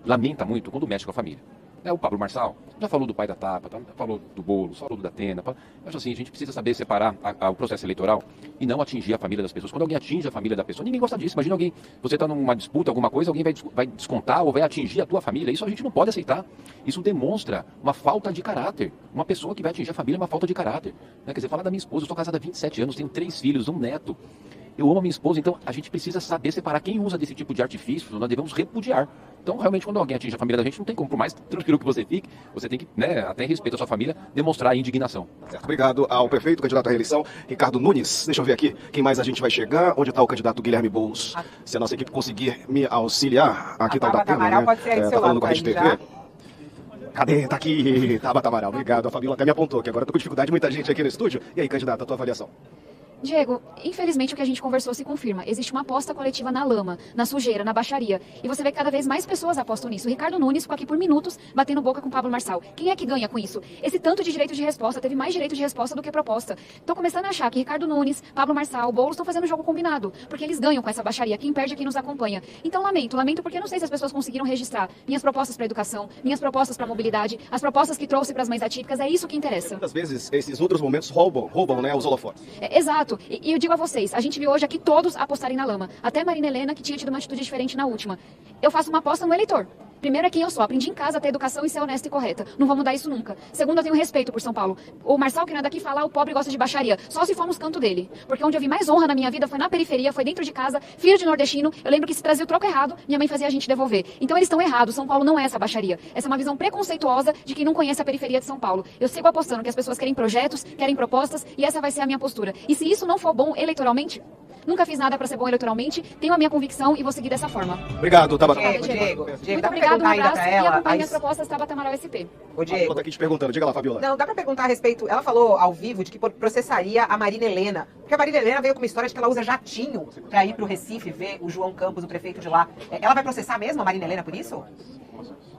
lamenta muito quando mexe com a família. O Pablo Marçal já falou do pai da Tapa, falou do Boulos, falou do Datena. Eu acho assim, a gente precisa saber separar o processo eleitoral e não atingir a família das pessoas. Quando alguém atinge a família da pessoa, ninguém gosta disso. Imagina alguém, você está numa disputa, alguma coisa, alguém vai descontar ou vai atingir a tua família. Isso a gente não pode aceitar. Isso demonstra uma falta de caráter. Uma pessoa que vai atingir a família é uma falta de caráter. Quer dizer, falar da minha esposa, eu estou casada há 27 anos, tenho 3 filhos, um neto. Eu amo a minha esposa, então a gente precisa saber separar quem usa desse tipo de artifício, nós devemos repudiar. Então, realmente, quando alguém atinge a família da gente, não tem como, por mais tranquilo que você fique, você tem que, até em respeito à sua família, demonstrar a indignação. Certo. Obrigado ao prefeito, candidato à reeleição, Ricardo Nunes. Deixa eu ver aqui quem mais a gente vai chegar. Onde está o candidato Guilherme Boulos? Se a nossa equipe conseguir me auxiliar, aqui está o Datena, né? Pode ser aí do seu falando lado, com a Rede TV. já. Cadê? Tá aqui. Tabata Amaral. Obrigado. A Fabíola até me apontou que agora eu tô com dificuldade, muita gente aqui no estúdio. E aí, candidato, a tua avaliação? Diego, infelizmente o que a gente conversou se confirma. Existe uma aposta coletiva na lama, na sujeira, na baixaria. E você vê que cada vez mais pessoas apostam nisso. O Ricardo Nunes ficou aqui por minutos batendo boca com o Pablo Marçal. Quem é que ganha com isso? Esse tanto de direito de resposta, teve mais direito de resposta do que proposta. Estou começando a achar que Ricardo Nunes, Pablo Marçal, Boulos estão fazendo jogo combinado. Porque eles ganham com essa baixaria. Quem perde é quem nos acompanha. Então lamento porque eu não sei se as pessoas conseguiram registrar minhas propostas para educação, minhas propostas para mobilidade, as propostas que trouxe para as mães atípicas. É isso que interessa. Muitas vezes esses outros momentos roubam, né, os holofotes. Exato. E eu digo a vocês, a gente viu hoje aqui todos apostarem na lama. Até Marina Helena, que tinha tido uma atitude diferente na última. Eu faço uma aposta no eleitor. Primeiro é quem eu sou. Aprendi em casa a ter educação e ser honesta e correta. Não vou mudar isso nunca. Segundo, eu tenho respeito por São Paulo. O Marçal, que não é daqui, fala, o pobre gosta de baixaria. Só se for nos cantos dele. Porque onde eu vi mais honra na minha vida foi na periferia, foi dentro de casa, filho de nordestino. Eu lembro que se trazia o troco errado, minha mãe fazia a gente devolver. Então eles estão errados. São Paulo não é essa baixaria. Essa é uma visão preconceituosa de quem não conhece a periferia de São Paulo. Eu sigo apostando que as pessoas querem projetos, querem propostas, e essa vai ser a minha postura. E se isso não for bom eleitoralmente, nunca fiz nada para ser bom eleitoralmente, tenho a minha convicção e vou seguir dessa forma. Obrigado, Tabata. Diego, muito obrigado, um abraço e acompanhe minhas propostas Tabata Amaral SP. Ô, Diego. Tá aqui te perguntando, diga lá, Fabiola. Não, dá pra perguntar a respeito. Ela falou ao vivo de que processaria a Marina Helena. Porque a Marina Helena veio com uma história de que ela usa jatinho pra ir pro Recife ver o João Campos, o prefeito de lá. Ela vai processar mesmo a Marina Helena por isso?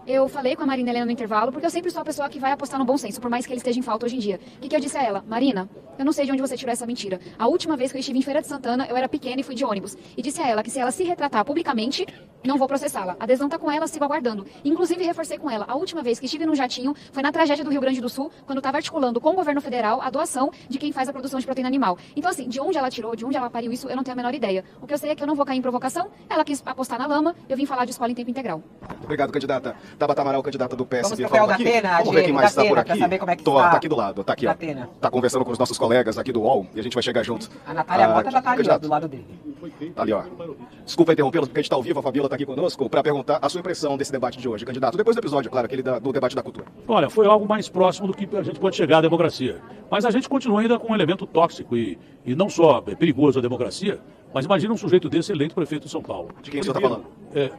Eu falei com a Marina Helena no intervalo, porque eu sempre sou a pessoa que vai apostar no bom senso, por mais que ele esteja em falta hoje em dia. O que eu disse a ela? Marina, eu não sei de onde você tirou essa mentira. A última vez que eu estive em Feira de Santana, eu era pequena e fui de ônibus. E disse a ela que se ela se retratar publicamente, não vou processá-la. A adesão tá com ela, sigo aguardando. Inclusive, reforcei com ela. A última vez que estive num jatinho foi na tragédia do Rio Grande do Sul, quando estava articulando com o governo federal a doação de quem faz a produção de proteína animal. Então, assim, de onde ela tirou, de onde ela pariu isso, eu não tenho a menor ideia. O que eu sei é que eu não vou cair em provocação. Ela quis apostar na lama, eu vim falar de escola em tempo integral. Obrigado, candidata. Tabata Amaral, candidata do PSB. Vamos pro Datena, Vamos ver quem mais está por aqui. Pra saber como é que tá aqui do lado, tá aqui, ó. Datena. Tá conversando com os nossos colegas aqui do UOL e a gente vai chegar junto. A Natália Mota já tá ali, ó, do lado dele. Tá ali, ó. Desculpa interrompê-los, porque a gente tá ao vivo, a Fabiola tá aqui conosco, para perguntar a sua impressão desse debate de hoje, candidato. Depois do episódio, claro, aquele do debate da cultura. Olha, foi algo mais próximo do que a gente pode chegar à democracia. Mas a gente continua ainda com um elemento tóxico e não só perigoso à democracia, mas imagina um sujeito desse eleito prefeito de São Paulo. De quem o senhor tá falando?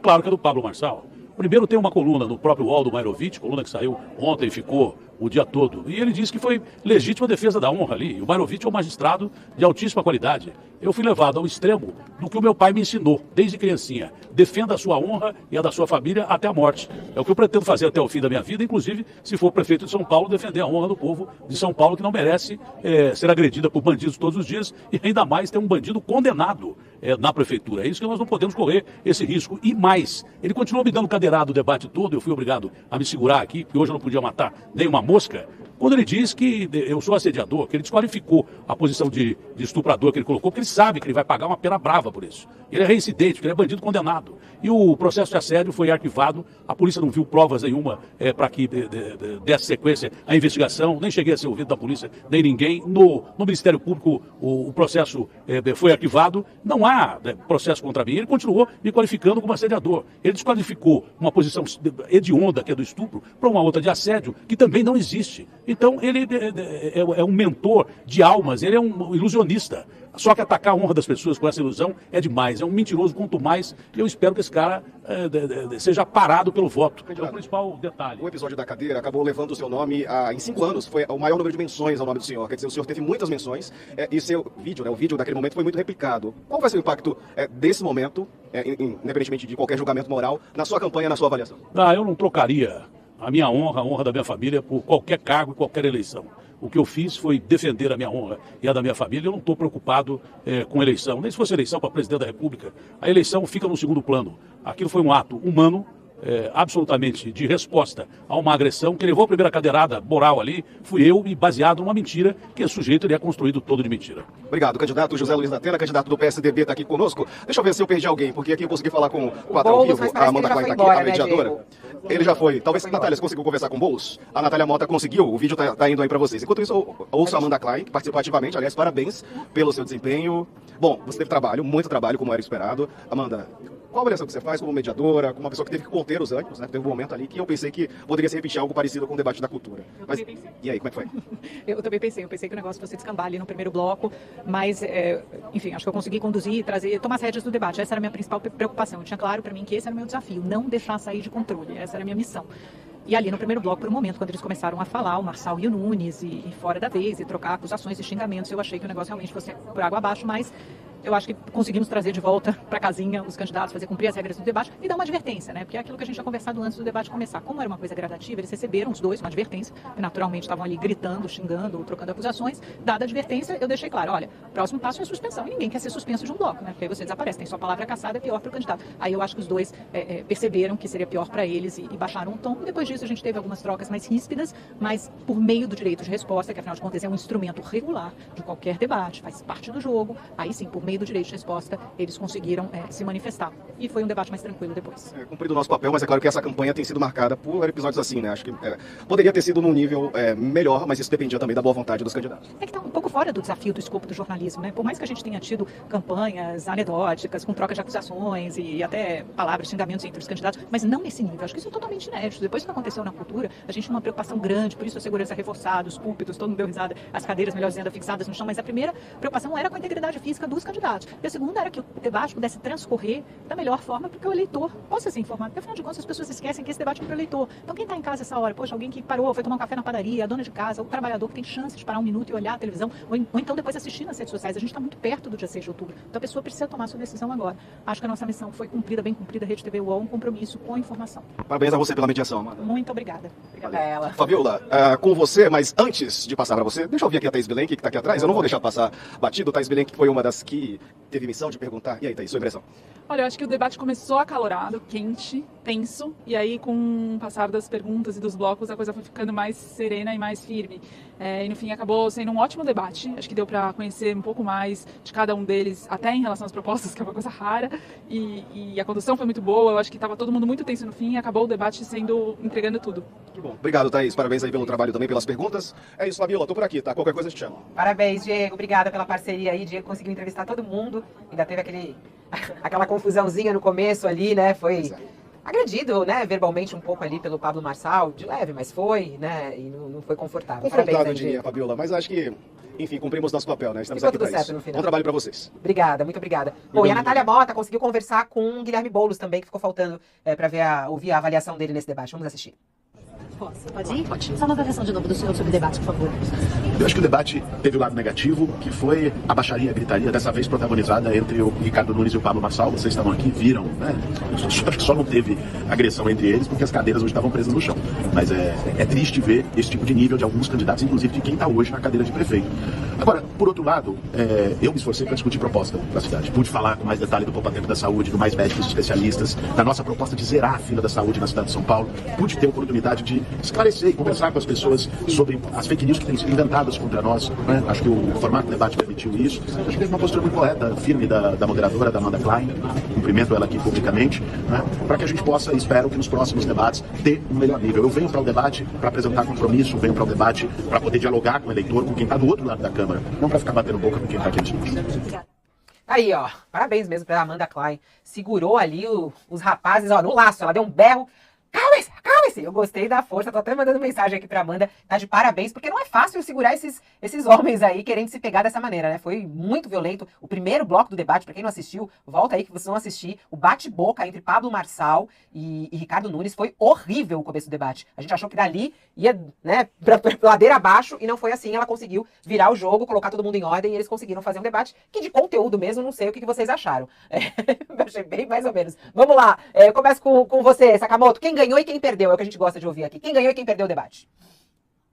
Claro que é do Pablo Marçal. Primeiro tem uma coluna no próprio UOL do Mairovitch, coluna que saiu ontem e ficou o dia todo. E ele disse que foi legítima defesa da honra ali. O Mairovitch é um magistrado de altíssima qualidade. Eu fui levado ao extremo do que o meu pai me ensinou, desde criancinha. Defenda a sua honra e a da sua família até a morte. É o que eu pretendo fazer até o fim da minha vida, inclusive, se for prefeito de São Paulo, defender a honra do povo de São Paulo, que não merece ser agredida por bandidos todos os dias, e ainda mais ter um bandido condenado na prefeitura. É isso que nós não podemos correr esse risco. E mais, ele continuou me dando cadeirado o debate todo, eu fui obrigado a me segurar aqui, porque hoje eu não podia matar nenhuma mosca, quando ele diz que eu sou assediador, que ele desqualificou a posição de estuprador que ele colocou, porque ele sabe que ele vai pagar uma pena brava por isso. Ele é reincidente, porque ele é bandido condenado. E o processo de assédio foi arquivado, a polícia não viu provas nenhuma para que desse sequência à investigação, nem cheguei a ser ouvido da polícia, nem ninguém. No Ministério Público o processo foi arquivado, não há processo contra mim. Ele continuou me qualificando como assediador. Ele desqualificou uma posição hedionda, que é do estupro, para uma outra de assédio, que também não existe. Então, ele é um mentor de almas, ele é um ilusionista. Só que atacar a honra das pessoas com essa ilusão é demais, é um mentiroso quanto mais. E eu espero que esse cara seja parado pelo voto. É o principal detalhe. O episódio da cadeira acabou levando o seu nome em 5 anos. Foi o maior número de menções ao nome do senhor. Quer dizer, o senhor teve muitas menções e seu vídeo, o vídeo daquele momento foi muito replicado. Qual vai ser o impacto desse momento, independentemente de qualquer julgamento moral, na sua campanha, na sua avaliação? Eu não trocaria a minha honra, a honra da minha família, por qualquer cargo e qualquer eleição. O que eu fiz foi defender a minha honra e a da minha família. Eu não estou preocupado com eleição. Nem se fosse eleição para presidente da República, a eleição fica no segundo plano. Aquilo foi um ato humano, absolutamente de resposta a uma agressão, que levou a primeira cadeirada moral ali, fui eu, e baseado numa mentira, que esse sujeito ele é construído todo de mentira. Obrigado, candidato José Luiz da Atena, candidato do PSDB, está aqui conosco. Deixa eu ver se eu perdi alguém, porque aqui eu consegui falar com o patrão Boulos, vivo, mas a Amanda parece que Klein ele já está aqui, foi a embora, né, mediadora. Diego? Ele já foi. Talvez, Natália, você conseguiu conversar com o Boulos? A Natália Mota conseguiu, o vídeo tá indo aí para vocês. Enquanto isso, eu ouço a Amanda Klein, que participou ativamente. Aliás, parabéns pelo seu desempenho. Bom, você teve trabalho, muito trabalho, como era esperado. Amanda, qual a avaliação que você faz como mediadora, como uma pessoa que teve que conter os ânimos, né? Teve um momento ali que eu pensei que poderia se repetir algo parecido com o debate da cultura. Mas, e aí, como é que foi? Eu também pensei que o negócio fosse descambar ali no primeiro bloco, mas, enfim, acho que eu consegui conduzir, tomar as rédeas do debate. Essa era a minha principal preocupação. Eu tinha claro para mim que esse era o meu desafio, não deixar sair de controle. Essa era a minha missão. E ali no primeiro bloco, por um momento, quando eles começaram a falar, o Marçal e o Nunes, e fora da vez, e trocar acusações e xingamentos, eu achei que o negócio realmente fosse por água abaixo, mas eu acho que conseguimos trazer de volta para casinha os candidatos, fazer cumprir as regras do debate e dar uma advertência, né? Porque é aquilo que a gente tinha conversado antes do debate começar. Como era uma coisa gradativa, eles receberam os dois uma advertência, e naturalmente estavam ali gritando, xingando, trocando acusações. Dada a advertência, eu deixei claro, olha, o próximo passo é suspensão, e ninguém quer ser suspenso de um bloco, né? Porque aí você desaparece, tem sua palavra caçada, é pior para o candidato. Aí eu acho que os dois perceberam que seria pior para eles e baixaram o tom. E depois disso a gente teve algumas trocas mais ríspidas, mas por meio do direito de resposta, que afinal de contas é um instrumento regular de qualquer debate, faz parte do jogo. Aí sim, por meio do direito de resposta, eles conseguiram se manifestar. E foi um debate mais tranquilo depois. Cumprido o nosso papel, mas é claro que essa campanha tem sido marcada por episódios assim, né? Acho que poderia ter sido num nível melhor, mas isso dependia também da boa vontade dos candidatos. É que está um pouco fora do desafio do escopo do jornalismo, né? Por mais que a gente tenha tido campanhas anedóticas, com troca de acusações e até palavras, xingamentos entre os candidatos, mas não nesse nível. Acho que isso é totalmente inédito. Depois do que aconteceu na cultura, a gente tinha uma preocupação grande, por isso a segurança reforçada, os púlpitos, todo mundo deu risada, as cadeiras, melhor dizendo, fixadas no chão, mas a primeira preocupação era com a integridade física dos candidatos. E a segunda era que o debate pudesse transcorrer da melhor forma para que o eleitor possa ser informado. Porque, afinal de contas, as pessoas esquecem que esse debate é para o eleitor. Então, quem está em casa essa hora? Poxa, alguém que parou, foi tomar um café na padaria, a dona de casa, o trabalhador que tem chance de parar um minuto e olhar a televisão, ou então depois assistir nas redes sociais. A gente está muito perto do dia 6 de outubro. Então, a pessoa precisa tomar sua decisão agora. Acho que a nossa missão foi cumprida, bem cumprida, Rede TV UOL, um compromisso com a informação. Parabéns a você pela mediação, Amanda. Muito obrigada. Obrigada a ela. Fabiola, com você, mas antes de passar para você, deixa eu ouvir aqui a Thaís Bilenque, que está aqui atrás. Eu não vou deixar passar batido. Thaís Bilenque foi uma das que teve missão de perguntar. E aí, Thaís, sua impressão? Olha, eu acho que o debate começou acalorado, quente, tenso, e aí com o passar das perguntas e dos blocos a coisa foi ficando mais serena e mais firme. E no fim acabou sendo um ótimo debate, acho que deu para conhecer um pouco mais de cada um deles, até em relação às propostas, que é uma coisa rara, e a condução foi muito boa, eu acho que estava todo mundo muito tenso no fim e acabou o debate entregando tudo. Que bom. Obrigado, Thaís, parabéns aí pelo trabalho também, pelas perguntas. É isso, Fabiola, tô por aqui, tá? Qualquer coisa eu te chamo. Parabéns, Diego, obrigada pela parceria aí, Diego conseguiu entrevistar todo mundo, ainda teve aquela confusãozinha no começo ali, né, foi agredido, né, verbalmente um pouco ali pelo Pablo Marçal, de leve, mas foi, né, e não foi confortável. Confortável, eu diria, Fabiola, mas acho que, enfim, cumprimos nosso papel, né, estamos aqui para isso. No final. Bom trabalho para vocês. Obrigada, muito obrigada. Bom, e a Natália Mota conseguiu conversar com o Guilherme Boulos também, que ficou faltando para ouvir a avaliação dele nesse debate. Vamos assistir. Posso? Pode ir? Pode. Só uma avaliação de novo do senhor sobre o debate, por favor. Eu acho que o debate teve o lado negativo, que foi a baixaria, a gritaria, dessa vez protagonizada entre o Ricardo Nunes e o Pablo Marçal. Vocês estavam aqui, viram, né? Acho que só não teve agressão entre eles porque as cadeiras hoje estavam presas no chão. Mas é triste ver esse tipo de nível de alguns candidatos, inclusive de quem está hoje na cadeira de prefeito. Agora, por outro lado, eu me esforcei para discutir proposta da cidade. Pude falar com mais detalhe do poupa-tempo da saúde, do mais médicos especialistas, da nossa proposta de zerar a fila da saúde na cidade de São Paulo. Pude ter a oportunidade de esclarecer e conversar com as pessoas sobre as fake news que têm sido inventadas contra nós, né? Acho que o formato do debate permitiu isso. Acho que teve uma postura muito correta, firme da moderadora, da Amanda Klein. Cumprimento ela aqui publicamente, né? Para que a gente possa, espero que nos próximos debates, ter um melhor nível. Eu venho para o debate para apresentar compromisso, venho para o debate para poder dialogar com o eleitor, com quem está do outro lado da Câmara, não para ficar batendo boca com quem está aqui dentro. Aí, ó, parabéns mesmo para Amanda Klein. Segurou ali os rapazes, ó, no laço, ela deu um berro. Calma-se, calma-se. Eu gostei da força, tô até mandando mensagem aqui pra Amanda, tá de parabéns, porque não é fácil segurar esses homens aí querendo se pegar dessa maneira, né? Foi muito violento. O primeiro bloco do debate, pra quem não assistiu, volta aí que vocês vão assistir. O bate-boca entre Pablo Marçal e Ricardo Nunes foi horrível o começo do debate. A gente achou que dali ia, né, pra ladeira abaixo, e não foi assim. Ela conseguiu virar o jogo, colocar todo mundo em ordem, e eles conseguiram fazer um debate que de conteúdo mesmo, não sei o que vocês acharam. Eu achei bem mais ou menos. Vamos lá, eu começo com você, Sakamoto. Quem ganhou e quem perdeu? É o que a gente gosta de ouvir aqui. Quem ganhou e quem perdeu o debate?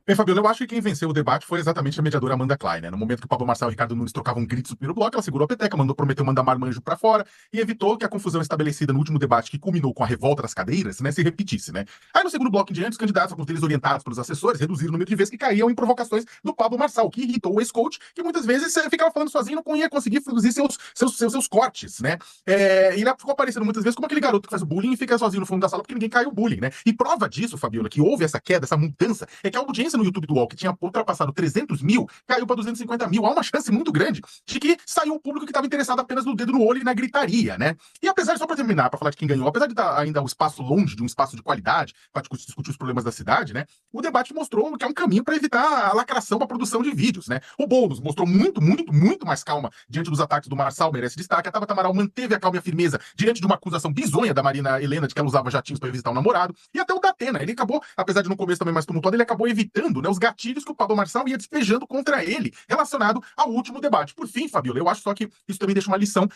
Bem, Fabiola, eu acho que quem venceu o debate foi exatamente a mediadora Amanda Klein, né? No momento que o Pablo Marçal e o Ricardo Nunes trocavam gritos no primeiro bloco, ela segurou a peteca, prometeu mandar marmanjo pra fora e evitou que a confusão estabelecida no último debate, que culminou com a revolta das cadeiras, né, se repetisse, né? Aí no segundo bloco em diante, os candidatos, alguns deles orientados pelos assessores, reduziram o número de vezes que caíam em provocações do Pablo Marçal, que irritou o ex-coach, que muitas vezes ficava falando sozinho e não ia conseguir produzir seus cortes, né? E ele ficou aparecendo muitas vezes como aquele garoto que faz o bullying e fica sozinho no fundo da sala porque ninguém caiu o bullying, né? E prova disso, Fabiola, que houve essa queda, essa mudança, é que a audiência no YouTube do UOL, que tinha ultrapassado 300 mil, caiu para 250 mil. Há uma chance muito grande de que saiu um público que estava interessado apenas no dedo no olho e na gritaria, né? E apesar, só para terminar, para falar de quem ganhou, apesar de estar ainda um espaço longe de um espaço de qualidade para discutir os problemas da cidade, né? O debate mostrou que é um caminho para evitar a lacração para a produção de vídeos, né? O Boulos mostrou muito mais calma diante dos ataques do Marçal, merece destaque. A Tabata Amaral manteve a calma e a firmeza diante de uma acusação bizonha da Marina Helena de que ela usava jatinhos para ir visitar o namorado. E até o Datena, ele acabou, apesar de no começo também mais tumultuado, ele acabou evitando, né, os gatilhos que o Pablo Marçal ia despejando contra ele, relacionado ao último debate. Por fim, Fabiola, eu acho só que isso também deixa uma lição.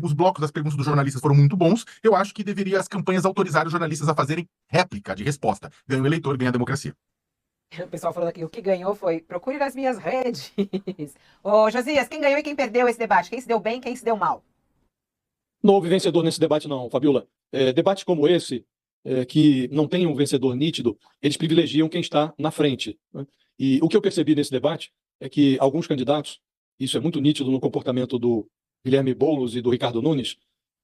Os blocos das perguntas dos jornalistas foram muito bons. Eu acho que deveria as campanhas autorizarem os jornalistas a fazerem réplica de resposta. Ganha o eleitor, ganha a democracia. O pessoal falando aqui, o que ganhou foi, procure nas minhas redes. Ô, Josias, quem ganhou e quem perdeu esse debate? Quem se deu bem, quem se deu mal? Não houve vencedor nesse debate, não, Fabiola. Debates como esse, que não tem um vencedor nítido, eles privilegiam quem está na frente, né? E o que eu percebi nesse debate é que alguns candidatos, isso é muito nítido no comportamento do Guilherme Boulos e do Ricardo Nunes,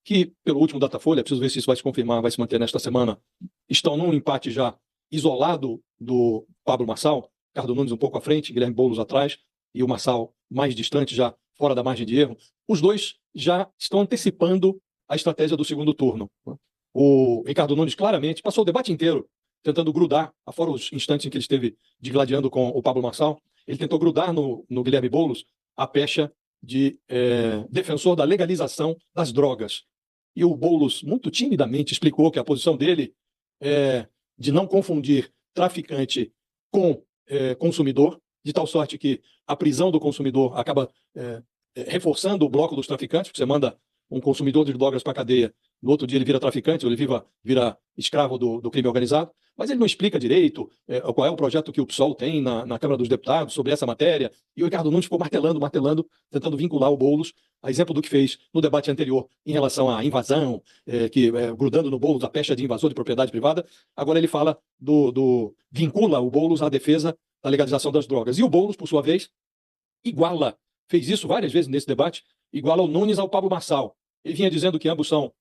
que, pelo último Datafolha, preciso ver se isso vai se confirmar, vai se manter nesta semana, estão num empate já isolado do Pablo Marçal, Ricardo Nunes um pouco à frente, Guilherme Boulos atrás, e o Marçal mais distante, já fora da margem de erro. Os dois já estão antecipando a estratégia do segundo turno. O Ricardo Nunes claramente passou o debate inteiro tentando grudar, afora os instantes em que ele esteve digladiando com o Pablo Marçal, ele tentou grudar no Guilherme Boulos a pecha de defensor da legalização das drogas. E o Boulos, muito timidamente, explicou que a posição dele é de não confundir traficante com consumidor, de tal sorte que a prisão do consumidor acaba reforçando o bloco dos traficantes, porque você manda um consumidor de drogas para a cadeia, no outro dia ele vira traficante, ou ele vira escravo do crime organizado, mas ele não explica direito qual é o projeto que o PSOL tem na Câmara dos Deputados sobre essa matéria, e o Ricardo Nunes ficou martelando, tentando vincular o Boulos, a exemplo do que fez no debate anterior em relação à invasão, grudando no Boulos a pecha de invasor de propriedade privada. Agora ele fala vincula o Boulos à defesa da legalização das drogas. E o Boulos, por sua vez, fez isso várias vezes nesse debate, iguala o Nunes ao Pablo Marçal. Ele vinha dizendo que ambos são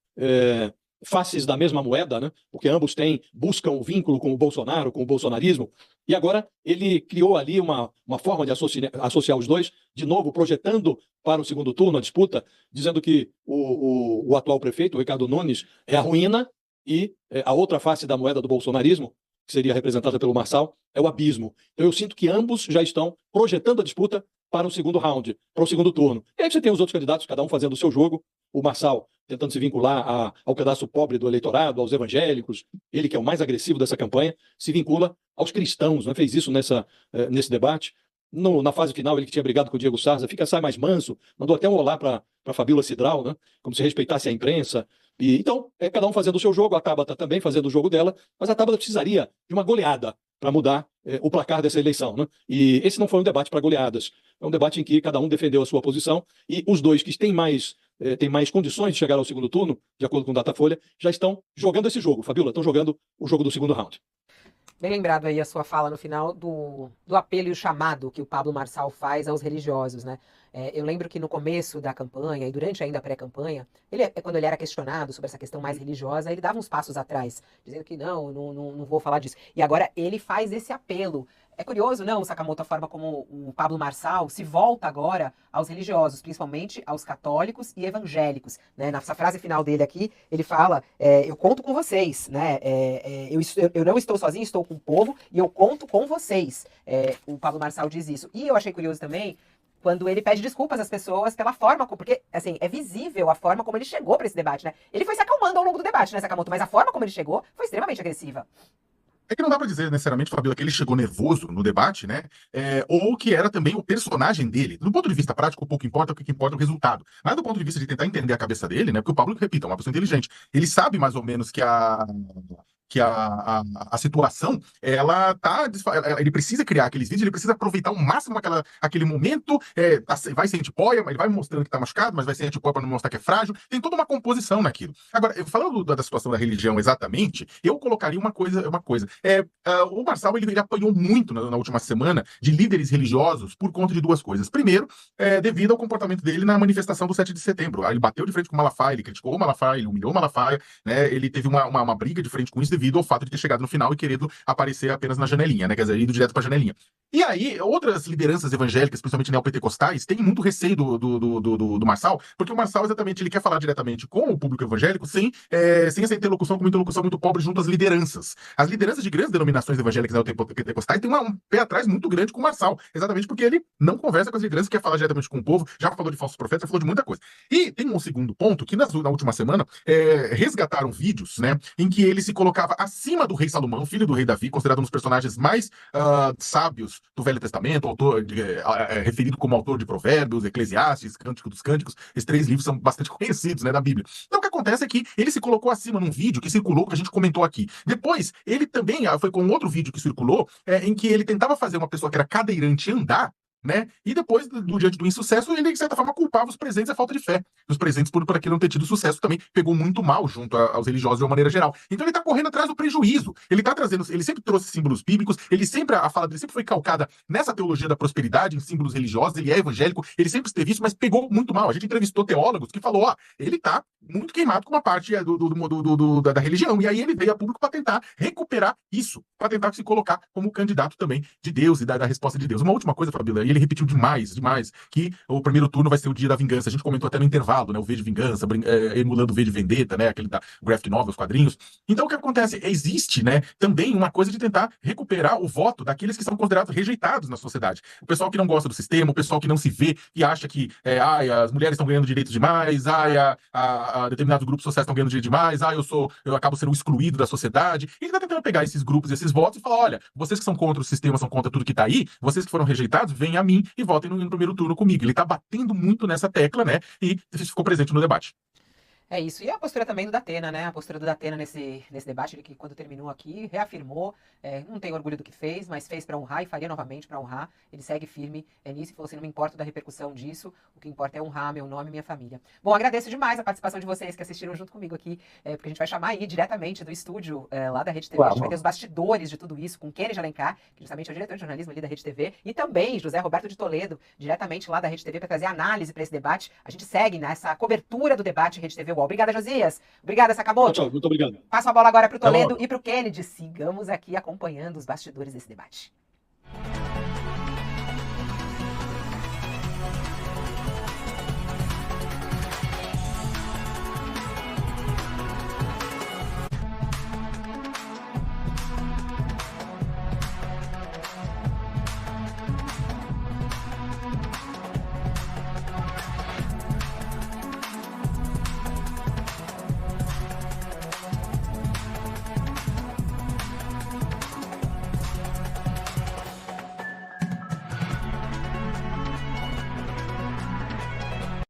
faces da mesma moeda, né? Porque ambos buscam o vínculo com o Bolsonaro, com o bolsonarismo, e agora ele criou ali uma forma de associar os dois, de novo projetando para o segundo turno a disputa, dizendo que o atual prefeito, o Ricardo Nunes, é a ruína e a outra face da moeda do bolsonarismo, que seria representada pelo Marçal, é o abismo. Então eu sinto que ambos já estão projetando a disputa para o segundo round, para o segundo turno. E aí você tem os outros candidatos, cada um fazendo o seu jogo, o Marçal tentando se vincular ao pedaço pobre do eleitorado, aos evangélicos, ele que é o mais agressivo dessa campanha, se vincula aos cristãos, né? Fez isso nesse debate. Na fase final, ele que tinha brigado com o Diego Sarza, sai mais manso, mandou até um olá para a Fabíola Cidral, né? Como se respeitasse a imprensa. Então, cada um fazendo o seu jogo, a Tabata também fazendo o jogo dela, mas a Tabata precisaria de uma goleada para mudar o placar dessa eleição, né? E esse não foi um debate para goleadas, é um debate em que cada um defendeu a sua posição e os dois que têm mais condições de chegar ao segundo turno, de acordo com o Datafolha, já estão jogando esse jogo, Fabíola, estão jogando o jogo do segundo round. Bem lembrado aí a sua fala no final do apelo e o chamado que o Pablo Marçal faz aos religiosos, né? Eu lembro que no começo da campanha e durante ainda a pré-campanha, quando ele era questionado sobre essa questão mais religiosa, ele dava uns passos atrás, dizendo que não vou falar disso. E agora ele faz esse apelo. É curioso, não, Sakamoto, a forma como o Pablo Marçal se volta agora aos religiosos, principalmente aos católicos e evangélicos, né? Nessa frase final dele aqui, ele fala, eu conto com vocês, né? Eu não estou sozinho, estou com o povo e eu conto com vocês. O Pablo Marçal diz isso. E eu achei curioso também quando ele pede desculpas às pessoas pela forma, porque, assim, é visível a forma como ele chegou para esse debate, né? Ele foi se acalmando ao longo do debate, né, Sakamoto? Mas a forma como ele chegou foi extremamente agressiva. É que não dá pra dizer necessariamente, Fabíola, que ele chegou nervoso no debate, né? Ou que era também o personagem dele. Do ponto de vista prático, pouco importa, o que importa é o resultado. Mas do ponto de vista de tentar entender a cabeça dele, né? Porque o Pablo, repito, é uma pessoa inteligente. Ele sabe mais ou menos que que a situação, ele precisa criar aqueles vídeos, ele precisa aproveitar ao máximo aquele momento, vai ser antipoia, ele vai mostrando que tá machucado, mas vai ser antipoia para não mostrar que é frágil, tem toda uma composição naquilo. Agora, falando da situação da religião exatamente, eu colocaria uma coisa. O Marçal, ele apanhou muito na última semana de líderes religiosos por conta de duas coisas. Primeiro, devido ao comportamento dele na manifestação do 7 de setembro. Ele bateu de frente com o Malafaia, ele criticou o Malafaia, ele humilhou o Malafaia, né? Ele teve uma briga de frente com isso devido ao fato de ter chegado no final e querido aparecer apenas na janelinha, né? Quer dizer, ido direto pra janelinha. E aí, outras lideranças evangélicas, principalmente neopentecostais, têm muito receio do Marçal, porque o Marçal, exatamente, ele quer falar diretamente com o público evangélico sem essa interlocução, com uma interlocução muito pobre junto às lideranças. As lideranças de grandes denominações evangélicas neopentecostais têm um pé atrás muito grande com o Marçal, exatamente porque ele não conversa com as lideranças, quer falar diretamente com o povo, já falou de falsos profetas, já falou de muita coisa. E tem um segundo ponto, que na última semana resgataram vídeos, né, em que ele se colocava acima do rei Salomão, filho do rei Davi, considerado um dos personagens mais sábios do Velho Testamento, referido como autor de Provérbios, Eclesiastes, Cântico dos Cânticos. Esses 3 livros são bastante conhecidos, né, da Bíblia. Então o que acontece é que ele se colocou acima num vídeo que circulou, que a gente comentou aqui. Depois, ele também foi com outro vídeo que circulou, em que ele tentava fazer uma pessoa que era cadeirante andar, né? E depois, diante do insucesso, ele, de certa forma, culpava os presentes a falta de fé. Os presentes, por aquilo não ter tido sucesso, também pegou muito mal junto aos religiosos de uma maneira geral. Então ele tá correndo atrás do prejuízo. Ele tá trazendo, ele sempre trouxe símbolos bíblicos, a fala dele sempre foi calcada nessa teologia da prosperidade, em símbolos religiosos, ele é evangélico, ele sempre esteve isso, mas pegou muito mal. A gente entrevistou teólogos que falou, ele tá muito queimado com uma parte da religião. E aí ele veio a público para tentar recuperar isso, para tentar se colocar como candidato também de Deus e da resposta de Deus. Uma última coisa, Fabíola, ele repetiu demais, que o primeiro turno vai ser o dia da vingança. A gente comentou até no intervalo, né? O V de Vingança, emulando o V de Vendetta, né? Aquele da graphic novel, os quadrinhos. Então o que acontece? Existe, né, também uma coisa de tentar recuperar o voto daqueles que são considerados rejeitados na sociedade. O pessoal que não gosta do sistema, o pessoal que não se vê, que acha que as mulheres estão ganhando direitos demais, determinados grupos sociais estão ganhando direito demais, eu acabo sendo excluído da sociedade. Ele está tentando pegar esses grupos, esses votos e falar, olha, vocês que são contra o sistema, são contra tudo que está aí, vocês que foram rejeitados, venham a mim e votem no primeiro turno comigo. Ele está batendo muito nessa tecla, né? E ficou presente no debate. É isso. E a postura também do Datena, né? A postura do Datena nesse debate, ele que quando terminou aqui, reafirmou, não tem orgulho do que fez, mas fez para honrar e faria novamente para honrar. Ele segue firme nisso e falou assim, não me importa da repercussão disso, o que importa é honrar meu nome e minha família. Bom, agradeço demais a participação de vocês que assistiram junto comigo aqui, porque a gente vai chamar aí diretamente do estúdio lá da Rede TV. A gente vai ter os bastidores de tudo isso com Kenny de Alencar, que justamente é o diretor de jornalismo ali da Rede TV, e também José Roberto de Toledo, diretamente lá da Rede TV, para trazer análise para esse debate. A gente segue nessa cobertura do debate Rede TV UOL. Obrigada, Josias. Obrigada, Sakamoto. Tchau, muito obrigado. Passo a bola agora para o Toledo e para o Kennedy. Sigamos aqui acompanhando os bastidores desse debate.